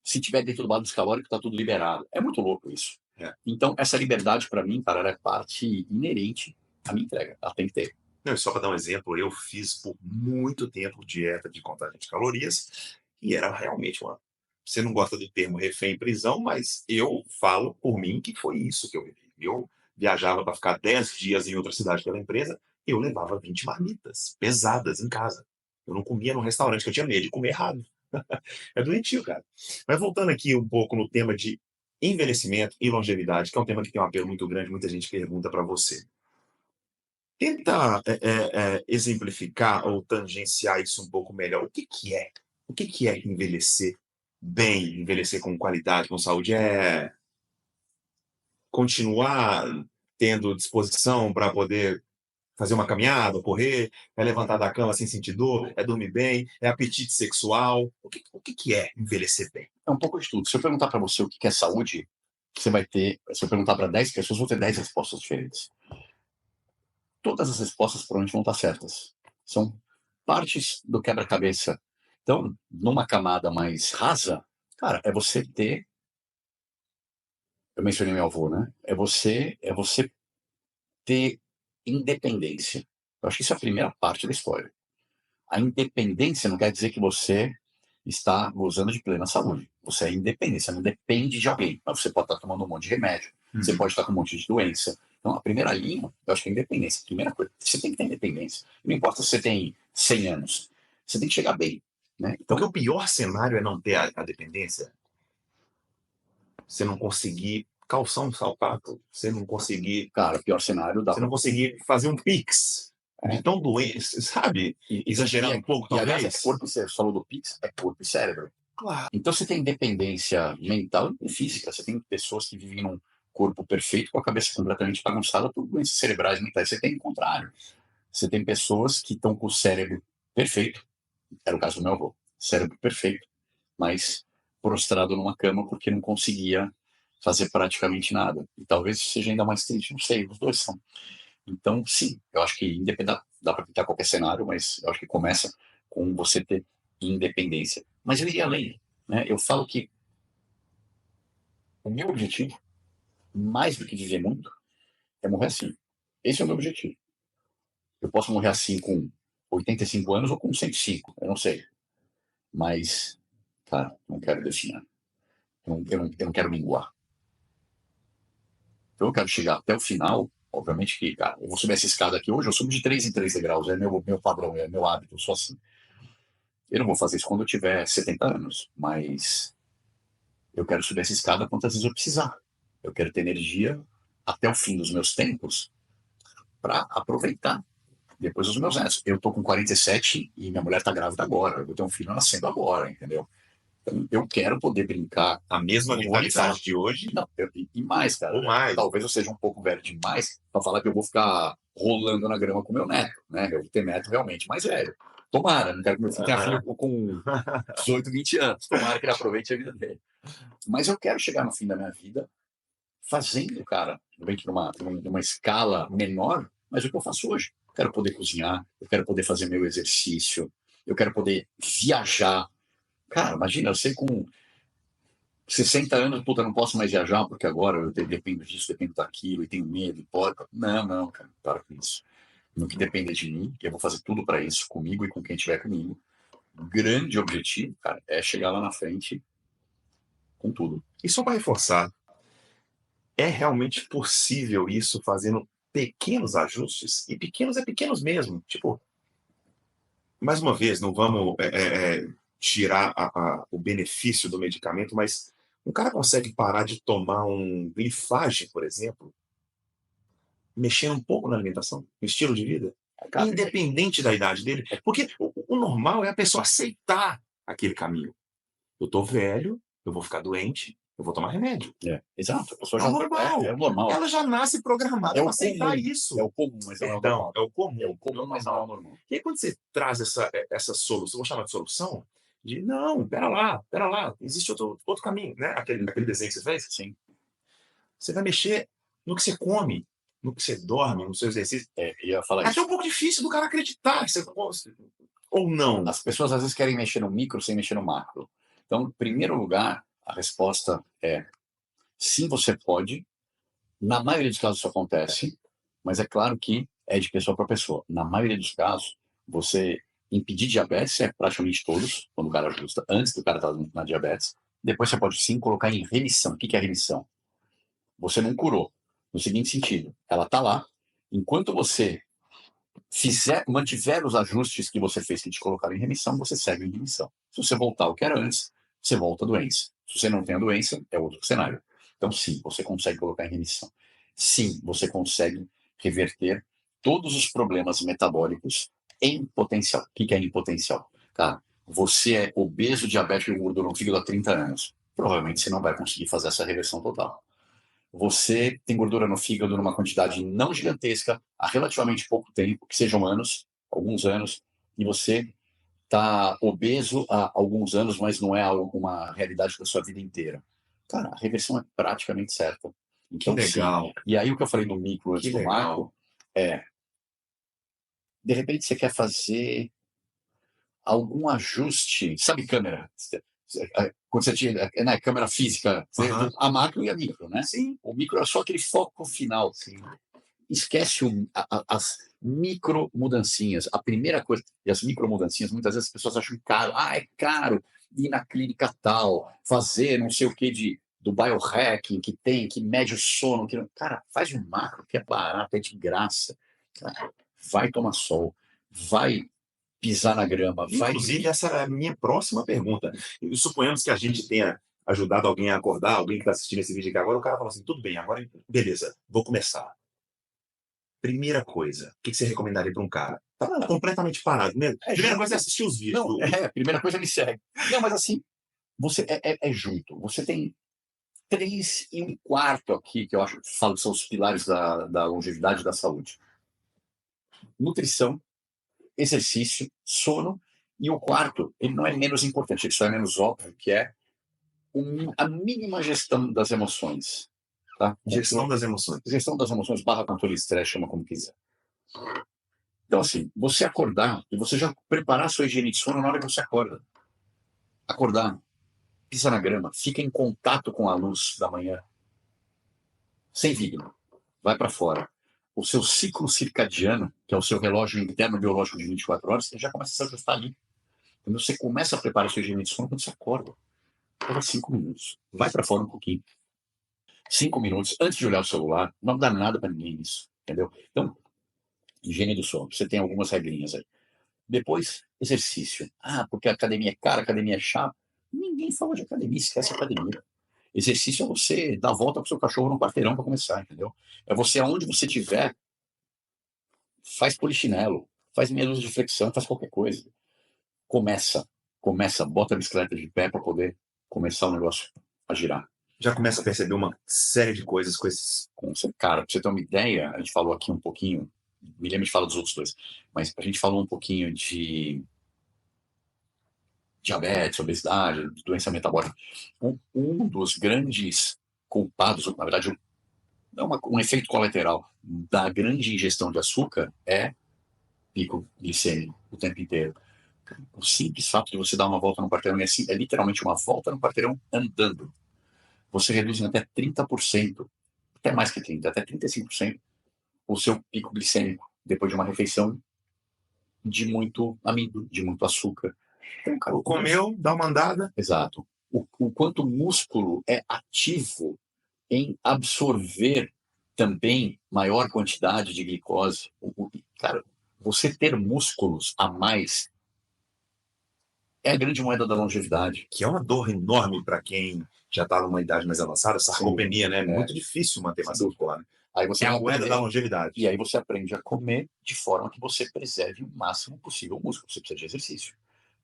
se tiver dentro do balanço calórico, tá tudo liberado. É muito louco isso. Então, essa liberdade, para mim, cara, ela é parte inerente à minha entrega. Ela tem que ter. Não, só para dar um exemplo, eu fiz por muito tempo dieta de contagem de calorias e era realmente uma. Você não gosta do termo refém em prisão, mas eu falo por mim que foi isso que eu vivi. Eu viajava para ficar 10 dias em outra cidade pela empresa, eu levava 20 marmitas pesadas em casa. Eu não comia no restaurante, que eu tinha medo de comer errado. É doentio, cara. Mas voltando aqui um pouco no tema de envelhecimento e longevidade, que é um tema que tem um apelo muito grande, muita gente pergunta para você. Tenta exemplificar ou tangenciar isso um pouco melhor. O que que é? O que que é envelhecer bem, envelhecer com qualidade, com saúde? É continuar tendo disposição para poder fazer uma caminhada, correr, é levantar da cama sem sentir dor, é dormir bem, é apetite sexual. O que que é envelhecer bem? É um pouco de tudo. Se eu perguntar para você o que é saúde, você vai ter. Se eu perguntar para 10 pessoas, vou ter 10 respostas diferentes. Todas as respostas provavelmente vão estar certas. São partes do quebra-cabeça. Então, numa camada mais rasa, cara, é você ter. Eu mencionei meu avô, né? É você ter independência. Eu acho que isso é a primeira parte da história. A independência não quer dizer que você está gozando de plena saúde. Você é independente, você não depende de alguém. Mas você pode estar tomando um monte de remédio, você pode estar com um monte de doença. Então, a primeira linha, eu acho que é a independência. Primeira coisa, você tem que ter independência. Não importa se você tem 100 anos, você tem que chegar bem. Né? Então, Porque o pior cenário é não ter a dependência. Você não conseguir calçar um sapato, você não conseguir, cara, o pior cenário dá você não conseguir fazer um Pix de tão doente, sabe? Exagerando um pouco, aliás, talvez. você falou do Pix, é corpo e cérebro. Claro. Então você tem independência mental e física. Você tem pessoas que vivem num corpo perfeito com a cabeça completamente bagunçada por doenças cerebrais mentais. Você tem o contrário. Você tem pessoas que estão com o cérebro perfeito. Era o caso do meu avô. Cérebro perfeito, mas prostrado numa cama porque não conseguia fazer praticamente nada. E talvez seja ainda mais triste, não sei, os dois são. Então, sim, eu acho que independente, dá para pintar qualquer cenário, mas eu acho que começa com você ter independência. Mas eu iria além. Né? Eu falo que o meu objetivo, mais do que viver muito, é morrer assim. Esse é o meu objetivo. Eu posso morrer assim com 85 anos ou com 105, eu não sei. Mas, cara, não quero definhar. Eu não quero minguar. Então eu quero chegar até o final. Obviamente que, cara, eu vou subir essa escada aqui hoje, eu subo de 3 em 3 degraus, é meu padrão, é meu hábito, eu sou assim. Eu não vou fazer isso quando eu tiver 70 anos, mas eu quero subir essa escada quantas vezes eu precisar. Eu quero ter energia até o fim dos meus tempos para aproveitar depois os meus netos. Eu tô com 47 e minha mulher tá grávida agora. Eu vou ter um filho nascendo agora, entendeu? Eu quero poder brincar A mesma com vitalidade de hoje Não, e mais, cara. ou mais. Talvez eu seja um pouco velho demais para falar que eu vou ficar rolando na grama com meu neto, né? Eu vou ter neto realmente mais velho. Tomara, não quero que meu filho tenha filho com 18, 20 anos. Tomara que ele aproveite a vida dele. Mas eu quero chegar no fim da minha vida fazendo, cara, bem que numa escala menor, mas o que eu faço hoje. Eu quero poder cozinhar, eu quero poder fazer meu exercício, eu quero poder viajar. Cara, imagina, eu sei com 60 anos, puta, não posso mais viajar porque agora eu dependo disso, dependo daquilo e tenho medo, pode. Não, não, cara, para com isso. No que depender de mim, eu vou fazer tudo para isso, comigo e com quem estiver comigo. O grande objetivo, cara, é chegar lá na frente com tudo. E só para reforçar, é realmente possível isso fazendo pequenos ajustes? E pequenos é pequenos mesmo. Tipo, mais uma vez, não vamos tirar o benefício do medicamento, mas um cara consegue parar de tomar um glifage, por exemplo, mexendo um pouco na alimentação, no estilo de vida, Cara, independente da idade dele. Porque o normal é a pessoa aceitar aquele caminho. Eu tô velho, eu vou ficar doente, eu vou tomar remédio. exato. A pessoa É o normal. É o normal. Ela já nasce programada É o para aceitar comum. isso. É o comum, mas não é o Perdão, normal. é o comum. É o comum, mas não é o normal. E aí, quando você traz essa solução, vou chamar de solução, de não, pera lá, existe outro caminho, né? Aquele desenho que você fez, Sim. você vai mexer no que você come, no que você dorme, no seu exercício. Ia falar É até isso. um pouco difícil do cara acreditar, ou não. As pessoas às vezes querem mexer no micro sem mexer no macro. Então, em primeiro lugar, a resposta é sim, você pode. Na maioria dos casos isso acontece, mas é claro que é de pessoa para pessoa. Na maioria dos casos, você impedir diabetes é praticamente todos, quando o cara ajusta, antes do cara estar na diabetes. Depois você pode sim colocar em remissão. O que é remissão? Você não curou. No seguinte sentido, ela está lá. Enquanto você mantiver os ajustes que você fez que te colocaram em remissão, você segue em remissão. Se você voltar ao que era antes, você volta à doença. Se você não tem a doença, é outro cenário. Então, sim, você consegue colocar em remissão. Sim, você consegue reverter todos os problemas metabólicos em potencial. O que é em potencial? Cara, você é obeso, diabético e gordura no fígado há 30 anos. Provavelmente você não vai conseguir fazer essa reversão total. Você tem gordura no fígado numa quantidade não gigantesca há relativamente pouco tempo, que sejam anos, alguns anos, e você está obeso há alguns anos, mas não é uma realidade da sua vida inteira. Cara, a reversão é praticamente certa. Que Então, legal. sim. E aí o que eu falei do micro antes do macro é, de repente você quer fazer algum ajuste, sabe câmera? Quando você tinha câmera física, a macro e a micro, né? Sim. O micro é só aquele foco final. Sim. Esquece as micro mudancinhas. A primeira coisa, e as micro mudancinhas, muitas vezes as pessoas acham caro. Ah, é caro ir na clínica tal, fazer não sei o que do biohacking que tem, que mede o sono. Cara, faz um macro que é barato, é de graça. Cara, vai tomar sol, vai pisar na grama. Inclusive, essa é a minha próxima pergunta. Suponhamos que a gente tenha ajudado alguém a acordar, alguém que está assistindo esse vídeo aqui agora, o cara fala assim, tudo bem, agora, beleza, vou começar. Primeira coisa, o que você recomendaria para um cara? Tá completamente parado, né? Primeira coisa é assistir os vídeos. Não, primeira coisa me segue. Não, mas assim, você é junto. Você tem 3 e um quarto aqui, que eu acho que falo que são os pilares da longevidade e da saúde. Nutrição, exercício, sono, e o quarto, ele não é menos importante, ele só é menos óbvio, que é a mínima gestão das emoções. Tá? Gestão das emoções. Gestão das emoções / controle de estresse, chama como quiser. Então, assim, você acordar e você já preparar a sua higiene de sono na hora que você acorda. Acordar, pisa na grama, fica em contato com a luz da manhã, sem vídeo, vai para fora. O seu ciclo circadiano, que é o seu relógio interno biológico de 24 horas, você já começa a se ajustar ali. Quando você começa a preparar a sua higiene de sono, quando você acorda, leva 5 minutos. Vai para fora um pouquinho. 5 minutos antes de olhar o celular, não dá nada para ninguém isso, entendeu? Então, higiene do sono, você tem algumas regrinhas aí. Depois, exercício. Ah, porque a academia é cara, a academia é chata. Ninguém fala de academia, esquece a academia. Exercício é você dar a volta pro seu cachorro no quarteirão para começar, entendeu? É você, aonde você estiver, faz polichinelo, faz meia dúzia de flexão, faz qualquer coisa. Começa. bota a bicicleta de pé para poder começar o negócio a girar. Já começa a perceber uma série de coisas com esses... Cara, pra você ter uma ideia, a gente falou aqui um pouquinho, me lembro de falar dos outros dois, mas a gente falou um pouquinho de diabetes, obesidade, doença metabólica. Um dos grandes culpados, na verdade, é um efeito colateral da grande ingestão de açúcar é pico glicêmico o tempo inteiro. O simples fato de você dar uma volta no quarteirão é literalmente uma volta no quarteirão andando. Você reduz em até 30%, até mais que 30%, até 35% o seu pico glicêmico depois de uma refeição de muito amido, de muito açúcar. Então, cara, comeu, dá uma andada. Exato. O quanto o músculo é ativo em absorver também maior quantidade de glicose. Cara, você ter músculos a mais é a grande moeda da longevidade. Que é uma dor enorme para quem já está numa idade mais avançada, sarcopenia, né? É muito difícil manter massa muscular. Aí você é a moeda da longevidade. E aí você aprende a comer de forma que você preserve o máximo possível o músculo. Você precisa de exercício.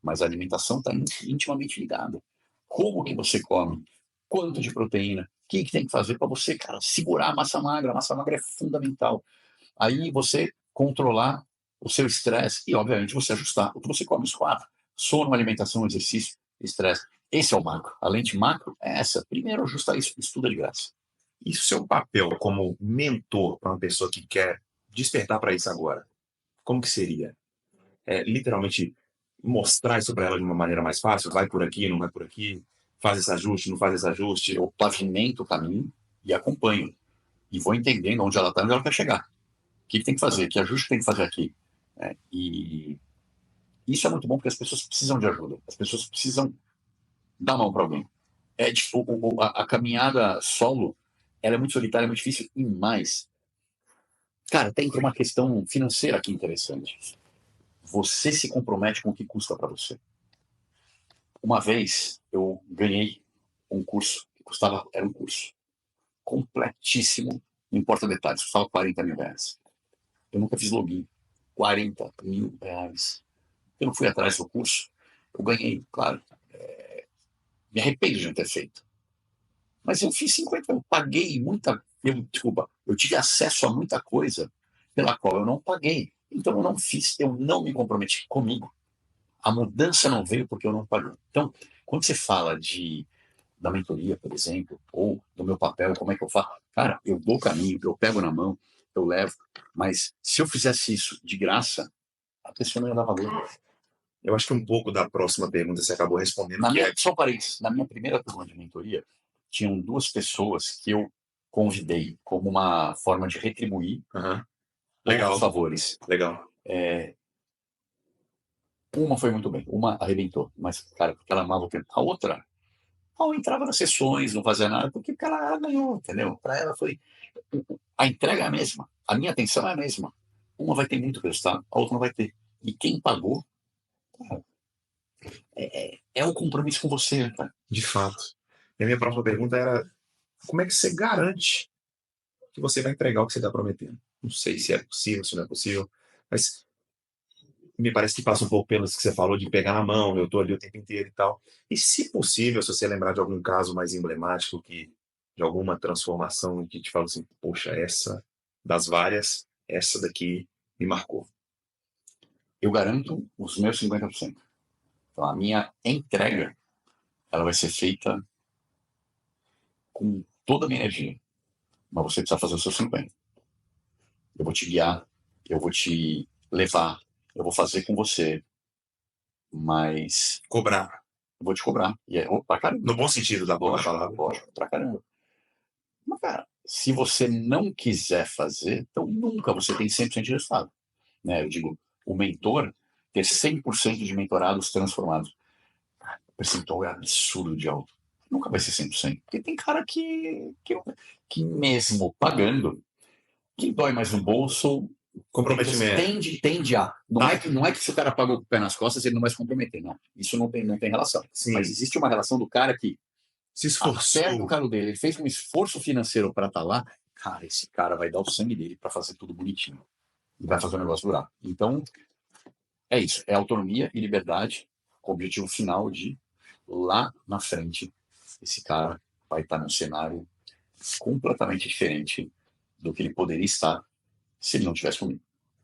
Mas a alimentação está intimamente ligada. Como que você come? Quanto de proteína? O que tem que fazer para você, cara, segurar a massa magra? A massa magra é fundamental. Aí você controlar o seu estresse e, obviamente, você ajustar o que você come, os quatro. Sono, alimentação, exercício, estresse. Esse é o macro. A lente macro é essa. Primeiro, ajustar isso. Estuda de graça. E o seu papel como mentor para uma pessoa que quer despertar para isso agora, como que seria? Literalmente mostrar isso para ela de uma maneira mais fácil? Vai por aqui, não vai por aqui? Faz esse ajuste, não faz esse ajuste? Eu pavimento o caminho e acompanho. E vou entendendo onde ela está e onde ela quer chegar. O que tem que fazer? Que ajuste tem que fazer aqui? E isso é muito bom porque as pessoas precisam de ajuda. As pessoas precisam dar mão para alguém. A caminhada solo, ela é muito solitária, é muito difícil. E mais, cara, tem uma questão financeira aqui interessante. Você se compromete com o que custa para você. Uma vez eu ganhei um curso que era um curso completíssimo, não importa detalhes, custava 40 mil reais. Eu nunca fiz login. 40 mil reais. Eu não fui atrás do curso. Eu ganhei, claro. Me arrependo de não ter feito. Mas eu fiz 50, eu paguei muita. Eu tive acesso a muita coisa pela qual eu não paguei. Então eu não fiz, eu não me comprometi comigo. A mudança não veio porque eu não paguei. Então, quando você fala da mentoria, por exemplo, ou do meu papel, como é que eu faço? Cara, eu dou o caminho, eu pego na mão, eu levo. Mas se eu fizesse isso de graça, a pessoa não ia dar valor. Eu acho que um pouco da próxima pergunta você acabou respondendo. Só para isso, na minha primeira turma de mentoria, tinham 2 pessoas que eu convidei como uma forma de retribuir Legal. os favores. Legal. Uma foi muito bem, uma arrebentou, mas, cara, porque ela amava o tempo. A outra, entrava nas sessões, não fazia nada, porque ela ganhou, entendeu? Para ela foi. A entrega é a mesma, a minha atenção é a mesma. Uma vai ter muito resultado, a outra não vai ter. E quem pagou, cara, é o compromisso com você, cara. De fato. E a minha próxima pergunta era: como é que você garante que você vai entregar o que você está prometendo? Não sei se é possível, se não é possível, mas me parece que passa um pouco pelos que você falou de pegar na mão, eu estou ali o tempo inteiro e tal. E, se possível, se você lembrar de algum caso mais emblemático, de alguma transformação que te fala assim, poxa, essa das várias, essa daqui me marcou. Eu garanto os meus 50%. Então, a minha entrega, ela vai ser feita com toda a minha energia. Mas você precisa fazer os seus 50%. Eu vou te guiar, eu vou te levar, eu vou fazer com você, mas... Cobrar. Eu vou te cobrar. E pra caramba. No bom sentido da palavra. Lógico, pra caramba. Mas, cara, se você não quiser fazer, então nunca você tem 100% de resultado. Né? Eu digo, o mentor ter 100% de mentorados transformados. O percentual é absurdo de alto. Nunca vai ser 100%. Porque tem cara que mesmo pagando, que dói mais no bolso, comprometimento. Tende a. Não é que se o cara pagou com o pé nas costas, ele não vai se comprometer. Não. Isso não tem relação. Sim. Mas existe uma relação do cara que se esforçou. Aperta o calo dele, ele fez um esforço financeiro para estar lá. Cara, esse cara vai dar o sangue dele para fazer tudo bonitinho. E vai fazer o negócio durar. Então, é isso. É autonomia e liberdade com o objetivo final de, lá na frente, esse cara vai estar num cenário completamente diferente do que ele poderia estar se ele não tivesse comigo.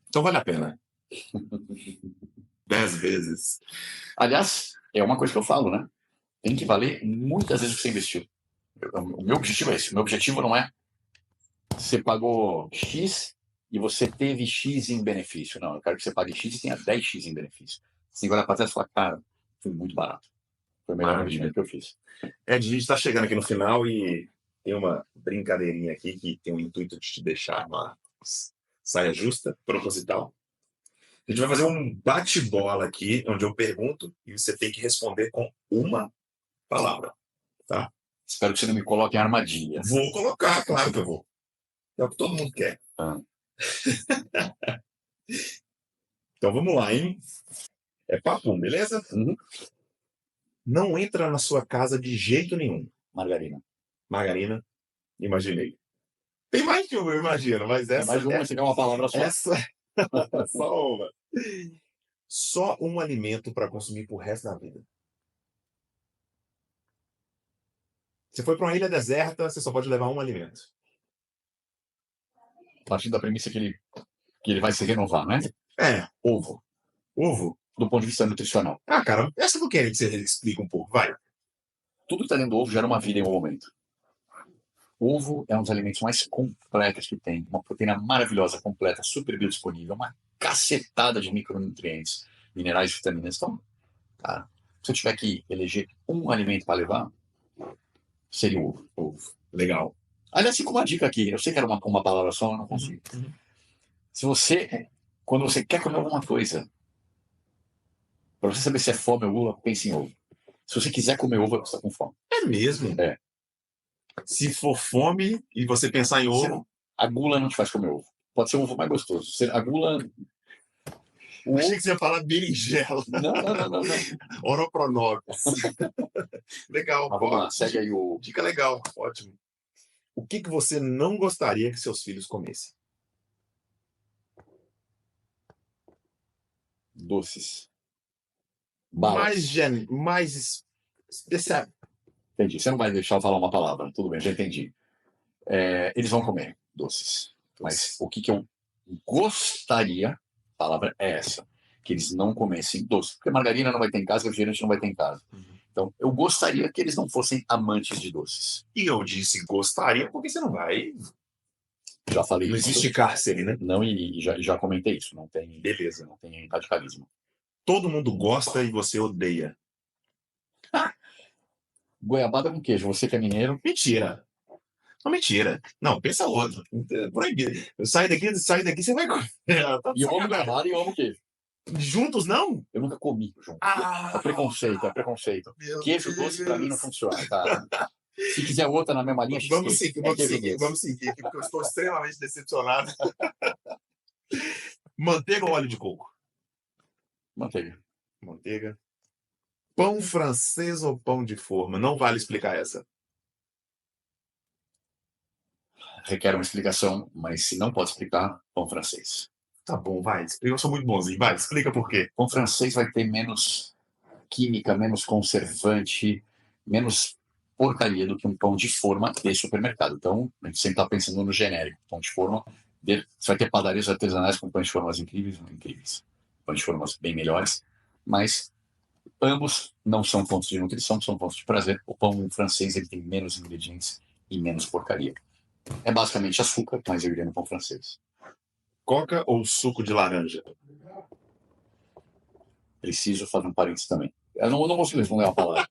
Então vale a pena. 10 vezes. Aliás, é uma coisa que eu falo, né? Tem que valer muitas vezes o que você investiu. O meu objetivo é esse. O meu objetivo não é você pagou X e você teve X em benefício. Não, eu quero que você pague X e tenha 10X em benefício. Você tem que olhar para trás e falar, cara, foi muito barato. Foi o melhor Maravilha. investimento que eu fiz. Ed, a gente está chegando aqui no final e tem uma brincadeirinha aqui que tem o intuito de te deixar uma saia justa, proposital. A gente vai fazer um bate-bola aqui, onde eu pergunto e você tem que responder com uma palavra, tá? Espero que você não me coloque em armadilha. Vou colocar, claro que eu vou. É o que todo mundo quer. Então vamos lá, hein? É papo, beleza? Uhum. Não entra na sua casa de jeito nenhum. Margarina. Margarina, imaginei. Tem mais que uma, eu imagino, mas essa... Mais uma, você quer uma palavra só. Essa... Só uma. Só um alimento para consumir pro resto da vida. Você foi para uma ilha deserta, você só pode levar um alimento. Partindo da premissa que ele vai se renovar, né? É, Ovo. ovo. Do ponto de vista nutricional. Ah, cara, essa eu não quero que você explique um pouco, vai. Tudo que está dentro do ovo gera uma vida em um momento. O ovo é um dos alimentos mais completos que tem. Uma proteína maravilhosa, completa, super biodisponível, uma cacetada de micronutrientes, minerais e vitaminas. Então, cara, se eu tiver que eleger um alimento para levar, seria o ovo. Ovo. Legal. Aliás, fica uma dica aqui. Eu sei que era uma palavra só, eu não consigo. Se você, quando você quer comer alguma coisa, para você saber se é fome ou gula, pense em ovo. Se você quiser comer ovo, você está com fome. É mesmo? É. Se for fome e você pensar em ovo... A gula não te faz comer ovo. Pode ser o ovo mais gostoso. A gula... Eu achei que você ia falar berinjela. Não. Oropronox. Legal. Mas vamos lá, segue aí o... Dica legal, ótimo. O que você não gostaria que seus filhos comessem? Doces. Mais especial. Entendi. Você não vai deixar eu falar uma palavra. Tudo bem, já entendi. Eles vão comer doces. Mas o que eu gostaria, a palavra é essa, que eles não comessem doce. Porque margarina não vai ter em casa, refrigerante não vai ter em casa. Então, eu gostaria que eles não fossem amantes de doces. E eu disse gostaria, porque você não vai... Já falei não isso. Não existe cárcere, né? Não, e já comentei isso. Não tem... Beleza. Não tem radicalismo. Todo mundo gosta e você odeia. Goiabada com queijo. Você que é mineiro... Mentira. Não, mentira. Não, pensa outro. Proibido. Sai daqui, você vai comer. E eu amo goiabada e eu amo queijo. Juntos, não? Eu nunca comi junto. Ah, é preconceito. Queijo doce pra mim não funciona, tá? Se quiser outra na mesma linha, vamos seguir, porque eu estou extremamente decepcionado. Manteiga ou óleo de coco? Manteiga. Pão francês ou pão de forma? Não vale explicar essa. Requer uma explicação, mas se não pode explicar, pão francês. Tá bom, vai. Eu sou muito bonzinho. Vai, explica por quê. Pão francês vai ter menos química, menos conservante, menos porcaria do que um pão de forma de supermercado. Então, a gente sempre está pensando no genérico. Pão de forma, você vai ter padarias artesanais com pão de formas incríveis. Pão de formas bem melhores, mas ambos não são fontes de nutrição, são fontes de prazer. O pão francês ele tem menos ingredientes e menos porcaria. É basicamente açúcar, mas eu iria no pão francês. Coca ou suco de laranja? Preciso fazer um parênteses também. Eu não consigo responder uma palavra.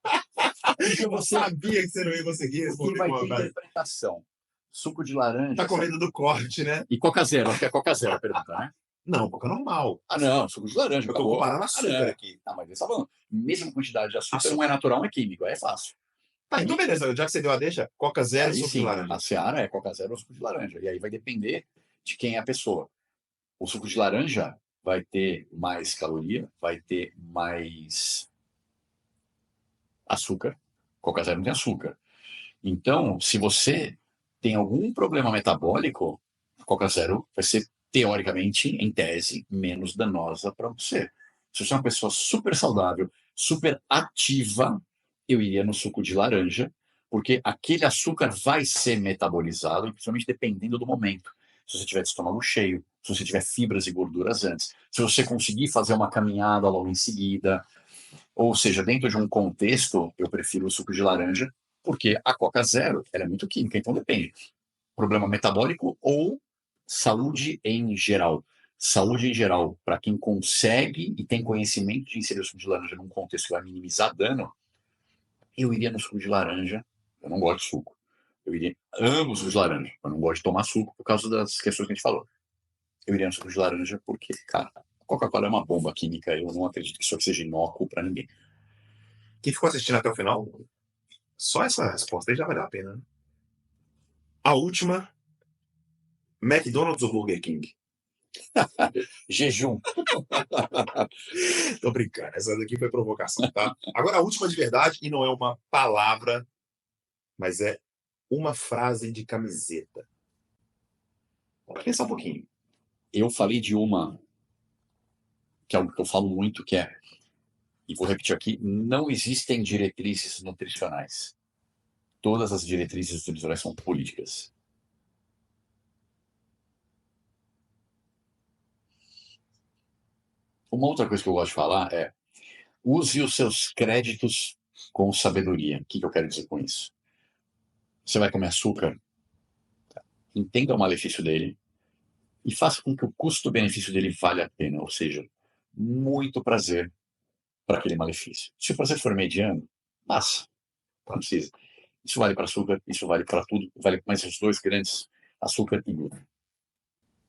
Eu sabia que você não ia conseguir responder. Vai ter interpretação. Suco de laranja. Tá com medo do corte, né? E Coca Zero. Acho que é Coca Zero a pergunta, né? Não, Coca normal. Ah, não. Suco de laranja. Eu tô comparando açúcar aqui. Ah, mas ele tá falando. Mesma quantidade de açúcar não é natural, é químico. É fácil. Tá, então beleza. Já que você deu a deixa, Coca Zero e suco de laranja. A seara é Coca Zero ou suco de laranja. E aí vai depender de quem é a pessoa. O suco de laranja vai ter mais caloria, vai ter mais açúcar. Coca Zero não tem açúcar. Então, se você tem algum problema metabólico, Coca Zero vai ser, teoricamente, em tese, menos danosa para você. Se você é uma pessoa super saudável, super ativa, eu iria no suco de laranja, porque aquele açúcar vai ser metabolizado, principalmente dependendo do momento. Se você tiver de estômago cheio, se você tiver fibras e gorduras antes, se você conseguir fazer uma caminhada logo em seguida, ou seja, dentro de um contexto, eu prefiro o suco de laranja, porque a Coca Zero, ela é muito química, então depende. Problema metabólico ou saúde em geral. Saúde em geral, para quem consegue e tem conhecimento de inserir o suco de laranja num contexto que vai minimizar dano, eu iria no suco de laranja. Eu não gosto de suco. Eu iria, amo suco de laranja. Eu não gosto de tomar suco por causa das questões que a gente falou. Eu iria no suco de laranja porque, cara, a Coca-Cola é uma bomba química. Eu não acredito que isso aqui seja inócuo para ninguém. Quem ficou assistindo até o final, só essa resposta aí já vale a pena, né? A última, McDonald's ou Burger King? Jejum. Tô brincando, essa daqui foi provocação, tá? Agora a última de verdade, e não é uma palavra, mas é uma frase de camiseta. Bora pensar um pouquinho. Eu falei de uma, que é algo que eu falo muito, que é, e vou repetir aqui, não existem diretrizes nutricionais. Todas as diretrizes nutricionais são políticas. Uma outra coisa que eu gosto de falar é, use os seus créditos com sabedoria. O que eu quero dizer com isso? Você vai comer açúcar? Entenda o malefício dele e faça com que o custo-benefício dele valha a pena, ou seja, muito prazer para aquele malefício. Se o prazer for mediano, passa, não precisa. Isso vale para açúcar, isso vale para tudo, vale mais os dois grandes, açúcar e glúten.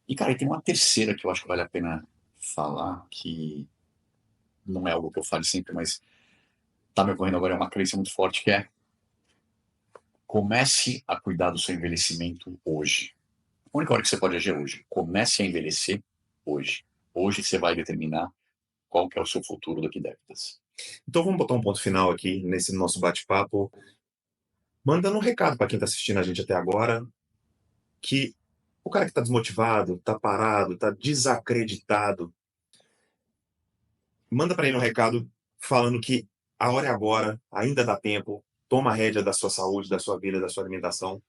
E, cara, tem uma terceira que eu acho que vale a pena falar, que não é algo que eu falo sempre, mas tá me ocorrendo agora, é uma crença muito forte, que é comece a cuidar do seu envelhecimento hoje. A única hora que você pode agir é hoje. Comece a envelhecer hoje. Hoje você vai determinar qual que é o seu futuro daqui a décadas. Então vamos botar um ponto final aqui nesse nosso bate-papo, mandando um recado para quem está assistindo a gente até agora, que o cara que está desmotivado, está parado, está desacreditado, manda para ele um recado falando que a hora é agora, ainda dá tempo, toma a rédea da sua saúde, da sua vida, da sua alimentação.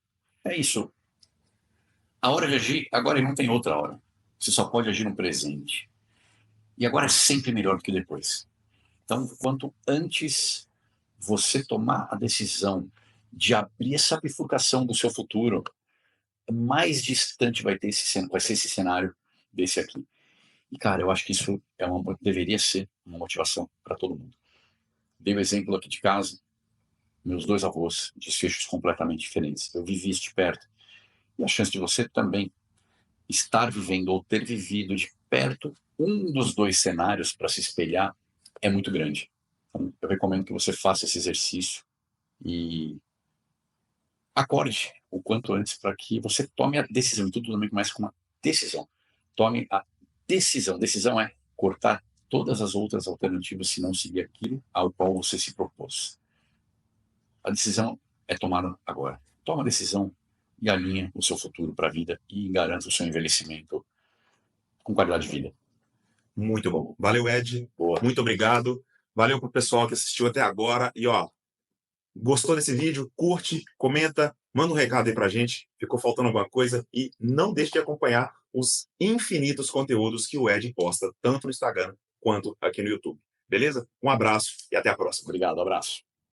É isso. A hora de agir, agora e não tem outra hora. Você só pode agir no presente. E agora é sempre melhor do que depois. Então, quanto antes você tomar a decisão de abrir essa bifurcação do seu futuro, mais distante vai ser esse cenário desse aqui. E, cara, eu acho que isso deveria ser uma motivação para todo mundo. Dei o exemplo aqui de casa, meus dois avós, desfechos completamente diferentes. Eu vivi isso de perto. E a chance de você também estar vivendo ou ter vivido de perto um dos dois cenários para se espelhar é muito grande. Então, eu recomendo que você faça esse exercício e acorde o quanto antes para que você tome a decisão. E tudo também começa com uma decisão. Tome a decisão. Decisão é cortar todas as outras alternativas se não seguir aquilo ao qual você se propôs. A decisão é tomada agora. Toma a decisão e alinha o seu futuro para a vida e garanta o seu envelhecimento com qualidade de vida. Muito bom. Valeu, Ed. Boa. Muito obrigado. Valeu pro pessoal que assistiu até agora. E, ó, gostou desse vídeo? Curte, comenta, manda um recado aí pra gente. Ficou faltando alguma coisa? E não deixe de acompanhar os infinitos conteúdos que o Ed posta, tanto no Instagram quanto aqui no YouTube. Beleza? Um abraço e até a próxima. Obrigado, abraço.